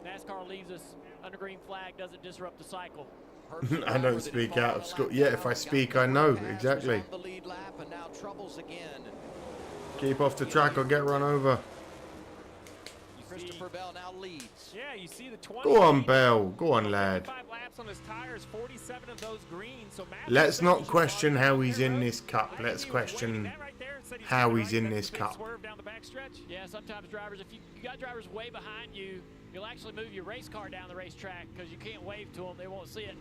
NASCAR leaves us under green flag, doesn't disrupt the cycle. I don't speak out of school. Yeah, if I speak, I know. Exactly. The lead lap, and now troubles again. Keep off the track or get run over. Christopher Bell now leads. Yeah, you see the 20. Go on, Bell. Go on, lad. 5 laps on his tires, 47 of those green. So let's not question how he's in this cup. Let's question how he's in this cup. Yeah, sometimes drivers, if you got drivers way behind you, you'll actually move your race car down the racetrack because you can't wave to them. They won't see it.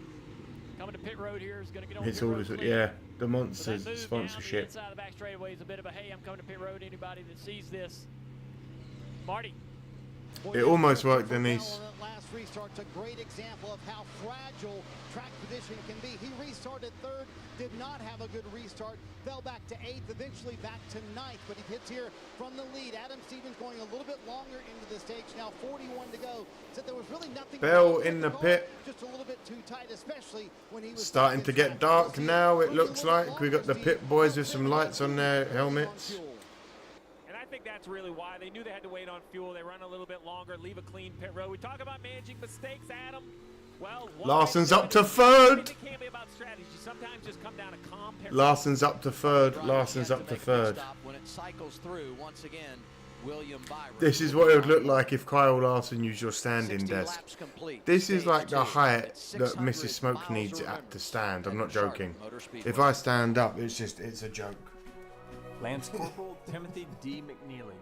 Coming to pit road here is going to get on It's pit all road this, clear. yeah, the monsters, So that move sponsorship. down the inside of the back straightaway is a bit of a, hey, I'm coming to pit road. Anybody that sees this. Marty. It almost worked, Denise. restart's a great example of how fragile track position can be. He restarted third, did not have a good restart, fell back to 8th, eventually back to 9th, but he hits here from the lead. Adam Stevens going a little bit longer into the stage, now 41 to go. Said there was really nothing Bell in the pit. just a little bit too tight, especially when he was Starting to get dark now, it looks like. We got the pit boys with some lights on their helmets. And I think that's really why they knew they had to wait on fuel. They run a little bit longer, leave a clean pit road. We talk about managing mistakes, Adam. Well, Larson's up to third. It can't be about strategy. Sometimes just come down a calm pit road. Larson's up to third. Larson's up to third. When it cycles through, once again, William Byron. This is what it would look like if Kyle Larson used your standing desk. This is like the height that Mrs. Smoke needs it at to stand. I'm not joking. If I stand up, it's a joke. Lance Corporal Timothy D. McNeely,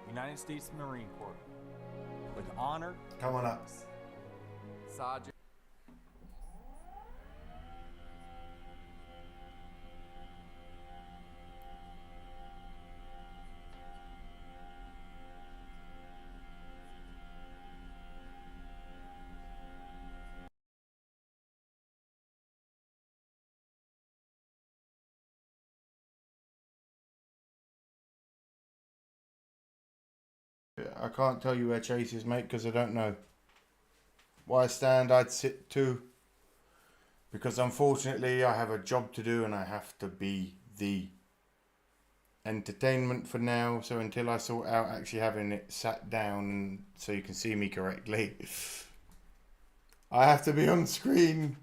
United States Marine Corps. With honor. Come on up. Sergeant. I can't tell you where Chase is, mate, because I don't know. Why stand? I'd sit too. Because unfortunately, I have a job to do and I have to be the entertainment for now. So until I sort out actually having it sat down and so you can see me correctly, I have to be on screen.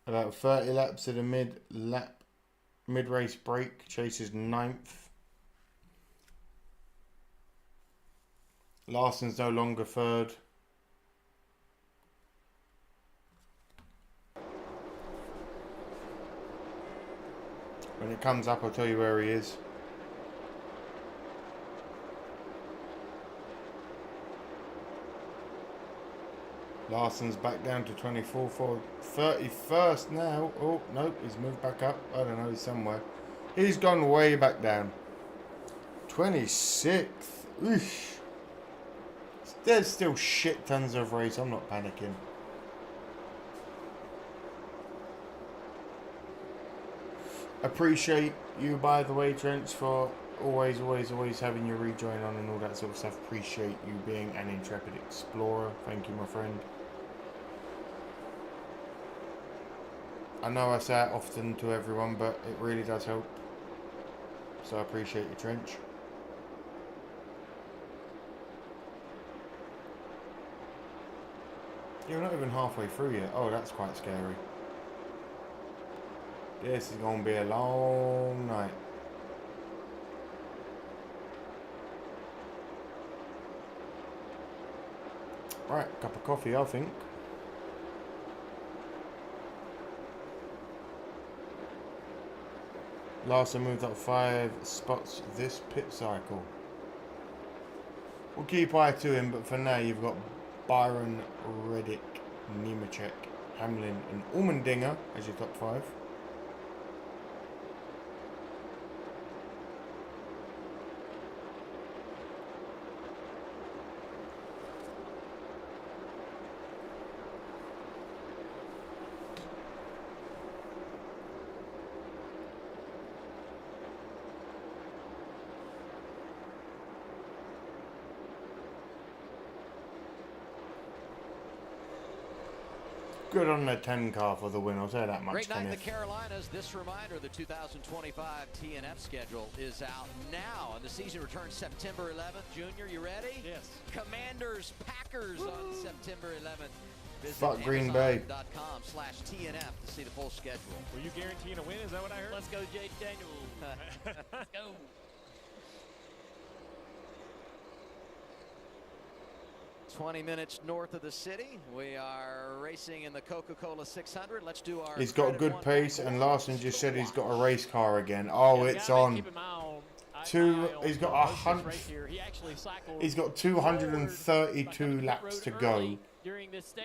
About 30 laps at a mid-race break. Chase is 9th. Larson's no longer 3rd. When it comes up, I'll tell you where he is. Larson's back down to 24th or 31st now. Oh, no, he's moved back up. I don't know, he's somewhere. He's gone way back down. 26th. Oof. There's still shit tons of race. I'm not panicking. Appreciate you, by the way, Trent, for always having your rejoin on and all that sort of stuff. Appreciate you being an intrepid explorer. Thank you, my friend. I know I say it often to everyone, but it really does help. So I appreciate you, Trench. You're not even halfway through yet. Oh, that's quite scary. This is going to be a long night. Right, cup of coffee, I think. Larson moved up 5 spots this pit cycle. We'll keep eye to him, but for now you've got Byron, Reddick, Nemechek, Hamlin and Allmendinger as your top 5. Good on the 10 car for the win, I'll say that much. Great night in the Carolinas. This reminder, the 2025 TNF schedule is out now, and the season returns September 11th. Junior, you ready? Yes. Commanders, Packers on September 11th. Visit Fuck Green Bay. Amazon.com/TNF to see the full schedule. Were you guaranteeing a win? Is that what I heard? Let's go, Jake Daniels. Let's go. "20 minutes north of the city. We are racing in the Coca-Cola 600. Let's do our. He's got good pace, and Larson just said he's got a race car again. Oh, it's on. He's got 100. He's got 232 laps to go.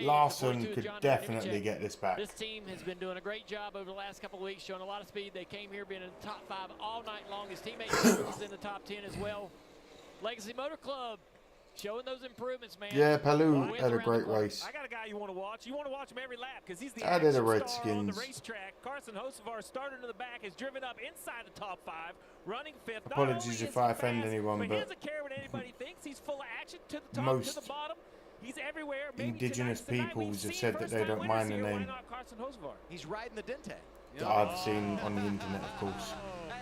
Larson could definitely get this back. This team has been doing a great job over the last couple of weeks, showing a lot of speed. They came here being in the top 5 all night long. His teammate was in the top 10 as well. Legacy Motor Club showing those improvements, man. Yeah, Palu had a great race. I got a guy you want to watch. You want to watch him every lap because he's the I did a action star on the Redskins. racetrack. Carson Hocevar started in the back, has driven up inside the top 5, running 5th. Apologies if I offend anyone, but he but doesn't care what anybody thinks. He's full of action to the top, most to the bottom. He's everywhere. Maybe indigenous peoples have said that they don't mind the name Carson Hocevar. He's riding the Dente. that I've seen on the internet, of course. Hey,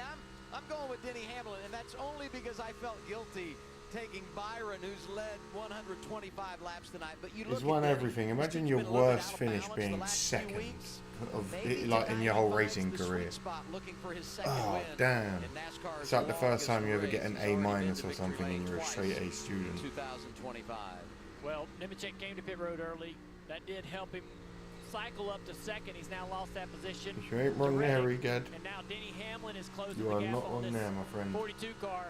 I'm going with Denny Hamlin, and that's only because I felt guilty taking Byron, who's led 125 laps tonight. But you look He's won at everything. Imagine your worst finish being second of it, like in your whole racing career. Oh damn! It's like the first time you ever get an A- or something, and you're a straight A student. 2025. Well, Nemechek came to pit road early. That did help him cycle up to second. He's now lost that position. If you ain't wrong there, Egad. And now Denny Hamlin is closing You the are gap not on wrong this there, my friend. 42 car.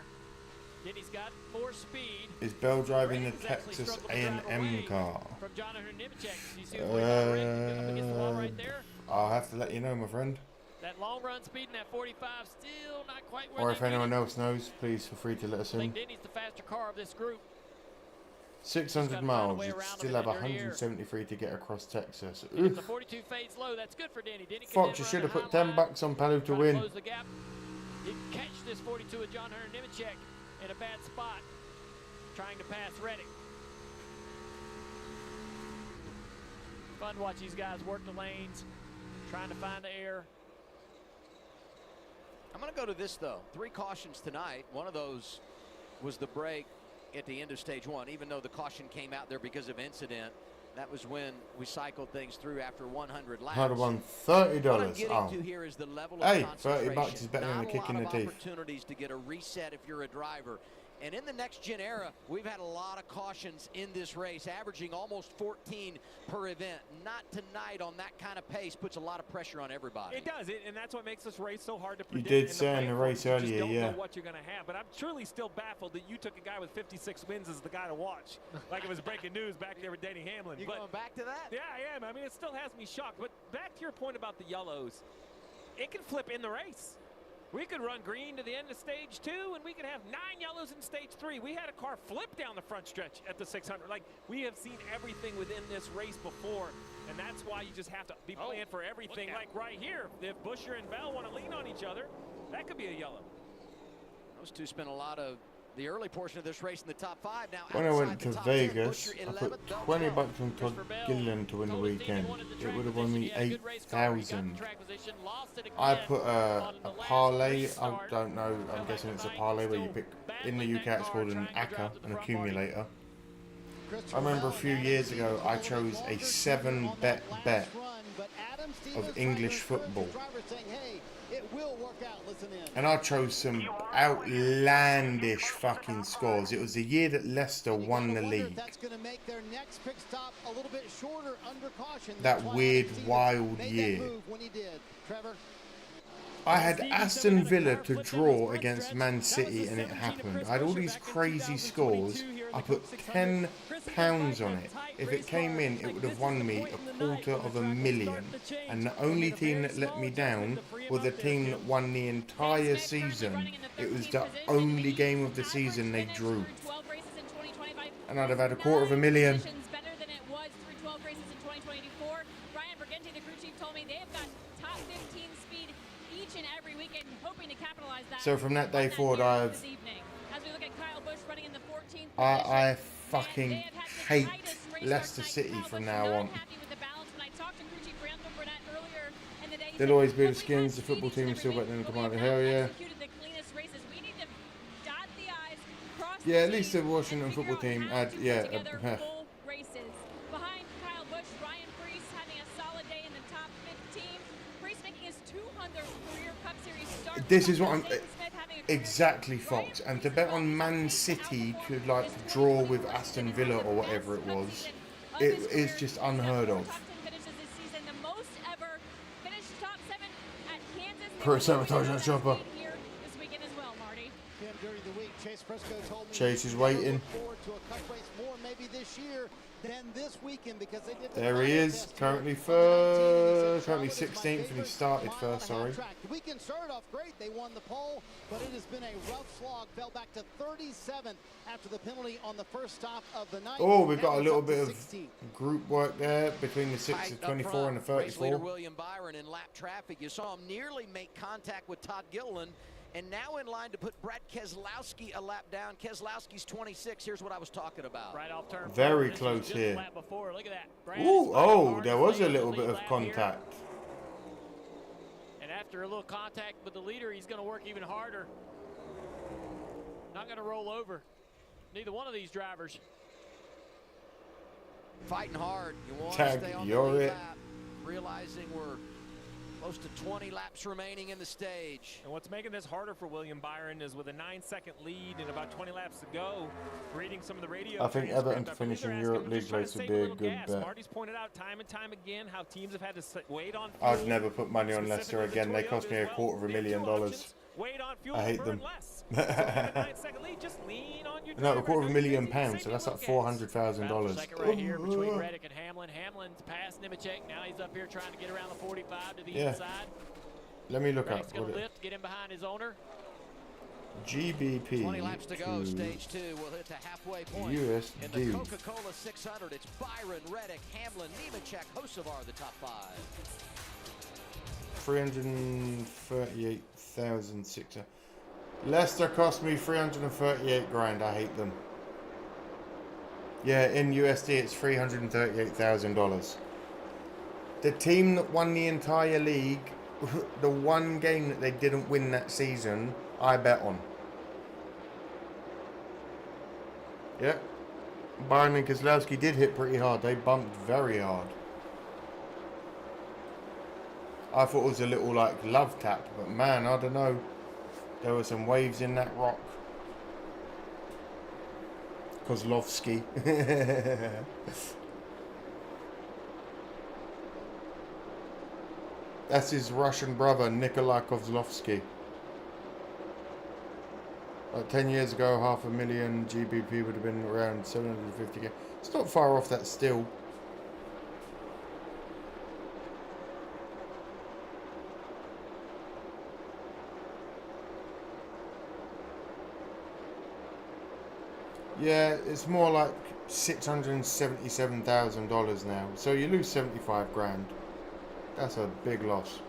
Denny's got more speed. Is Bell driving the Texas A&M car? From Jonathan Nemechek. You see him up against the wall right there? I'll have to let you know, my friend. That long run speed in that 45 still not quite where Or they if need anyone it. else knows, please feel free to let us I in. think Denny's the faster car of this group. 600 miles, you'd still have 173 to get across Texas. If the 42 fades low, that's good for Denny. Denny can Fox, then you run should have the put high 10 bucks on Palu to win. Close the gap. He can catch this 42 with John Hunter Nemechek in a bad spot, trying to pass Reddick. Fun to watch these guys work the lanes, trying to find the air. I'm going to go to this, though. 3 cautions tonight. One of those was the break at the end of stage 1, even though the caution came out there because of incident. That was when we cycled things through after 100 laps. I'd have won $30. What I'm getting Oh. to here is the level of Hey, concentration. 30 bucks is better than a kick in the Not a lot teeth. of opportunities to get a reset if you're a driver. And in the next gen era, we've had a lot of cautions in this race, averaging almost 14 per event. Not tonight on that kind of pace puts a lot of pressure on everybody. It does, and that's what makes this race so hard to You predict. did and say in the plan race for. You just earlier, don't yeah. know what you're going to have, but I'm truly still baffled that you took a guy with 56 wins as the guy to watch, like it was breaking news back there with Denny Hamlin. You going back to that? Yeah, I am. I mean, it still has me shocked. But back to your point about the yellows, it can flip in the race. We could run green to the end of stage 2, and we could have 9 yellows in stage 3. We had a car flip down the front stretch at the 600. Like, we have seen everything within this race before, and that's why you just have to be playing for everything. Like right here, if Buescher and Bell want to lean on each other, that could be a yellow. Those two spent a lot of the early portion of this race in the top 5. Now, When I went outside to the top 10, Vegas, Buescher I 11th, put Bell 20 12th. bucks on Todd Gilliland to win the weekend. It would have won me 8,000. I put a parlay. I don't know. I'm guessing it's a parlay where you pick. In the UK, it's called an ACCA, an accumulator. I remember a few years ago, I chose a 7-bet bet of English football. And I chose some outlandish fucking scores. It was the year that Leicester won the league. That weird, wild year. I had Aston Villa to draw against Man City and it happened. I had all these crazy scores. I put £10 on it. If it came in, it would have won me $250,000. And the only team that let me down was the team that won the entire season. It was the only game of the season they drew. And I'd have had $250,000. So from that day forward, I fucking hate Leicester City from now on. They'll always be the Skins. The football team is still better than the Commander. Hell yeah. Yeah, at least the Washington football team had, yeah. This is what I'm exactly, Fox, and to bet on Man City to like draw with Aston Villa or whatever it was, it is just unheard of. Put a sabotage on chopper. During the week, Chase is waiting. There he is, currently first, currently 16th, and he started first, sorry. The weekend started off great. They won the pole, but it has been a rough slog. Fell back to 37th after the penalty on the first stop of the night. Oh, we've got a little bit of group work there between the 6 of 24 and the Race leader 34. William Byron in lap traffic. You saw him nearly make contact with Todd Gilliland, and now in line to put Brad Keselowski a lap down. Keselowski's 26. Here's what I was talking about. Right off turn. Very close here. Look at that. Ooh, oh, there was a little bit of contact. And after a little contact with the leader, he's going to work even harder. Not going to roll over. Neither one of these drivers. Fighting hard. You want to stay on the lead lap, realizing we're close to 20 laps remaining in the stage. And what's making this harder for William Byron is with a 9-second lead and about 20 laps to go, reading some of the radio. I think Everton to finish in Europe League race would be a good bet. Marty's pointed out time and time again how teams have had to wait on fuel. I'd never put money on Leicester again. They cost me $250,000. I hate them. So 9-second lead, just lean on your no, £250,000, so that's like $400,000. Right here between Reddick and Hamlin. Hamlin's past Nemechek. Now he's up here trying to get around the 45 to the inside. Let me look Reddick's up. Gonna lift, get in behind his owner. GBP 20 laps to go, stage 2. We'll hit the halfway point. USD. In the Coca-Cola 600, it's Byron, Reddick, Hamlin, Nemechek, Hocevar, the top 5. 338,600. Leicester cost me 338 grand. I hate them. Yeah, in USD it's $338,000. The team that won the entire league, the one game that they didn't win that season, I bet on. Yeah. Byron and Keselowski did hit pretty hard. They bumped very hard. I thought it was a little like love tap, but man, I don't know. There were some waves in that rock. Kozlovsky. That's his Russian brother, Nikolai Kozlovsky. Like 10 years ago, 500,000 GBP would have been around 750k. It's not far off that still. Yeah, it's more like $677,000 now. So you lose 75 grand. That's a big loss.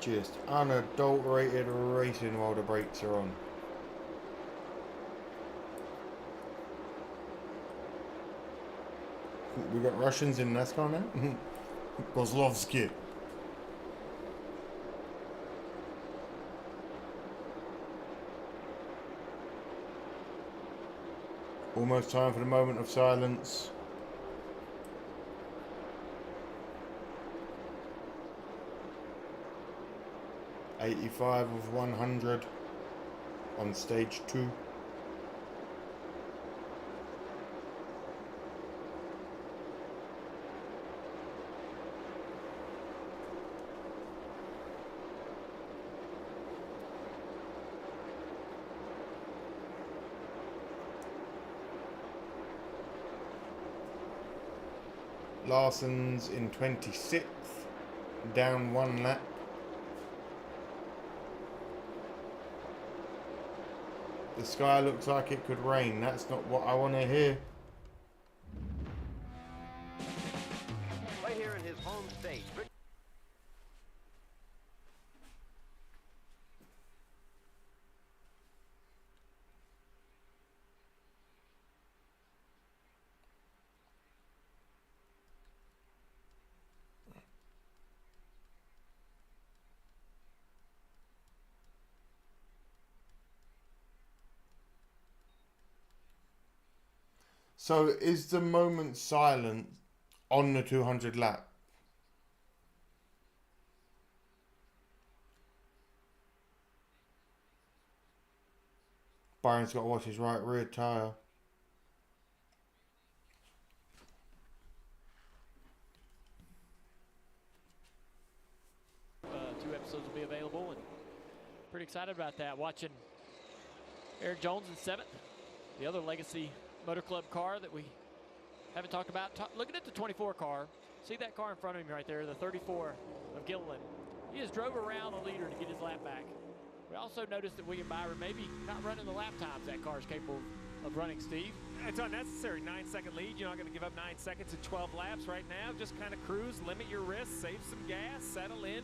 Just unadulterated racing while the brakes are on. We got Russians in Nascar now? Kozlovsky. Almost time for the moment of silence. $85 of 100 on stage 2. Larson's in 26th, down 1 lap. The sky looks like it could rain. That's not what I want to hear. Right here in his home state. So is the moment silent on the 200 lap? Byron's got to watch his right rear tyre. laps. Those will be available, and pretty excited about that. Watching Eric Jones in 7th, the other Legacy Motor Club car that we haven't talked about. Looking at the 24 car, see that car in front of him right there, the 34 of Gilliland. He just drove around the leader to get his lap back. We also noticed that William Byron maybe not running the lap times that car is capable of running, Steve. It's unnecessary. 9-second lead. You're not going to give up 9 seconds in 12 laps right now. Just kind of cruise, limit your risk, save some gas, settle in.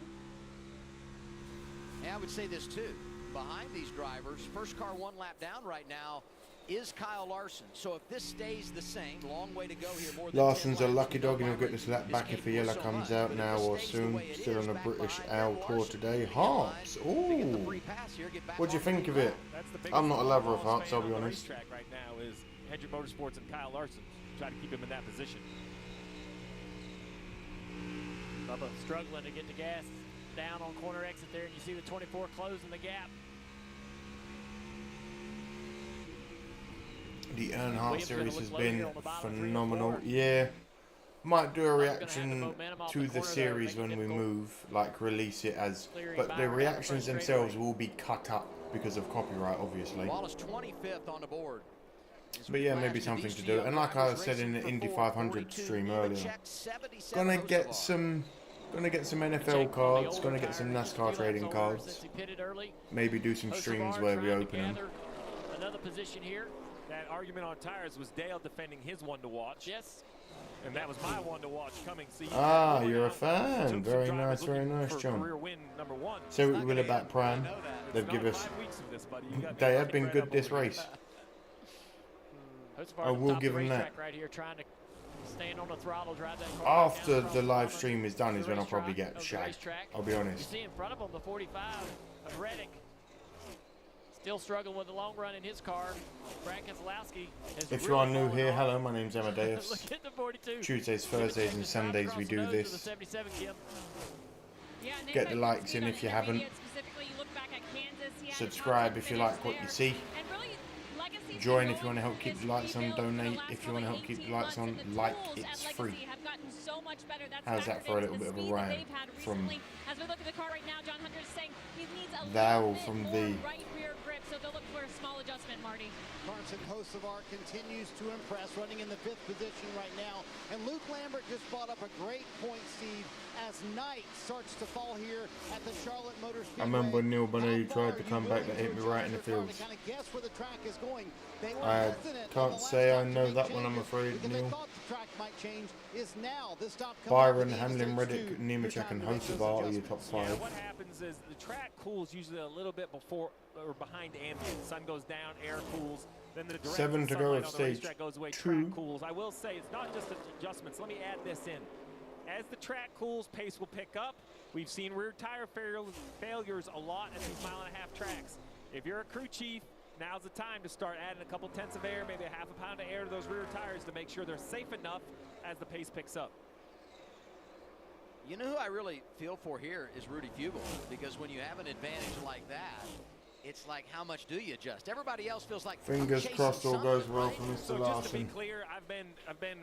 And I would say this too. Behind these drivers, first car 1 lap down right now is Kyle Larson. So if this stays the same, long way to go here. More than Larson's a lucky dog and he'll get this lap back if the yellow comes out now or soon. Still on a British Owl tour today. Hearts. Ooh. What do you think of it? I'm not a lover of hearts, I'll be honest. Track right now is Hendrick Motorsports and Kyle Larson. Try to keep him in that position. Bubba struggling to get the gas down on corner exit there, and you see the 24 closing the gap. The Earnhardt series has been phenomenal. Yeah, might do a reaction to the series when we move, like release it as, but the reactions themselves will be cut up because of copyright, obviously. Wallace 25th on the board. But yeah, maybe something to do. And like I said in the Indy 500 stream earlier, gonna get some NFL cards, gonna get some NASCAR trading cards. Maybe do some streams where we open them. Another position here. That argument on tires was Dale defending his one to watch. Yes. And that was my one to watch coming season. Ah, you're a fan. Very nice, John. So we will about Prime. They've given us. They have been good this race. I will give them that. Right here, trying to stand on the throttle, drive that car after the live stream is done is when I'll probably get shagged. I'll be honest. You see in front of him the 45 of Reddick. Still struggling with the long run in his car. Brad Keselowski. If you are new here, hello, my name's Amadeus. Look at the 42. Tuesdays, Thursdays and Sundays we do this. Get the likes in if you haven't. Subscribe if you like what you see. Join if you want to help keep the lights on. Donate if you want to help keep the lights on. Like, it's free. How's that for a little bit of a rhyme from Val from the so they'll look for a small adjustment, Marty. Carson Hocevar continues to impress, running in the 5th position right now. And Luke Lambert just brought up a great point, Steve, as Knight starts to fall here at the Charlotte Motor Speedway. I remember when Neil Bonet tried to come back that hit me right in the fields. Kind of guess where the track is going. I can't say I know that one, I'm afraid, Neil. Byron, Hamlin, Reddick, Nemechek and Hocevar are your top 5. Yeah, what happens is the track cools usually a little bit before or behind ambient. Sun goes down, air cools, then the direct 7 to go of stage stage goes away, 2. track cools. I will say it's not just adjustments. Let me add this in. As the track cools, pace will pick up. We've seen rear tire failures a lot at these mile-and-a-half tracks. If you're a crew chief, now's the time to start adding a couple tenths of air, maybe a half a pound of air to those rear tires to make sure they're safe enough as the pace picks up. You know who I really feel for here is Rudy Fugle, because when you have an advantage like that, it's like, how much do you adjust? Everybody else feels like fingers crossed all goes well for Mr. So Larson. just to be clear, I've been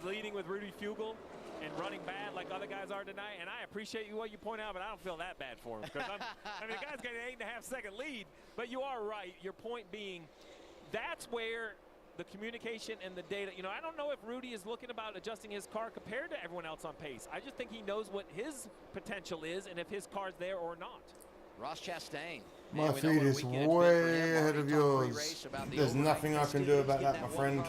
leading with Rudy Fugle and running bad like other guys are tonight, and I appreciate what you point out, but I don't feel that bad for him, because I mean, the guy's got an 8.5-second lead. But you are right. Your point being, that's where the communication and the data, you know, I don't know if Rudy is looking about adjusting his car compared to everyone else on pace. I just think he knows what his potential is and if his car's there or not. Ross Chastain. My feed is way ahead of yours. There's nothing I can do about that, my friend.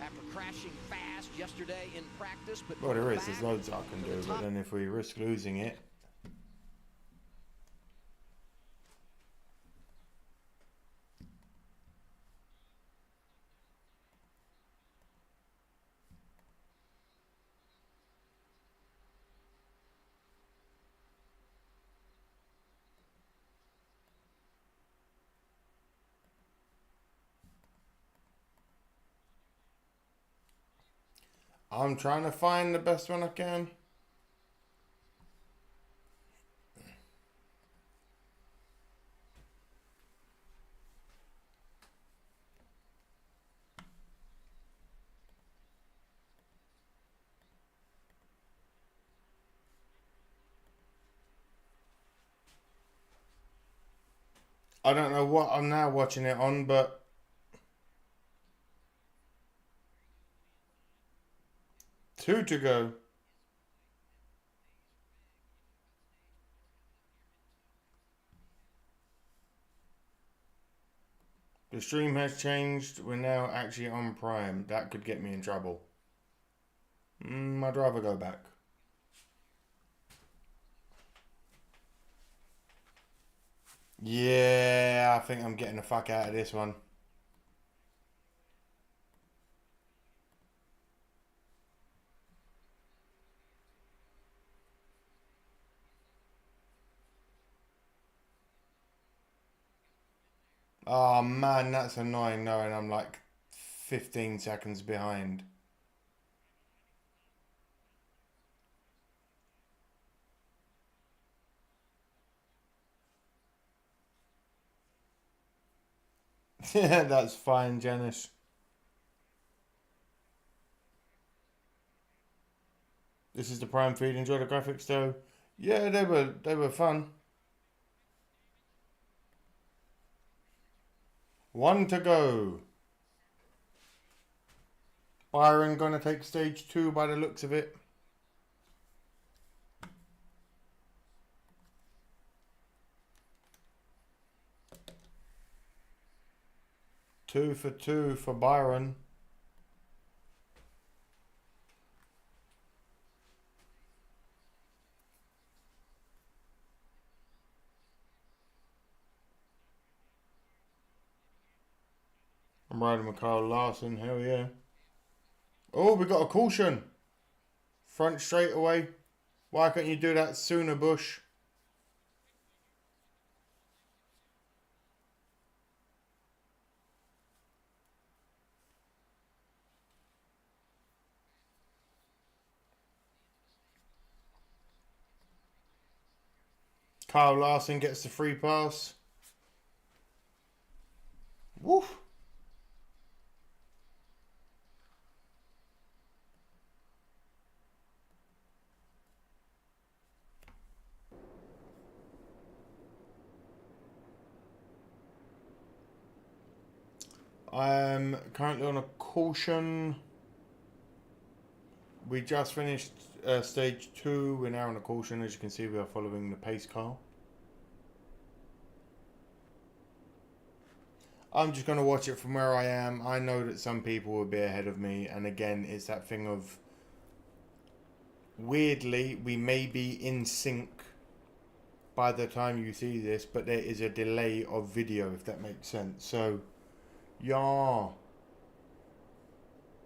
After crashing fast yesterday in practice, but well, there is. There's loads I can do, but then if we risk losing it. I'm trying to find the best one I can. I don't know what I'm now watching it on, but two to go. The stream has changed. We're now actually on Prime. That could get me in trouble. I'd rather go back. Yeah, I think I'm getting the fuck out of this one. Oh man, that's annoying knowing I'm like 15 seconds behind. Yeah, that's fine, Janice. This is the Prime feed. Enjoy the graphics though. Yeah, they were fun. One to go. Byron gonna take stage 2 by the looks of it. Two for 2 for Byron. I'm riding with Carl Larson, hell yeah. Oh, we got a caution. Front straight away. Why can't you do that sooner, Bush? Carl Larson gets the free pass. Woof. I'm currently on a caution. We just finished stage 2. We're now on a caution. As you can see, we are following the pace car. I'm just going to watch it from where I am. I know that some people will be ahead of me. And again, it's that thing of... Weirdly, we may be in sync by the time you see this. But there is a delay of video, if that makes sense. So... Yeah.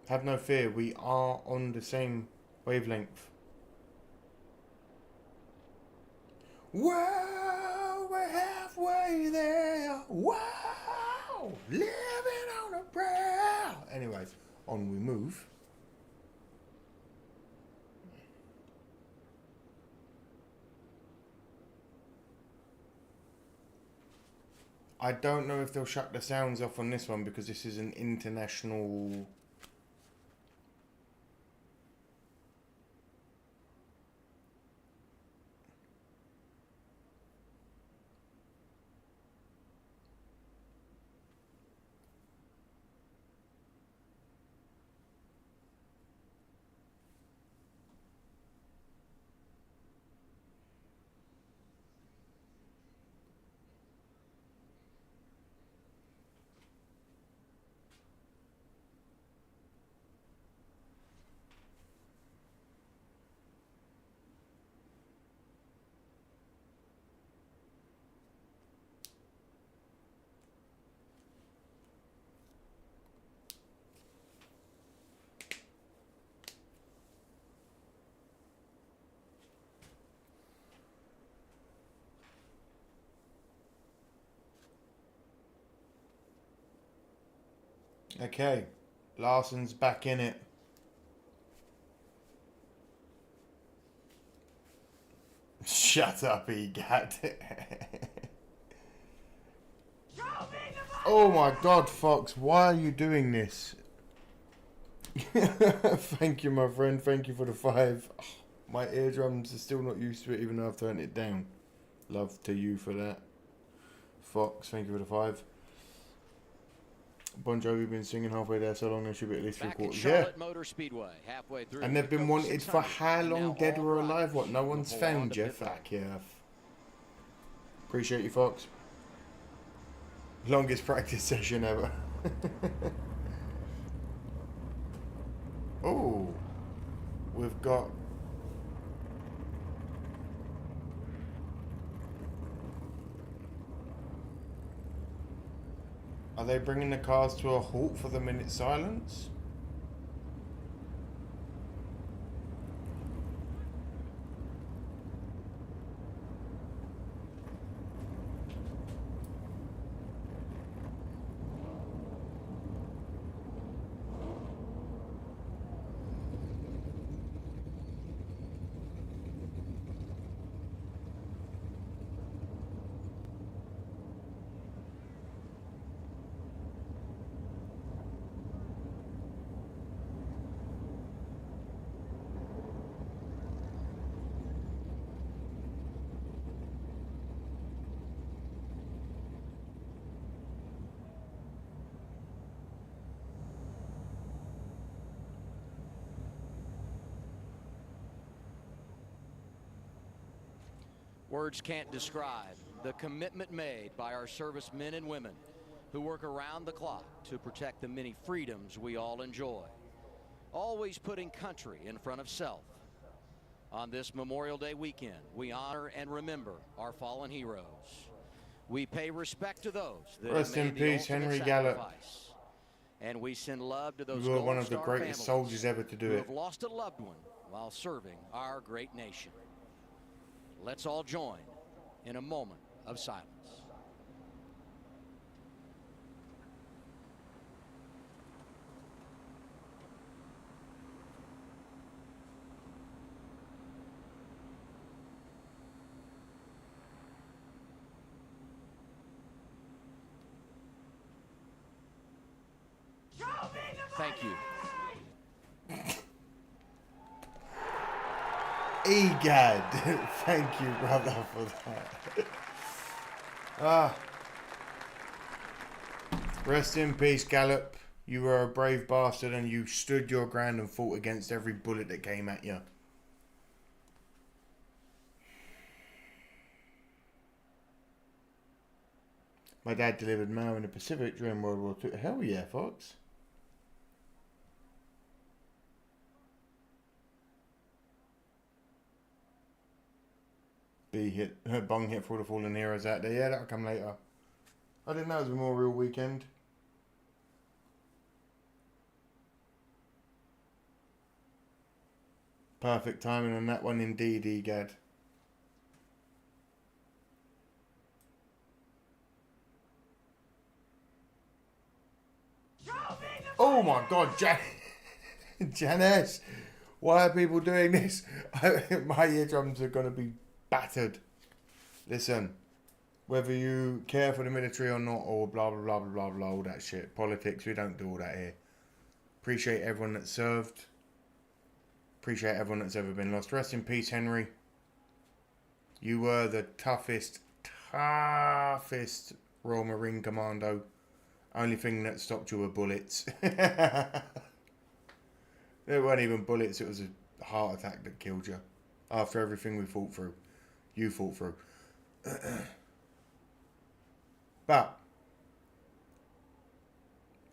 Have no fear, we are on the same wavelength. Wow, we're halfway there. Wow, living on a prayer. Anyways, on we move. I don't know if they'll shut the sounds off on this one because this is an international... Okay, Larson's back in it. Shut up, EGAT. Oh my god, Fox, why are you doing this? Thank you, my friend. Thank you for the 5. Oh, my eardrums are still not used to it, even though I've turned it down. Love to you for that. Fox, thank you for the 5. Bon Jovi been singing halfway there so long there should be at least 3 quarters. Yeah. Motor Speedway, halfway through. And they've been wanted for how long, dead or alive? What, no one's found you? Fuck yeah. Appreciate you, Fox. Longest practice session ever. Oh, we've got... Are they bringing the cars to a halt for the minute silence? Words can't describe the commitment made by our servicemen and women who work around the clock to protect the many freedoms we all enjoy, always putting country in front of self. On this Memorial Day weekend, we honor and remember our fallen heroes. We pay respect to those that Rest have in made peace, the ultimate Henry Gallup. sacrifice. And we send love to those You were one of the Gold Star greatest families soldiers ever to do who it. have lost a loved one while serving our great nation. Let's all join in a moment of silence. Thank you. Egad, thank you, brother, for that. Rest in peace, Gallup. You were a brave bastard and you stood your ground and fought against every bullet that came at you. My dad delivered mail in the Pacific during World War II. Hell yeah, Fox. B hit, her bung hit for all the fallen heroes out there. Yeah, that'll come later. I didn't know it was Memorial Weekend. Perfect timing on that one indeed, Egad. Oh my God, Janice! Why are people doing this? My eardrums are going to be battered. Listen, whether you care for the military or not, or blah blah blah blah blah, all that shit, politics, we don't do all that here. Appreciate everyone that served. Appreciate everyone that's ever been lost. Rest in peace, Henry. You were the toughest Royal Marine Commando. Only thing that stopped you were bullets. There weren't even bullets, it was a heart attack that killed you. After everything we fought through. You fought through. But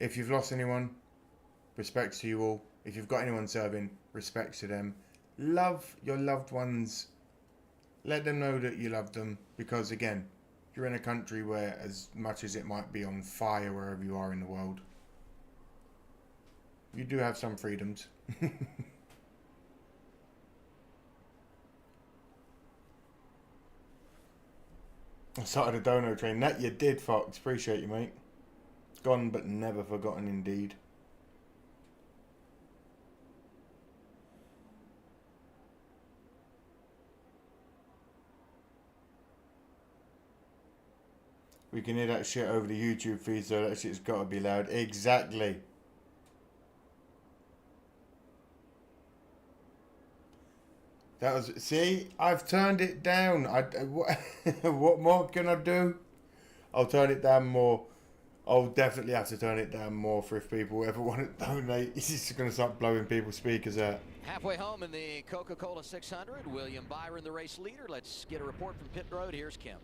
if you've lost anyone, respect to you all. If you've got anyone serving, respect to them. Love your loved ones. Let them know that you love them. Because again, you're in a country where, as much as it might be on fire wherever you are in the world, you do have some freedoms. I started a dono train. That you did, Fox. Appreciate you, mate. Gone but never forgotten indeed. We can hear that shit over the YouTube feed, so that shit's got to be loud. Exactly. That was... See? I've turned it down. What more can I do? I'll turn it down more. I'll definitely have to turn it down more for if people ever want to donate. It's just going to start blowing people's speakers out. Halfway home in the Coca-Cola 600, William Byron, the race leader. Let's get a report from pit road. Here's Kim.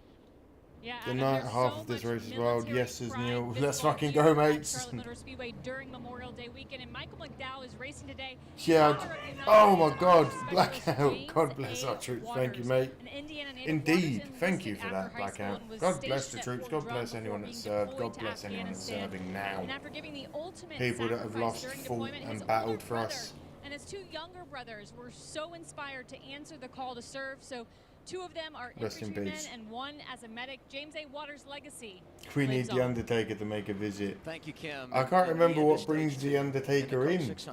Yeah, The night half of this race as well. Yes, says Neil. Let's fucking go, mates. Charlotte Motor Speedway during Memorial Day weekend, and Michael McDowell is racing today. Yeah. Oh my God, Blackout. God bless our troops. Thank you, mate. Indeed. Thank you for that, Blackout. God bless the troops. God bless anyone that served. God bless anyone that's serving now. And after giving the ultimate People that have lost, fought, and battled for us. And his two younger brothers were so inspired to answer the call to serve. So 2 of them are infantrymen and 1 as a medic. James A. Waters' legacy. We need the Undertaker to make a visit. Thank you, Kim. I can't remember what brings the Undertaker in. I think it's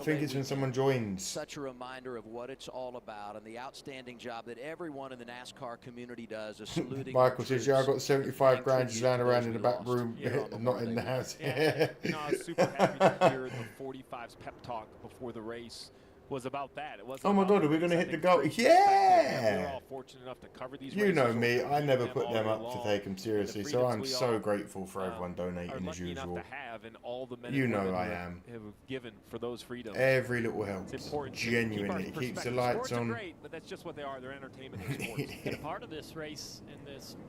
when weekend. someone joins. Such a reminder of what it's all about and the outstanding job that everyone in the NASCAR community does of saluting. Michael says, yeah, I got 75 grand just lying around in the back room, not in the house. Yeah. You know, I was super happy to hear the 45's pep talk before the race was about that. It wasn't. Oh my God, are we going to hit the goal? Yeah! We're all fortunate enough to cover these You know races, me, so I never them put all them day up to long. take them seriously, The so freedoms I'm we so all, grateful for everyone donating as usual. To have and all the men You and know women I who am. have given for those freedoms. Every little helps. It's important. Genuinely, it keeps the lights Sports are on. great, but that's just what they are. They're entertainment and sports. Been a part of this race and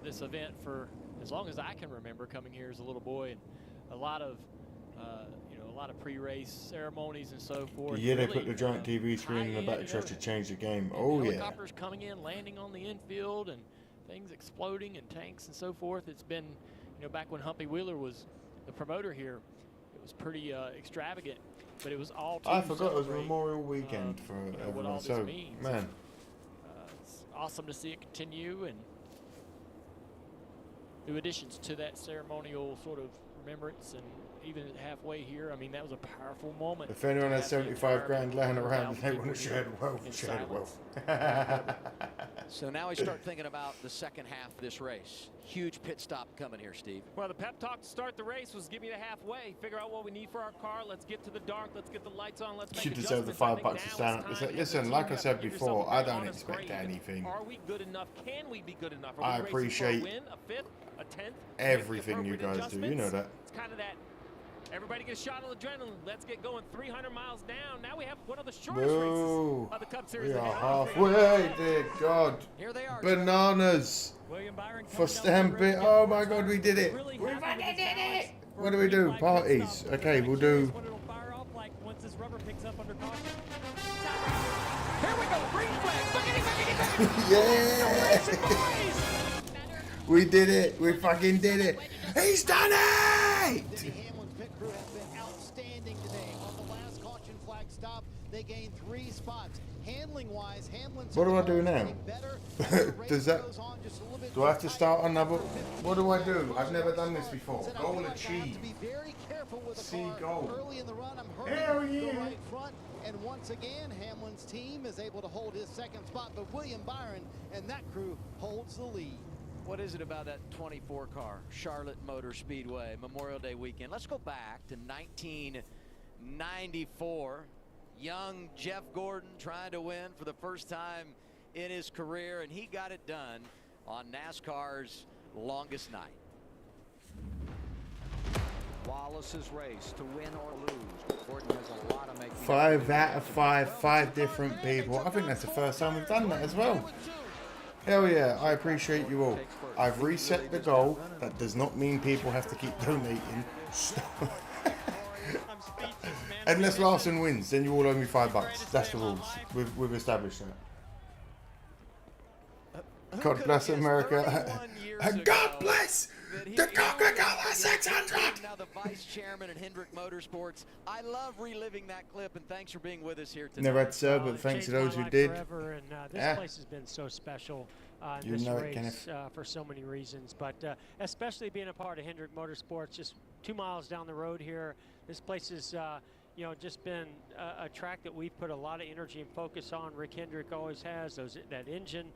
this event for as long as I can remember, coming here as a little boy, and a lot of a lot of pre-race ceremonies and so forth. Yeah, they Really, put the giant TV screen in the back to try to change the game. Oh yeah. Helicopters coming in, landing on the infield, and things exploding, and tanks and so forth. It's been, back when Humpy Wheeler was the promoter here, it was pretty extravagant, but it was all. I forgot it was Memorial Weekend for everyone. So, man, it's awesome to see it continue and new additions to that ceremonial sort of remembrance, and even halfway here, I mean, that was a powerful moment. if anyone has 75 grand lying around and they want to share the wealth, share the wealth. So now we start thinking about the second half of this race. Huge pit stop coming here, Steve. Well, the pep talk to start the race was give me the halfway, figure out what we need for our car, let's get to the dark, let's get the lights on, let's make You deserve the $5 to stand up. Listen, like I said before, I don't expect anything. Are we good enough? Can we be good enough? I appreciate a win, a fifth, a 10th? everything you guys do. You know that. It's kind of that. Everybody get a shot of adrenaline. Let's get going 300 miles down. Now we have one of the shortest races of the Cup Series. We are halfway, dear God. Here they are. Bananas. For stamp it. Oh my God, we did it. We fucking did it. What do we do? Parties. Okay, we'll do. Once this rubber picks up under caution. Here we go. Green flag. Yeah. We did it. We fucking did it. He's done it. Hamlin's pit crew has been outstanding today. On the last caution flag stop, they gained 3 spots. Handling-wise, Hamlin's What do I do now? Does that? Do I have to start another? What do I do? I've never done this before. Goal achieved. See goal. Early in the run, I'm Hell hurting yeah. the right front, and once again, Hamlin's team is able to hold his second spot, but William Byron and that crew holds the lead. What is it about that 24 car, Charlotte Motor Speedway, Memorial Day weekend? Let's go back to 1994. Young Jeff Gordon trying to win for the first time in his career, and he got it done on NASCAR's longest night. Wallace's race to win or lose. Gordon has a lot of making. 5 out of 5 different people. I think that's the first time we've done that as well. Hell yeah, I appreciate you all. I've reset the goal. That does not mean people have to keep donating. Unless Larson wins, then you all owe me $5. That's the rules. We've established that. God bless America. And God bless the Coca-Cola 600. Now the vice chairman at Hendrick Motorsports. I love reliving that clip, and thanks for being with us here today. Never had to serve, but thanks to those who did. Forever, and this place has been so special in this race for so many reasons. But especially being a part of Hendrick Motorsports, just 2 miles down the road here. This place is, just been a track that we've put a lot of energy and focus on. Rick Hendrick always has that engine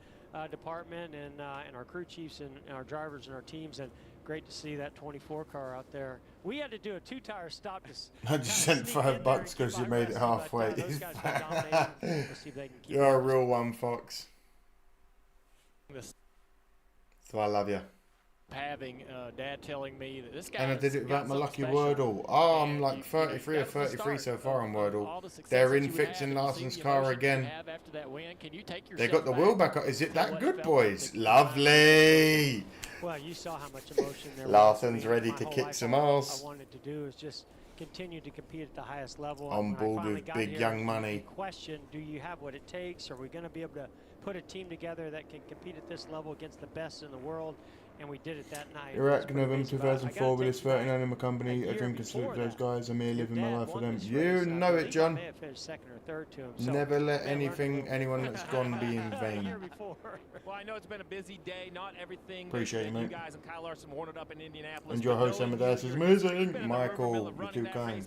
department and our crew chiefs and our drivers and our teams, and great to see that 24 car out there. We had to do a 2-tire stop. I just sent $5 because you made it halfway. You're a real one, Fox. So I love you. having. Dad telling me that this guy. And I did it without my lucky Wordle. Oh, I'm like 33 or 33 so far on Wordle. They're in fixing Larson's car again. They got the wheel back up. Is it that good, boys? Lovely. Well, you saw how much emotion there was. Larson's ready to kick some ass. All I wanted to do is just continue to compete at the highest level. On board with big young money. Question: do you have what it takes? Are we going to be able to put a team together that can compete at this level against the best in the world? And we did it that night. Iraq, November 2004, with this 39 in my company. I dream to salute those guys. I'm here living my life for them. You know it, John. Never let anyone that's gone be in vain. Well, I know it's been a busy day. Not everything. Appreciate it, mate. You guys and Kyle Larson warmed up in Indianapolis. And your host, Amadeus, is amazing. Michael, you're too kind.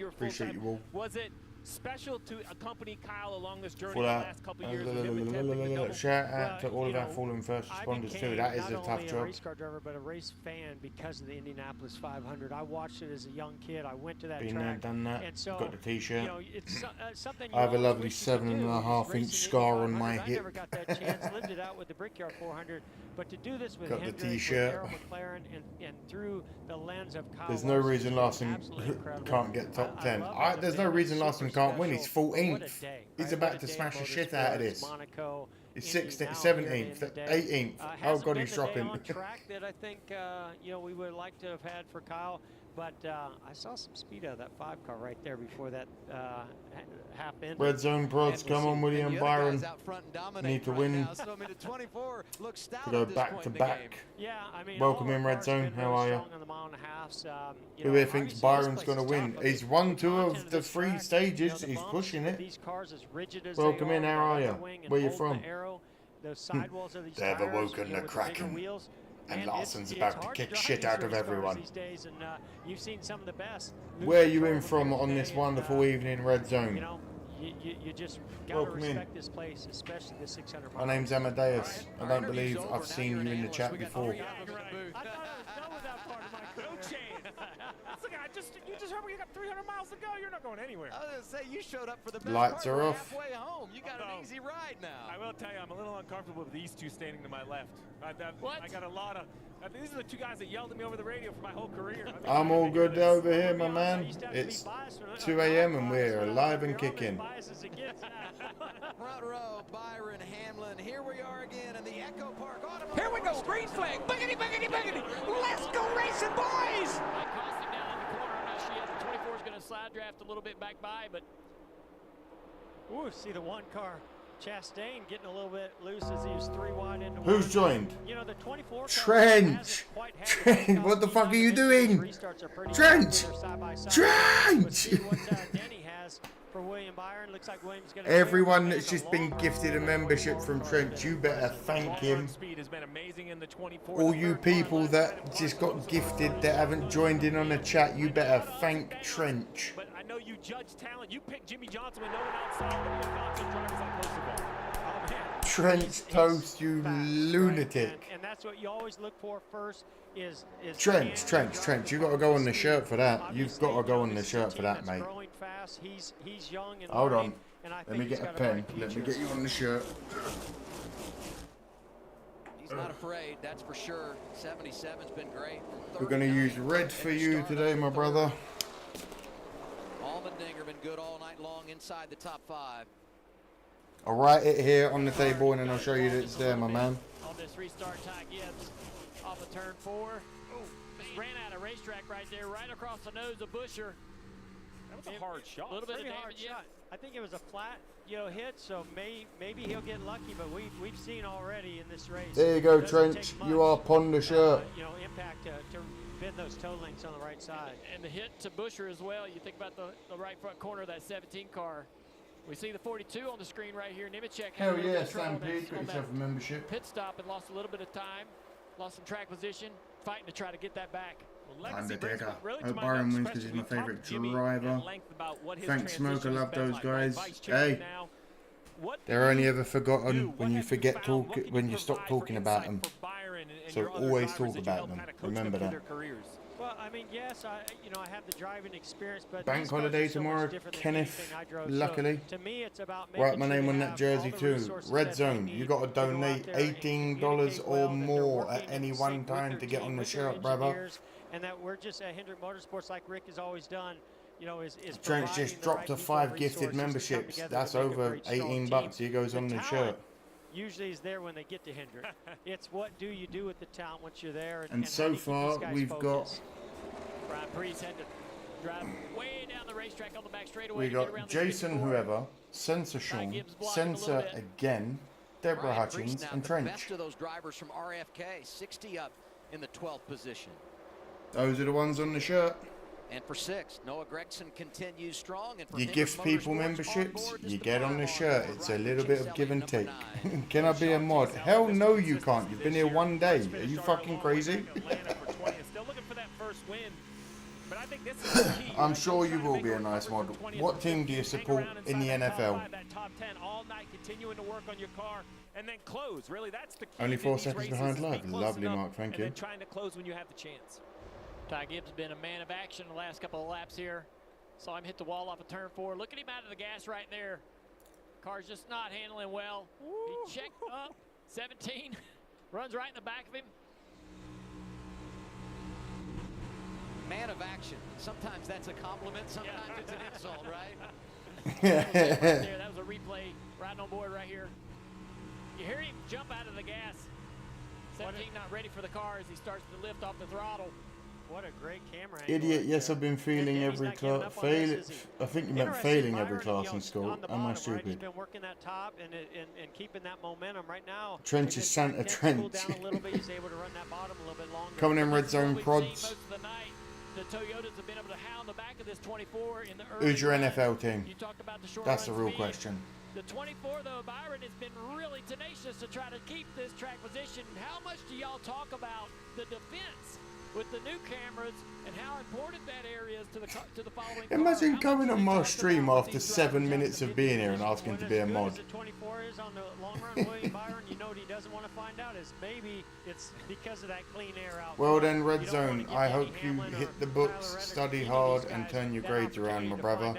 Appreciate you all. Was it special to accompany Kyle along this journey For the that, last couple of years? shout out to all of our fallen first responders too. That is a tough job. A race car driver, but a race fan because of the Indianapolis 500. I watched it as a young kid. I went to that Been track. there, done that. And so, got the T-shirt. You know, it's something. I have a lovely 7.5-inch scar on my I hip. never got that chance. Lived it out with the Brickyard 400, but to do this with Got the Hendrick, with T-shirt. Darryl McLaren, and through the lens of Kyle. There's no reason Larson can't get top 10. There's no reason Larson can't win. He's 14th. He's about to smash the shit out of this. He's 16th, 17th, 18th. Oh God, he's dropping. On track that I think you know, we would like to have had for Kyle, but I saw some speed out of that 5 car right there before that half end. Red zone prods, come on, William Byron. Need to win. To go back to back. Yeah, I mean, welcome in, Red Zone. How are you? Who here thinks Byron's going to win? He's won 2 of the 3 stages. He's pushing it. Welcome in. How are you? Where you from? They've awoken the Kraken. And Larson's about to kick shit out of everyone. You've seen some of the best. Where are you in from on this wonderful evening, Red Zone? You know, you just gotta respect this place, especially the 600 miles. My name's Amadeus. I don't believe I've seen you in the chat before. I thought it was done with that part of my career. No chance. Look, you just heard we got 300 miles to go. You're not going anywhere. I was going to say, you showed up for the best Lights part. are off. Halfway home. You got an easy ride now. I will tell you, I'm a little uncomfortable with these two standing to my left. I got a lot of... these are the 2 guys that yelled at me over the radio for my whole career. I'm all good over here, my man. It's 2 a.m. and we're alive and kicking. Front row, Byron, Hamlin. Here we are again in the Echo Park Automobile. Here we go, green flag. Biggity, biggity, biggity. Let's go racing, boys. Costing down in the corner. I'm not sure yet. The 24 is going to slide draft a little bit back by, but. Ooh, see the 1 car. Chastain getting a little bit loose as he was 3 wide into Who's joined? You know, the 24 Trench! Trench! What the fuck are you doing? Trench! Trench! Everyone that's just been gifted a membership from Trench, you better thank him. All you people that just got gifted that haven't joined in on the chat, you better thank Trench. But I know you judge talent. You picked Jimmy Johnson when no one else saw him. Johnson drivers on close to ball. Oh, man. Trench toast, you lunatic. And that's what you always look for first is Trench. You got to go on the shirt for that. You've got to go on the shirt for that, mate. He's young and hold on. Let me get a pen. Let me get you on the shirt. He's not afraid, that's for sure. 77's been great. We're going to use red for you today, my brother. Allmendinger been good all night long inside the top 5. I'll write it here on the table and then I'll show you that it's there, my man. On this restart, Ty Gibbs off of turn 4. Just ran out of racetrack right there, right across the nose of Busher. That was a hard shot. A little bit of hard damage, shot. I think it was a flat, hit, so maybe he'll get lucky, but we've seen already in this race. There you go, Trench. You are upon the shirt. Impact to bend those toe links on the right side. And the hit to Busher as well. You think about the right front corner of that 17 car. We see the 42 on the screen right here. Nemechek had Hell yeah, Stampede. Got yourself a membership. Pit stop and lost a little bit of time. Lost some track position. Fighting to try to get that back. I'm the digger. Hope Byron wins because he's my favourite driver. Thanks, Smoke. I love those guys. Hey, they're only ever forgotten when you when you stop talking about them. So always talk about them. Remember that. Well, I mean, yes, I have the driving experience, but Bank holiday tomorrow, Kenneth. Luckily. So, to me, it's about write my name on that jersey too. Red Zone. You got to donate $18 or more at any one time to get on the shirt, brother. And that we're just at Hendrick Motorsports, like Rick has always done. Is Trent's just dropped to 5 gifted memberships. That's over $18. He goes on the shirt. Usually is there when they get to Hendrick. It's what do you do with the talent once you're there. And so far, we've got... Brian Priest had to drive way down the racetrack on the back straightaway. We got Jason whoever, Sensor Sean, Sensor again, Deborah Hutchins, and Trench. Best of those drivers from RFK, 60 up in the 12th position. Those are the ones on the shirt. And for 6th, Noah Gregson continues strong. And for you gift people memberships, you get on the shirt. It's a little bit of give and take. Can I be a mod? Hell no you can't. You've been here one day. Are you fucking crazy? I'm sure you will be a nice mod. What team do you support in the NFL? Only 4 seconds behind live. Lovely, Mark. Thank you. Trying to close when you have the chance. Ty Gibbs has been a man of action the last couple of laps here. Saw him hit the wall off of turn 4. Look at him out of the gas right there. Car's just not handling well. He checked up. 17. Runs right in the back of him. Man of action. Sometimes that's a compliment. Sometimes it's an insult, right? That was a replay riding on board right here. You hear him jump out of the gas. 17 not ready for the car as he starts to lift off the throttle. What a great camera angle. Idiot, yes, I've been failing every class. I think you meant failing every class in school. Am I stupid? He's been working that top and keeping that momentum right now. Trench is Santa Trench. He's able to run that bottom a little bit longer. Coming in red zone prods. The Toyotas have been able to hound the back of this 24 in the Who's your NFL team? That's the real question. The 24, though, Byron has been really tenacious to try to keep this track position. How much do y'all talk about the defense with the new cameras and how important that area is to the following car? Imagine coming on my stream after 7 minutes of being here and asking to be a mod. The 24 is on the long run, William Byron. You know what he doesn't want to find out is maybe it's because of that clean air out. Well then, Red Zone, I hope you hit the books, study hard, and turn your grades around, my brother.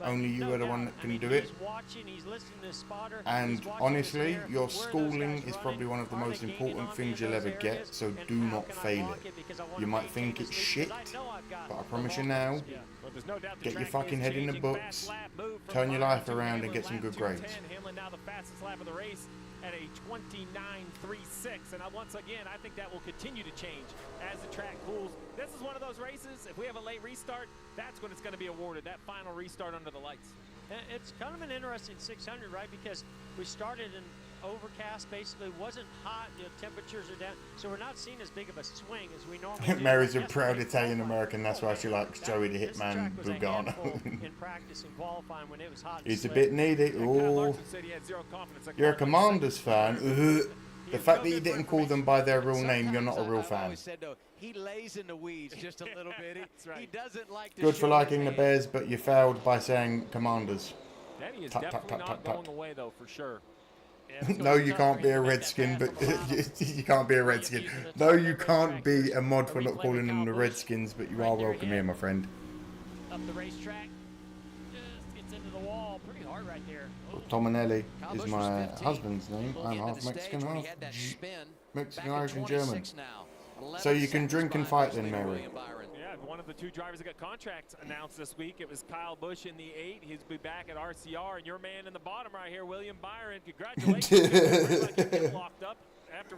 Only you are the one that can do it. And honestly, your schooling is probably one of the most important things you'll ever get, so do not fail it. You might think it's shit, but I promise you now, get your fucking head in the books, turn your life around and get some good grades. At a 29.36, and once again, I think that will continue to change as the track cools. This is one of those races, if we have a late restart, that's when it's going to be awarded, that final restart under the lights. It's kind of an interesting 600, right? Because we started in overcast, basically wasn't hot, the temperatures are down, so we're not seeing as big of a swing as we normally do. Mary's a proud Italian American, that's why she likes Joey the Hitman Lugano. In practice and qualifying when it was hot. He's a bit needy. Oh, you're a Commanders fan. The fact that you didn't call them by their real name, you're not a real fan. He lays in the weeds just a little bit. He doesn't like to Good for liking the Bears, but you failed by saying Commanders. Danny is definitely not going away, though, for sure. No, you can't be a Redskin, but you can't be a Redskin. No, you can't be a mod for not calling them the Redskins, but you are welcome here, my friend. Up the racetrack, just gets into the wall pretty hard right there. Tominelli is my husband's name. I'm half Mexican, half Mexican, Irish, and German. So you can drink and fight then, Mary. Yeah, one of the 2 drivers that got contracts announced this week, it was Kyle Busch in the 8. He'll be back at RCR, and your man in the bottom right here, William Byron. Congratulations. Locked up,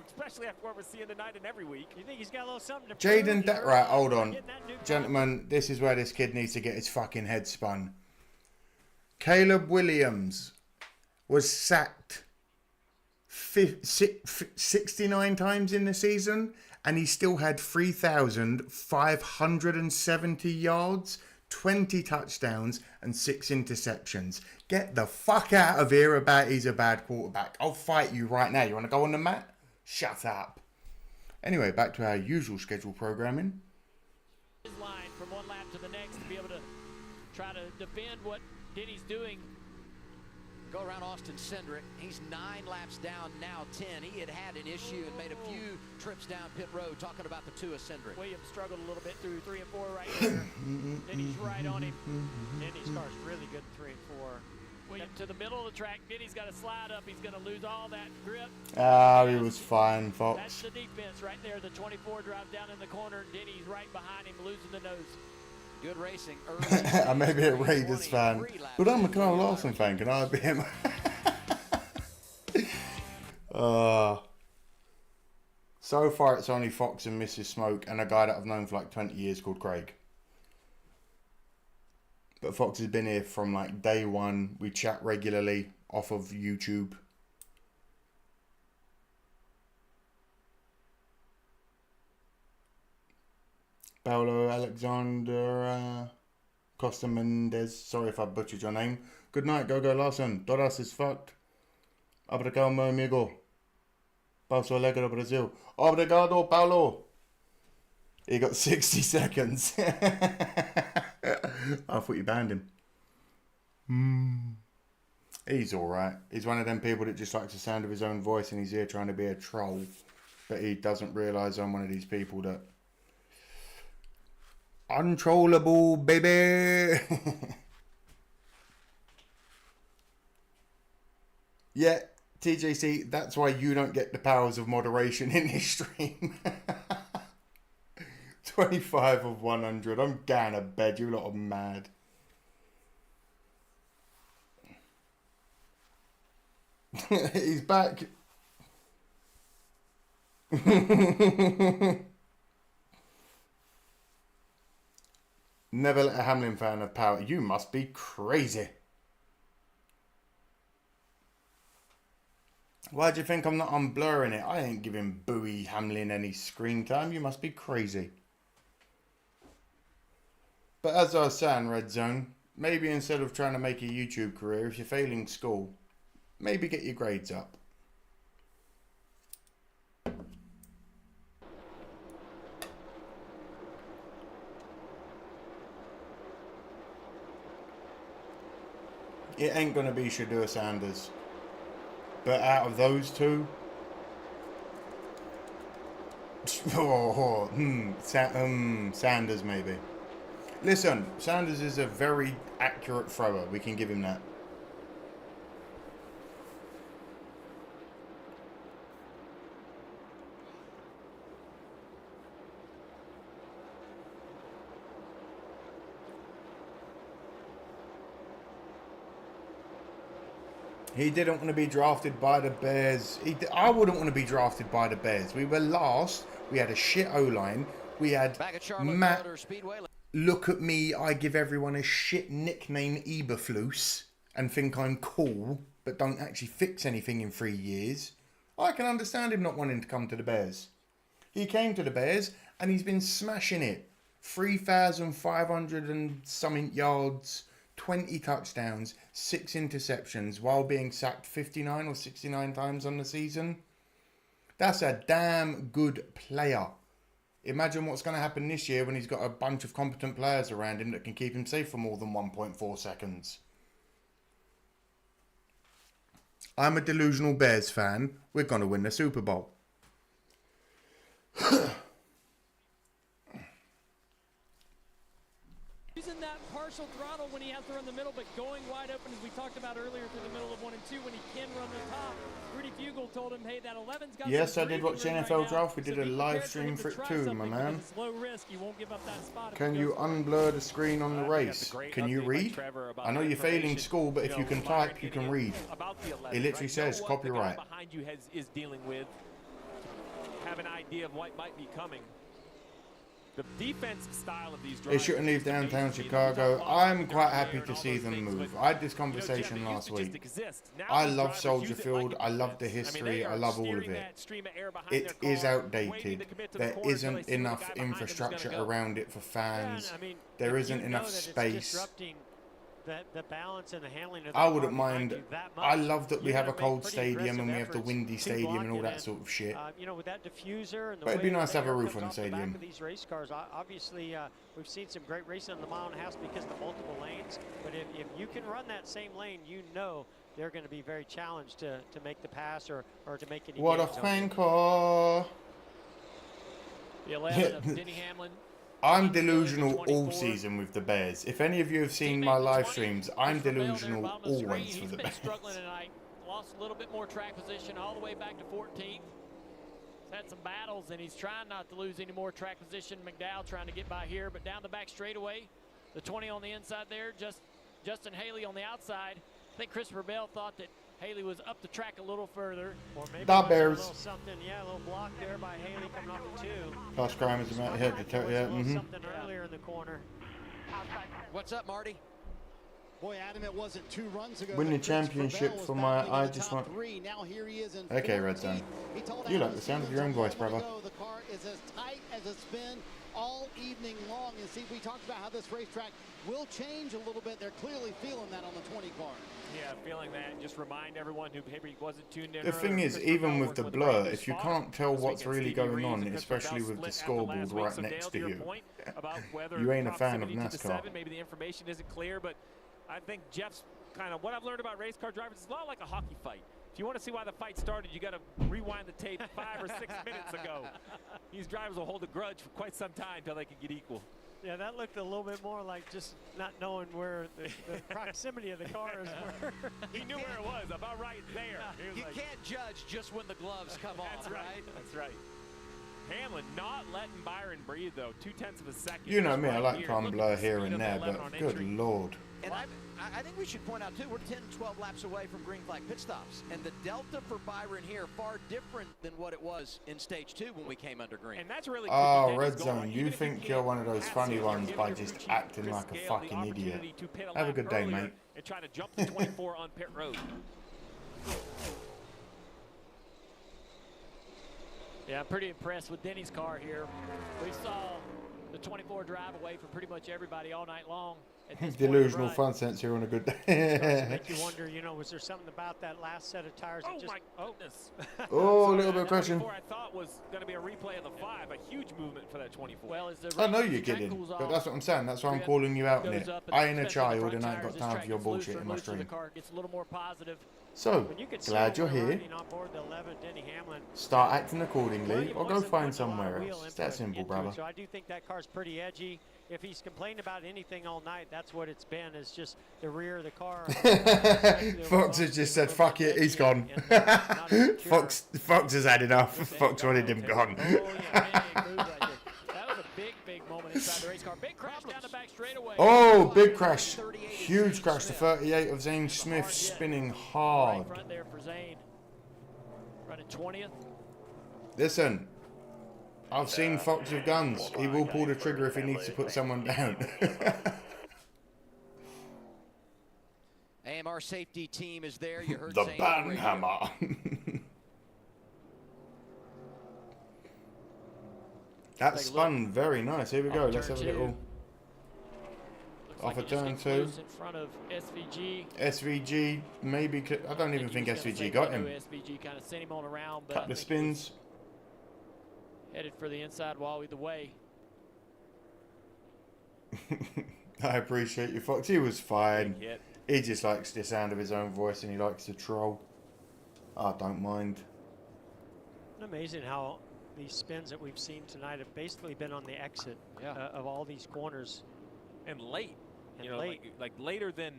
especially after what we're seeing tonight and every week. You think he's got a little something to Jaden, right, hold on. Gentlemen, this is where this kid needs to get his fucking head spun. Caleb Williams was sacked 69 times in the season, and he still had 3,570 yards, 20 touchdowns, and 6 interceptions. Get the fuck out of here about he's a bad quarterback. I'll fight you right now. You want to go on the mat? Shut up. Anyway, back to our usual schedule programming. His line from one lap to the next to be able to try to defend what Denny's doing. Go around Austin Cindric. He's 9 laps down, now 10. He had an issue and made a few trips down pit road, talking about the 2 of Cindric. Williams struggled a little bit through 3 and 4 right there. Denny's right on him. Denny's car's really good in 3 and 4. William to the middle of the track. Denny's got to slide up. He's going to lose all that grip. Ah, he was fine, Fox. That's the defense right there. The 24 drives down in the corner. Denny's right behind him, losing the nose. Good racing. I may be a Raiders fan, but I'm a Carl Larson fan. Can I be him? So far, it's only Fox and Mrs. Smoke and a guy that I've known for like 20 years called Craig. But Fox has been here from like day one. We chat regularly off of YouTube. Paulo Alexander Costa Mendez. Sorry if I butchered your name. Good night, Go Larson. Doras is fucked. Obrigado, meu amigo. Passo Alegre, Brazil. Obrigado, Paulo. He got 60 seconds. I thought you banned him. He's alright. He's one of them people that just likes the sound of his own voice and he's here trying to be a troll. But he doesn't realise I'm one of these people that... Untrollable, baby! Yeah, TJC, that's why you don't get the powers of moderation in this stream. 25 of 100. I'm going to bed. You lot are mad. He's back. Never let a Hamlin fan have power. You must be crazy. Why do you think I'm not unblurring it? I ain't giving Bowie Hamlin any screen time. You must be crazy. But as I was saying, Red Zone, maybe instead of trying to make a YouTube career, if you're failing school, maybe get your grades up. It ain't going to be Shadeur Sanders. But out of those two... Sanders maybe. Listen, Sanders is a very accurate thrower. We can give him that. He didn't want to be drafted by the Bears. I wouldn't want to be drafted by the Bears. We were last. We had a shit O-line. We had Matt. Look at me. I give everyone a shit nickname, Eberflus, and think I'm cool, but don't actually fix anything in 3 years. I can understand him not wanting to come to the Bears. He came to the Bears, and he's been smashing it. 3,500 and something yards, 20 touchdowns, 6 interceptions, while being sacked 59 or 69 times on the season. That's a damn good player. Imagine what's going to happen this year when he's got a bunch of competent players around him that can keep him safe for more than 1.4 seconds. I'm a delusional Bears fan. We're going to win the Super Bowl. Using that partial throttle when he has to run the middle, but going wide open, as we talked about earlier, through the middle of 1 and 2 when he can run the top. Rudy Fugel told him, hey, that 11's got yes, I did watch the NFL draft. We did a live stream for it too, my man. Low risk. You won't give up that spot. Can you unblur the screen on the race? Can you read? I know you're failing school, but if you can type, you can read. It literally says copyright. Behind you is dealing with, have an idea of what might be coming. The defense style of these drivers. They shouldn't leave downtown Chicago. I'm quite happy to see them move. I had this conversation last week. I love Soldier Field. I love the history. I love all of it. It is outdated. There isn't enough infrastructure around it for fans. There isn't enough space. The balance and the handling of I wouldn't mind. I love that we have a cold stadium and we have the windy stadium and all that sort of shit. You know, with that diffuser and the but it'd be way nice to have a air roof comes on the off the back stadium. of these race cars, obviously, we've seen some great racing on the mile and a half because of the multiple lanes. But if you can run that same lane, you know they're going to be very challenged to make the pass or to make any What a gains. wanker. The 11 of Denny Hamlin. I'm delusional all season with the Bears. If any of you have seen my live streams, I'm delusional always for the Bears. Struggling tonight. Lost a little bit more track position all the way back to 14th. He's had some battles, and he's trying not to lose any more track position. McDowell trying to get by here, but down the back straightaway. The 20 on the inside there. Justin Haley on the outside. I think Christopher Bell thought that Haley was up the track a little further. Or maybe the Bears. A little something, yeah, a little block there by Haley coming off the 2. Last crime is about hit the something earlier in the corner. What's up, Marty? Boy, Adam, it wasn't 2 runs ago. Win the championship for my. I just want. Now here he is in Okay, Red Zone. You like the sound of your own voice, brother. The car is as tight as it's been all evening long. And see, we talked about how this racetrack will change a little bit. They're clearly feeling that on the 20 car. Yeah, feeling that. Just remind everyone who maybe wasn't tuned in. The thing is, even with the blur, if you can't tell what's really going on, especially with the scoreboard right next to you, you ain't a fan of NASCAR. Maybe the information isn't clear, but I think Jeff's kind of what I've learned about race car drivers. It's a lot like a hockey fight. If you want to see why the fight started, you got to rewind the tape 5 or 6 minutes ago. These drivers will hold a grudge for quite some time until they can get equal. Yeah, that looked a little bit more like just not knowing where the proximity of the cars were. He knew where it was, about right there. You can't judge just when the gloves come off, That's right. That's right. Hamlin not letting Byron breathe, though. 0.2 of a second. You know me, I like calm blur here and there, but good lord. And I think we should point out, too, we're 10, 12 laps away from green flag pit stops. And the delta for Byron here far different than what it was in stage 2 when we came under green. And that's really oh, Red Zone, you think you're one of those funny ones by just acting like a fucking idiot. Have a good day, mate. And try to jump to 24 on pit road. Yeah, I'm pretty impressed with Denny's car here. We saw the 24 drive away from pretty much everybody all night long. Delusional fun sense here on a good day. Make you wonder, you know, was there something about that last set of tires that just... Oh, a little bit of question. I thought was going to be a replay of the 5, a huge movement for that 24. Well, I know you're kidding, but that's what I'm saying. That's why I'm calling you out on it. I ain't a child and I ain't got time for your bullshit in my stream. Gets a little more positive. So, glad you're here. Start acting accordingly or go find somewhere else. It's that simple, brother. So I do think that car's pretty edgy. If he's complained about anything all night, that's what it's been. It's just the rear of the car. Fox has just said, fuck it, he's gone. Fox has had enough. Fox wanted him gone. Big moment inside the race car. Big crash down the back straightaway. Oh, big crash. Huge crash. The 38 of Zane Smith spinning hard. Right front there for Zane. Running 20th. Listen, I've seen Fox with guns. He will pull the trigger if he needs to put someone down. AMR safety team is there. You heard the Banhammer. That spun very nice. Here we go. Let's have a little off a turn 2. In front of SVG. SVG maybe. I don't even think SVG got him. SVG kind of sent him on around, but couple of spins. Headed for the inside wall either way. I appreciate you, Fox. He was fine. He just likes the sound of his own voice and he likes to troll. I don't mind. Amazing how these spins that we've seen tonight have basically been on the exit of all these corners. And late. And you know, late. like later than,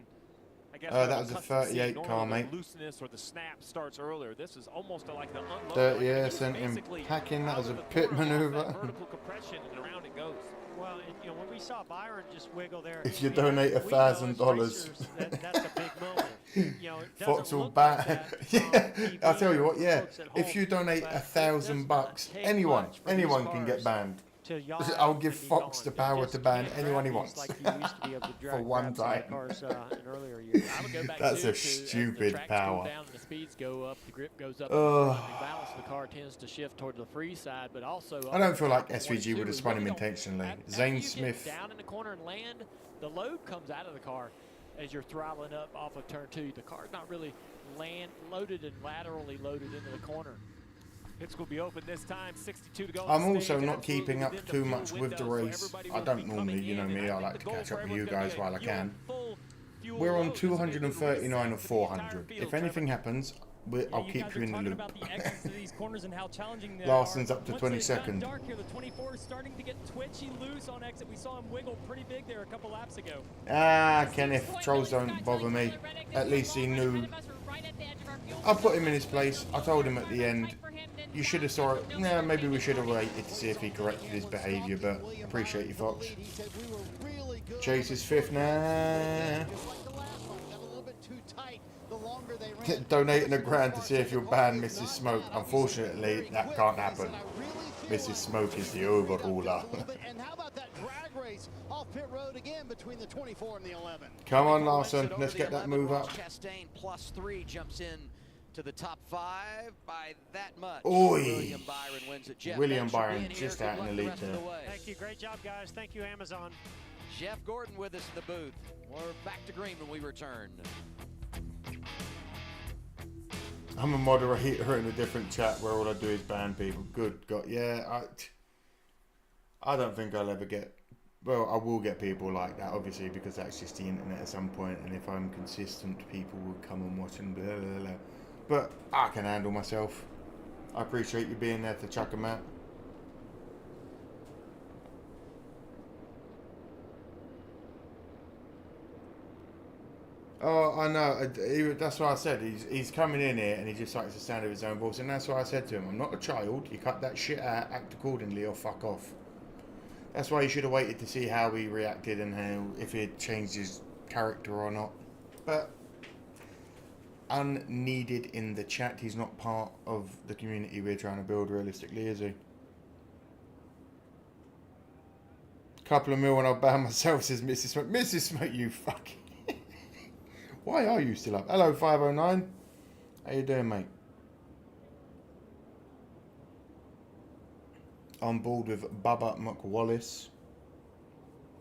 I guess. That was a 38 car, mate. The looseness or the snap starts earlier. This is almost like the unload. 30, yeah, sent him packing. That was a pit maneuver. Vertical compression and around it goes. Well, you know, when we saw Byron just wiggle there. If you donate $1,000, that's a big moment. You know, Fox will ban. Yeah, I'll tell you what. Yeah, if you donate $1,000, anyone can get banned. I'll give Fox the power to ban anyone he wants for one time. That's a stupid power. The speeds go up, the grip goes up. The balance of the car tends to shift toward the free side, but also. I don't feel like SVG would have spun him intentionally. Zane Smith. Down in the corner and land, the load comes out of the car as you're throttling up off of turn 2. The car's not really loaded and laterally loaded into the corner. Pits will be open this time. 62 to go. I'm also not keeping up too much with the race. I don't normally, you know me, I like to catch up with you guys while I can. fuel We're low. on This will be a good 239 reset of for the entire 400. field. If Trevor, anything happens, I'll keep you in the loop. about the exits to these corners and how challenging they Larson's are. up to Once 22nd. It got dark here, the 24 is starting to get twitchy loose on exit. We saw him wiggle pretty big there a couple laps ago. Ah, Kenneth, trolls don't bother me. At least he knew. I put him in his place. I told him at the end, you should have saw it. Nah, maybe we should have waited to see if he corrected his behaviour, but appreciate you, Fox. Chase is 5th now. Donating $1,000 to see if you'll ban Mrs. Smoke. Unfortunately, that can't happen. Mrs. Smoke is the overruler. And how about that drag race off pit road again between the 24 and the 11? Come on, Larson. Let's get that move up. Chastain +3 jumps in to the top 5 by that much. Oi. William Byron wins it. Jeff William Bench Byron being here. just Good out in luck the the lead rest of there. the way. Thank you. Great job, guys. Thank you, Amazon. Jeff Gordon with us in the booth. We're back to green when we return. I'm a moderator in a different chat where all I do is ban people. Good God, yeah. I don't think I'll ever get. Well, I will get people like that, obviously, because that's just the internet at some point. And if I'm consistent, people will come and watch and blah blah blah. But I can handle myself. I appreciate you being there to chuck them out. Oh, I know. That's what I said. He's coming in here and he just likes the sound of his own voice. And that's what I said to him. I'm not a child. You cut that shit out, act accordingly, or fuck off. That's why you should have waited to see how he reacted and how if he had changed his character or not. But unneeded in the chat. He's not part of the community we're trying to build realistically, is he? Couple of mil and I'll ban myself, says Mrs. Smoke. Mrs. Smoke, you fucking... Why are you still up? Hello, 509. How you doing, mate? On board with Bubba McWallace.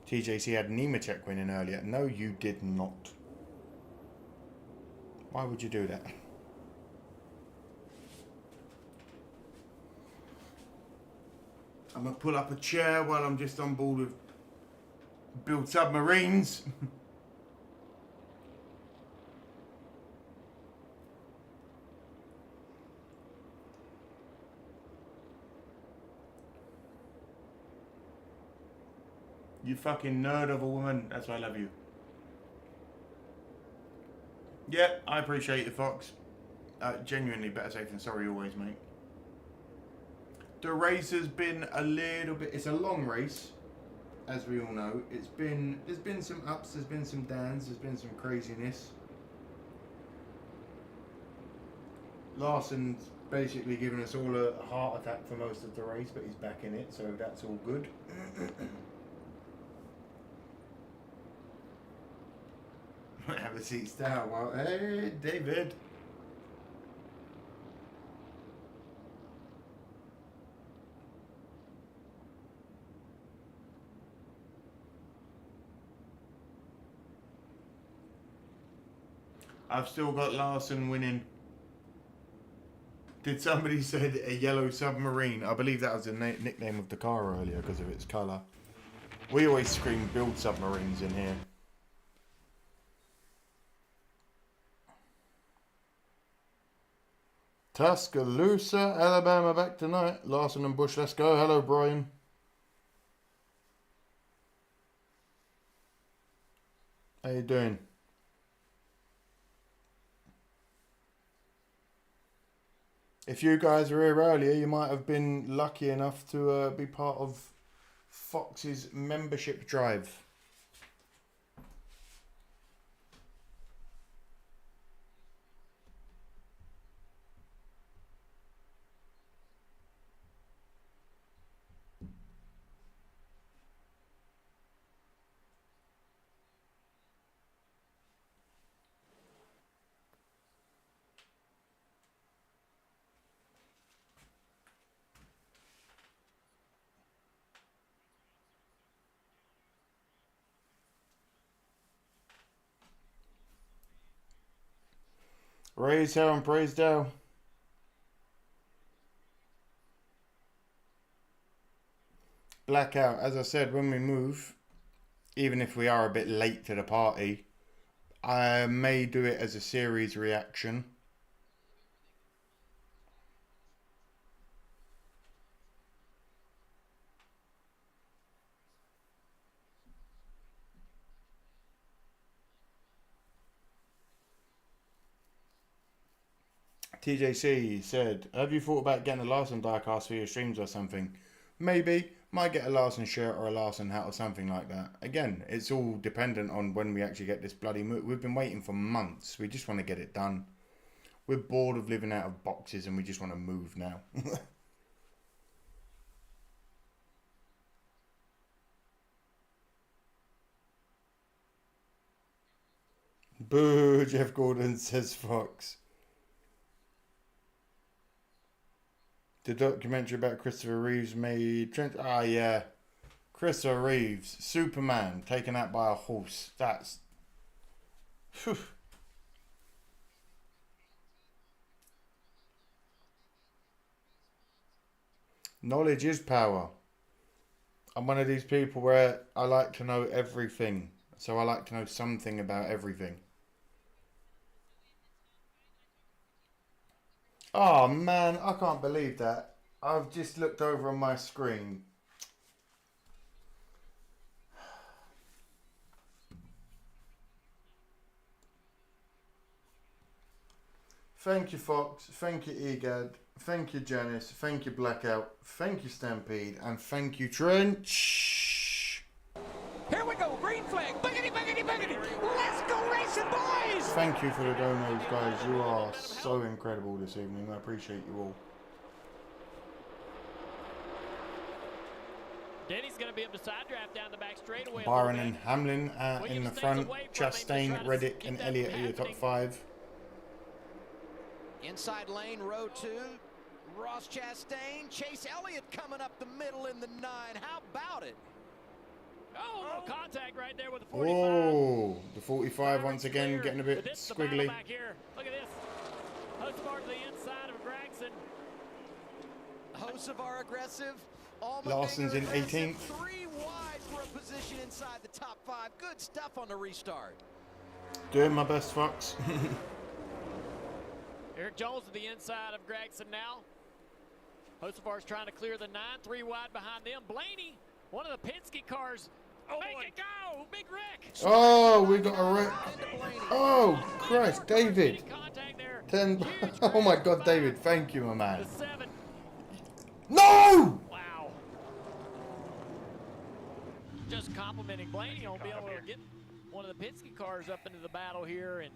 TJC had Nemechek winning earlier. No, you did not. Why would you do that? I'm going to pull up a chair while I'm just on board with Build Submarines. You fucking nerd of a woman. That's why I love you. Yeah, I appreciate it, Fox. Genuinely better safe than sorry always, mate. The race has been a little bit... It's a long race, as we all know. There's been some ups, there's been some downs, there's been some craziness. Larson's basically given us all a heart attack for most of the race, but he's back in it, so that's all good. Have a seat down. Well, hey, David. I've still got Larson winning. Did somebody say a yellow submarine? I believe that was the nickname of the car earlier because of its colour. We always scream build submarines in here. Tuscaloosa, Alabama back tonight. Larson and Bush, let's go. Hello, Brian. How you doing? If you guys were here earlier, you might have been lucky enough to be part of Fox's membership drive. Raise hell and praise Dow. Blackout, as I said, when we move, even if we are a bit late to the party, I may do it as a series reaction. TJC said, have you thought about getting a Larson diecast for your streams or something? Maybe. Might get a Larson shirt or a Larson hat or something like that. Again, it's all dependent on when we actually get this bloody move. We've been waiting for months. We just want to get it done. We're bored of living out of boxes and we just want to move now. Boo, Jeff Gordon, says Fox. The documentary about Christopher Reeves made... Ah, yeah. Christopher Reeves, Superman, taken out by a horse. That's... Whew. Knowledge is power. I'm one of these people where I like to know everything. So I like to know something about everything. Oh man, I can't believe that. I've just looked over on my screen. Thank you, Fox. Thank you, Egad. Thank you, Janice. Thank you, Blackout. Thank you, Stampede. And thank you, Trench. Here we go, green flag. Boogity, boogity, boogity. Let's go racing, boys. Thank you for the donos, guys. You are so incredible this evening. I appreciate you all. Denny's going to be able to side draft down the back straightaway. Byron and Hamlin in the front. Chastain, Reddick, and Elliott are your top 5. Inside lane, row 2. Ross Chastain, Chase Elliott coming up the middle in the 9. How about it? Oh, contact right there with the 45. Oh, the 45 once again getting a bit squiggly. Back here. Look at this. Hocevar to the inside of Gregson. Hocevar aggressive. Larson's in 18th. 3 wide for a position inside the top 5. Good stuff on the restart. Doing my best, Fox. Eric Jones to the inside of Gregson now. Hocevar's trying to clear the 9. 3 wide behind them. Blaney, one of the Penske cars. Oh, make it go! Big wreck! Oh, we got a wreck. Oh, Christ, David. 10. Oh my God, David, thank you, my man. No! Wow. Just complimenting Blaney on being able to get one of the Penske cars up into the battle here and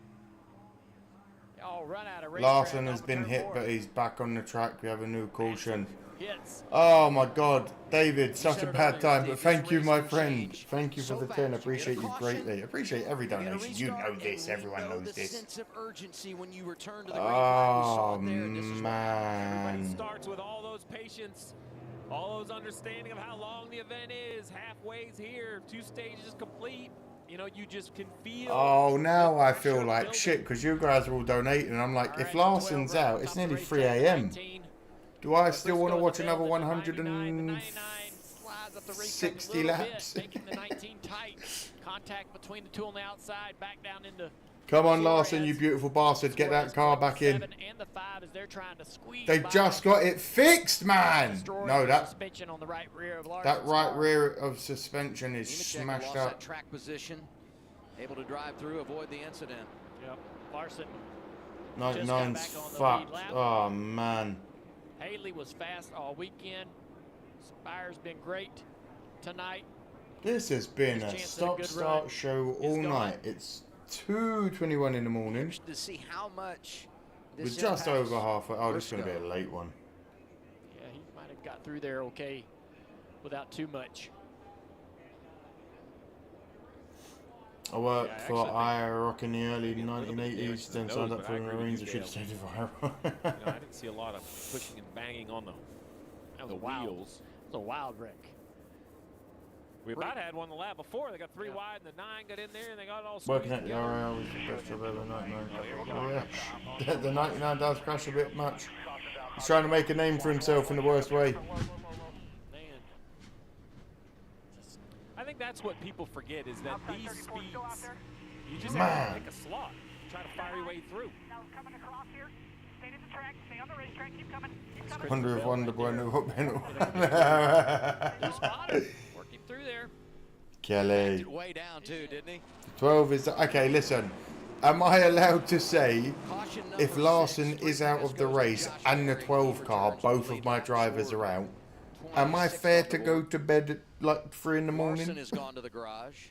run out of race. Larson has been hit, but he's back on the track. We have a new caution. Hits. Oh my God, David, such a bad time, but thank you, my friend. Thank you for the 10. Appreciate you greatly. Appreciate every donation. You know this. Everyone knows this. Oh man. Everybody starts with all those patience, all those understanding of how long the event is. Halfway's here, 2 stages complete. You know, you just can feel. Oh, now I feel like shit because you guys are all donating. And I'm like, if Larson's out, it's nearly 3 a.m. Do I still want to watch another 160 laps? Making the 19 tight. Contact between the 2 on the outside, back down into. Come on, Larson, you beautiful bastard. Get that car back in. They just got it fixed, man. No, that right rear of suspension is smashed up. Track position, able to drive through, avoid the incident. Yep, Larson. 99's fucked. Oh, man. Haley was fast all weekend. Spire's been great tonight. This has been a stop-start show all night. It's 2:21 in the morning. To see how much We're just over halfway. Oh, this is going to be a late one. Yeah, he might have got through there okay without too much. I worked for IROC in the early 1980s, then signed up for the Marines. I should have stayed with IROC. I didn't see a lot of pushing and banging on the wheels. It was a wild wreck. We about had one the lap before. They got 3 wide, and the 9 got in there, and they got it all Working at the RL was the best job ever. 99. Oh, yeah. The 99 does crash a bit much. He's trying to make a name for himself in the worst way. I think that's what people forget is that these speeds You just have to pick a slot, try to fire your way through. Now coming across here. Stay to the track. Stay on the racetrack. Keep coming. Keep coming. Wonder if Wonder Boy knew what Ben You spotted him. Work him through there. Kelly. Way down too, didn't he? 12 is... Okay, listen. Am I allowed to say, if Larson is out of the race and the 12 car, both of my drivers are out, am I fair to go to bed at like 3 in the morning? Larson has gone to the garage.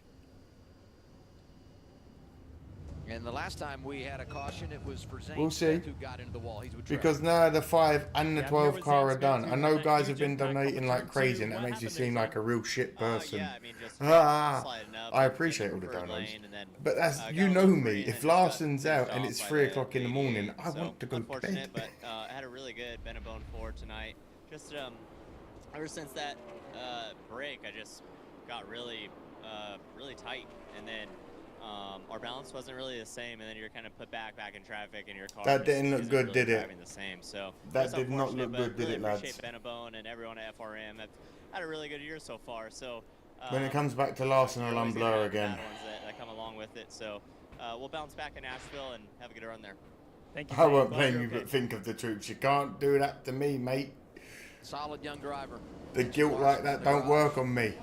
And the last time we had a caution, it was for Zane We'll see. who got into the wall. He's with Because now the 5 and the 12 car are done. I know guys have been donating like crazy and that makes you seem like a real shit person. Yeah, I mean, just I appreciate all the donos. But that's, you know me, if Larson's out and it's 3 o'clock in the morning, I want to go to bed. But I had a really good Benabone 4 tonight. Just ever since that break, I just got really tight. And then our balance wasn't really the same, and then you're kind of put back in traffic, and your car That didn't look good, really did it? driving the same. So That did not look good, did it, lads? Appreciate Benabone and everyone at FRM. I've had a really good year so far. So When it comes back to Larson, I'll unblur again. that come along with it. So we'll bounce back in Nashville and have a good run there. Thank you. I won't blame you, but think of the troops. You can't do that to me, mate. Solid young driver. The guilt like that don't work on me.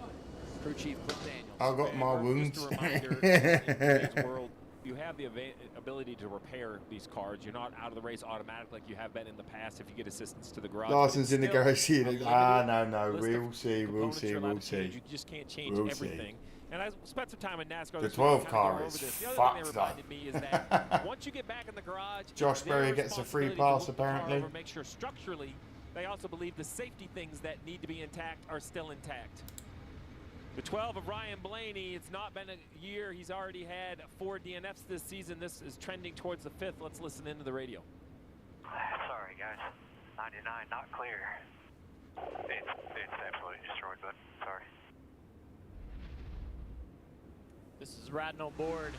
Crew Chief Cliff Daniels. I got my wounds. Just a reminder, in today's world, you have the ability to repair these cars. You're not out of the race automatically like you have been in the past if you get assistance to the garage. Larson's in the garage here. No. List We'll of see. components you're allowed to change. You just can't change We'll everything. And I spent some time in NASCAR. The this 12 week car kind of is going over this. The other fucked thing they reminded me is that once you get back in the garage, Josh their Berry gets a free responsibility to pass, look the car apparently. over, make sure structurally, they also believe the safety things that need to be intact are still intact. The 12 of Ryan Blaney, it's not been a year. He's already had 4 DNFs this season. This is trending towards the 5th. Let's listen into the radio. Sorry, guys. 99, not clear. It's absolutely destroyed, but sorry. This is riding on board.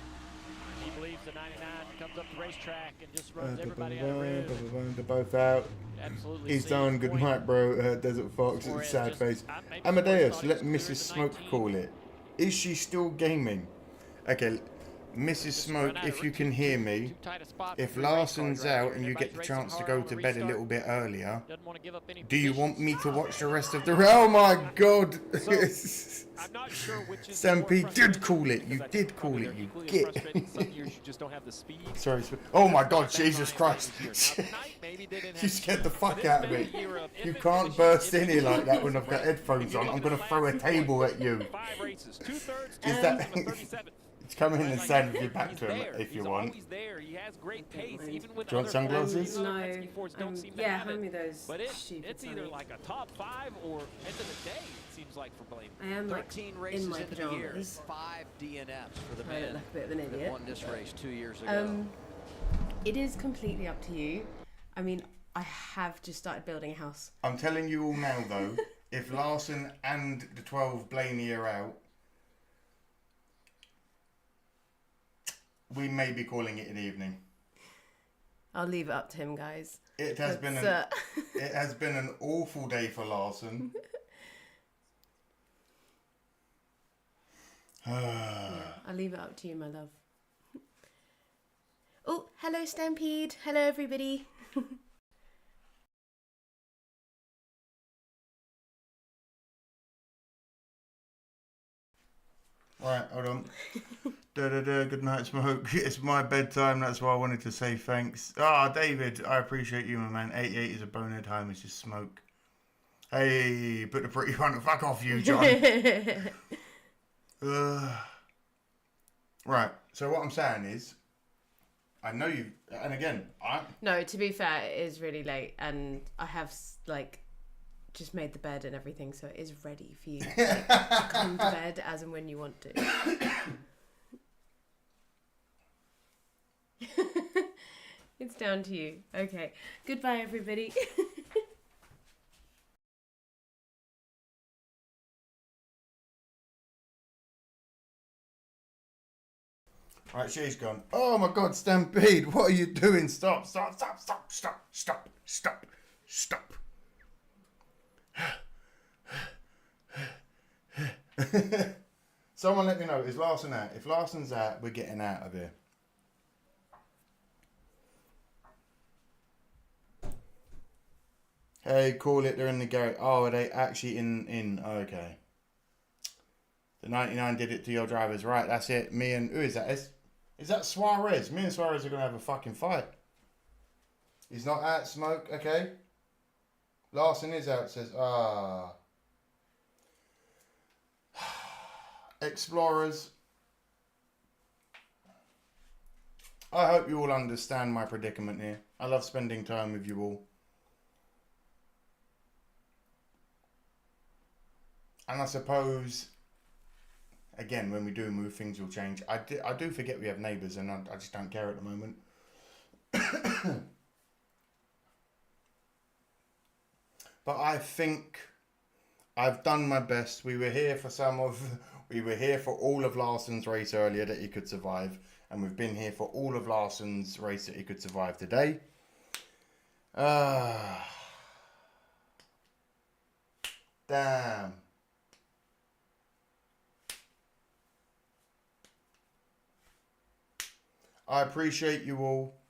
He believes the 99 comes up the racetrack and just runs everybody out of red. They're both out. Absolutely. He's done. Good night, bro. Desert Fox. It's sad face. Amadeus, let Mrs. Smoke call it. Is she still gaming? Okay, Mrs. Smoke, if you can hear me, if Larson's out and you get the chance to go to bed a little bit earlier, do you want me to watch the rest of the... Oh my god! I'm not sure which is Stampede did call it. You did call it, you git. Some years you just don't have the speed. Sorry. Oh my god, Jesus Christ. You scared the fuck out of me. You can't burst in here like that when I've got headphones on. I'm going to throw a table at you. 5 races, 2/3 Is that... of 37. Come in and stand with your back to him if you He's want. always there. He has great pace, even with Do you want sunglasses? Yeah, hand me those. But it's stupid either sunnies. like a top 5 or end of the day. It seems like for Blaney. I am like 13 races in my into the year, pajamas. 5 DNFs for the I look men like a bit of an that idiot. won this race 2 years ago. It is completely up to you. I mean, I have just started building a house. I'm telling you all now though, if Larson and the 12 Blaney are out, we may be calling it an evening. I'll leave it up to him, guys. It has been an awful day for Larson. Yeah, I'll leave it up to you, my love. Oh, hello, Stampede. Hello, everybody. Right, hold on. Good night, Smoke. It's my bedtime. That's why I wanted to say thanks. Ah, David, I appreciate you, my man. 88 is a bonehead home. It's just Smoke. Hey, put the pretty one. Fuck off, you, John. Right. So what I'm saying is, I know you. And again, No, to be fair, it is really late, and I have like just made the bed and everything, so it is ready for you to come to bed as and when you want to. It's down to you. Okay. Goodbye, everybody. Right, she's gone. Oh my God, Stampede, what are you doing? Stop. Someone let me know, is Larson out? If Larson's out, we're getting out of here. Hey, call it, they're in the garage. Oh, are they actually in? Okay. The 99 did it to your drivers. Right, that's it. Me and, who is that? Is that Suarez? Me and Suarez are going to have a fucking fight. He's not out, Smoke, okay. Larson is out, says, Explorers. I hope you all understand my predicament here. I love spending time with you all. And I suppose, again, when we do move, things will change. I do forget we have neighbours, and I just don't care at the moment. But I think I've done my best. We were here for all of Larson's race earlier that he could survive, and we've been here for all of Larson's race that he could survive today. Damn. I appreciate you all.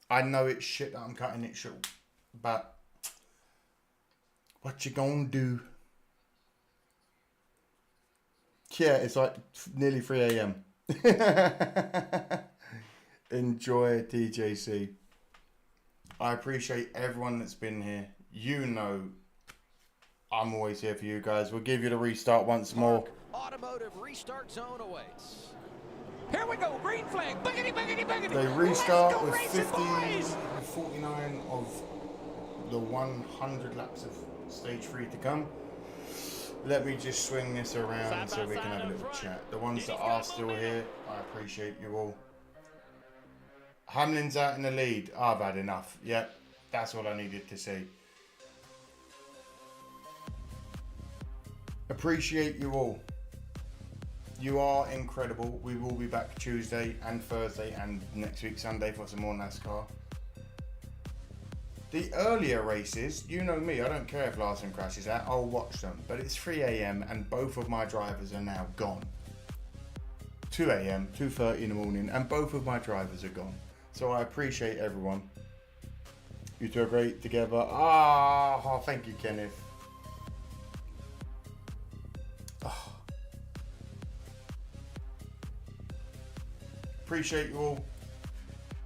I know it's shit that I'm cutting it short, but what you gonna do? Yeah, it's like nearly 3 a.m. Enjoy TJC. I appreciate everyone that's been here. You know I'm always here for you guys. We'll give you the restart once more. Automotive restart zone awaits. Here we go, green flag, boogity, boogity, boogity. They restart with 49 of the 100 laps of stage 3 to come. Let me just swing this around so we can have a little chat. The ones that are still here, I appreciate you all. Hamlin's out in the lead. I've had enough. Yep, that's all I needed to see. Appreciate you all. You are incredible. We will be back Tuesday and Thursday and next week Sunday for some more NASCAR. The earlier races, you know me, I don't care if Larson crashes out, I'll watch them. But it's 3 a.m. and both of my drivers are now gone. 2 a.m., 2:30 in the morning, and both of my drivers are gone. So I appreciate everyone. You two are great together. Oh, thank you, Kenneth. Oh. Appreciate you all.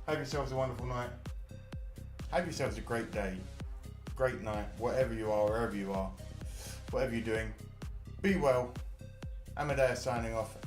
Have yourselves a wonderful night. Have yourselves a great day, great night, whatever you are, wherever you are, whatever you're doing. Be well. Amadeus signing off.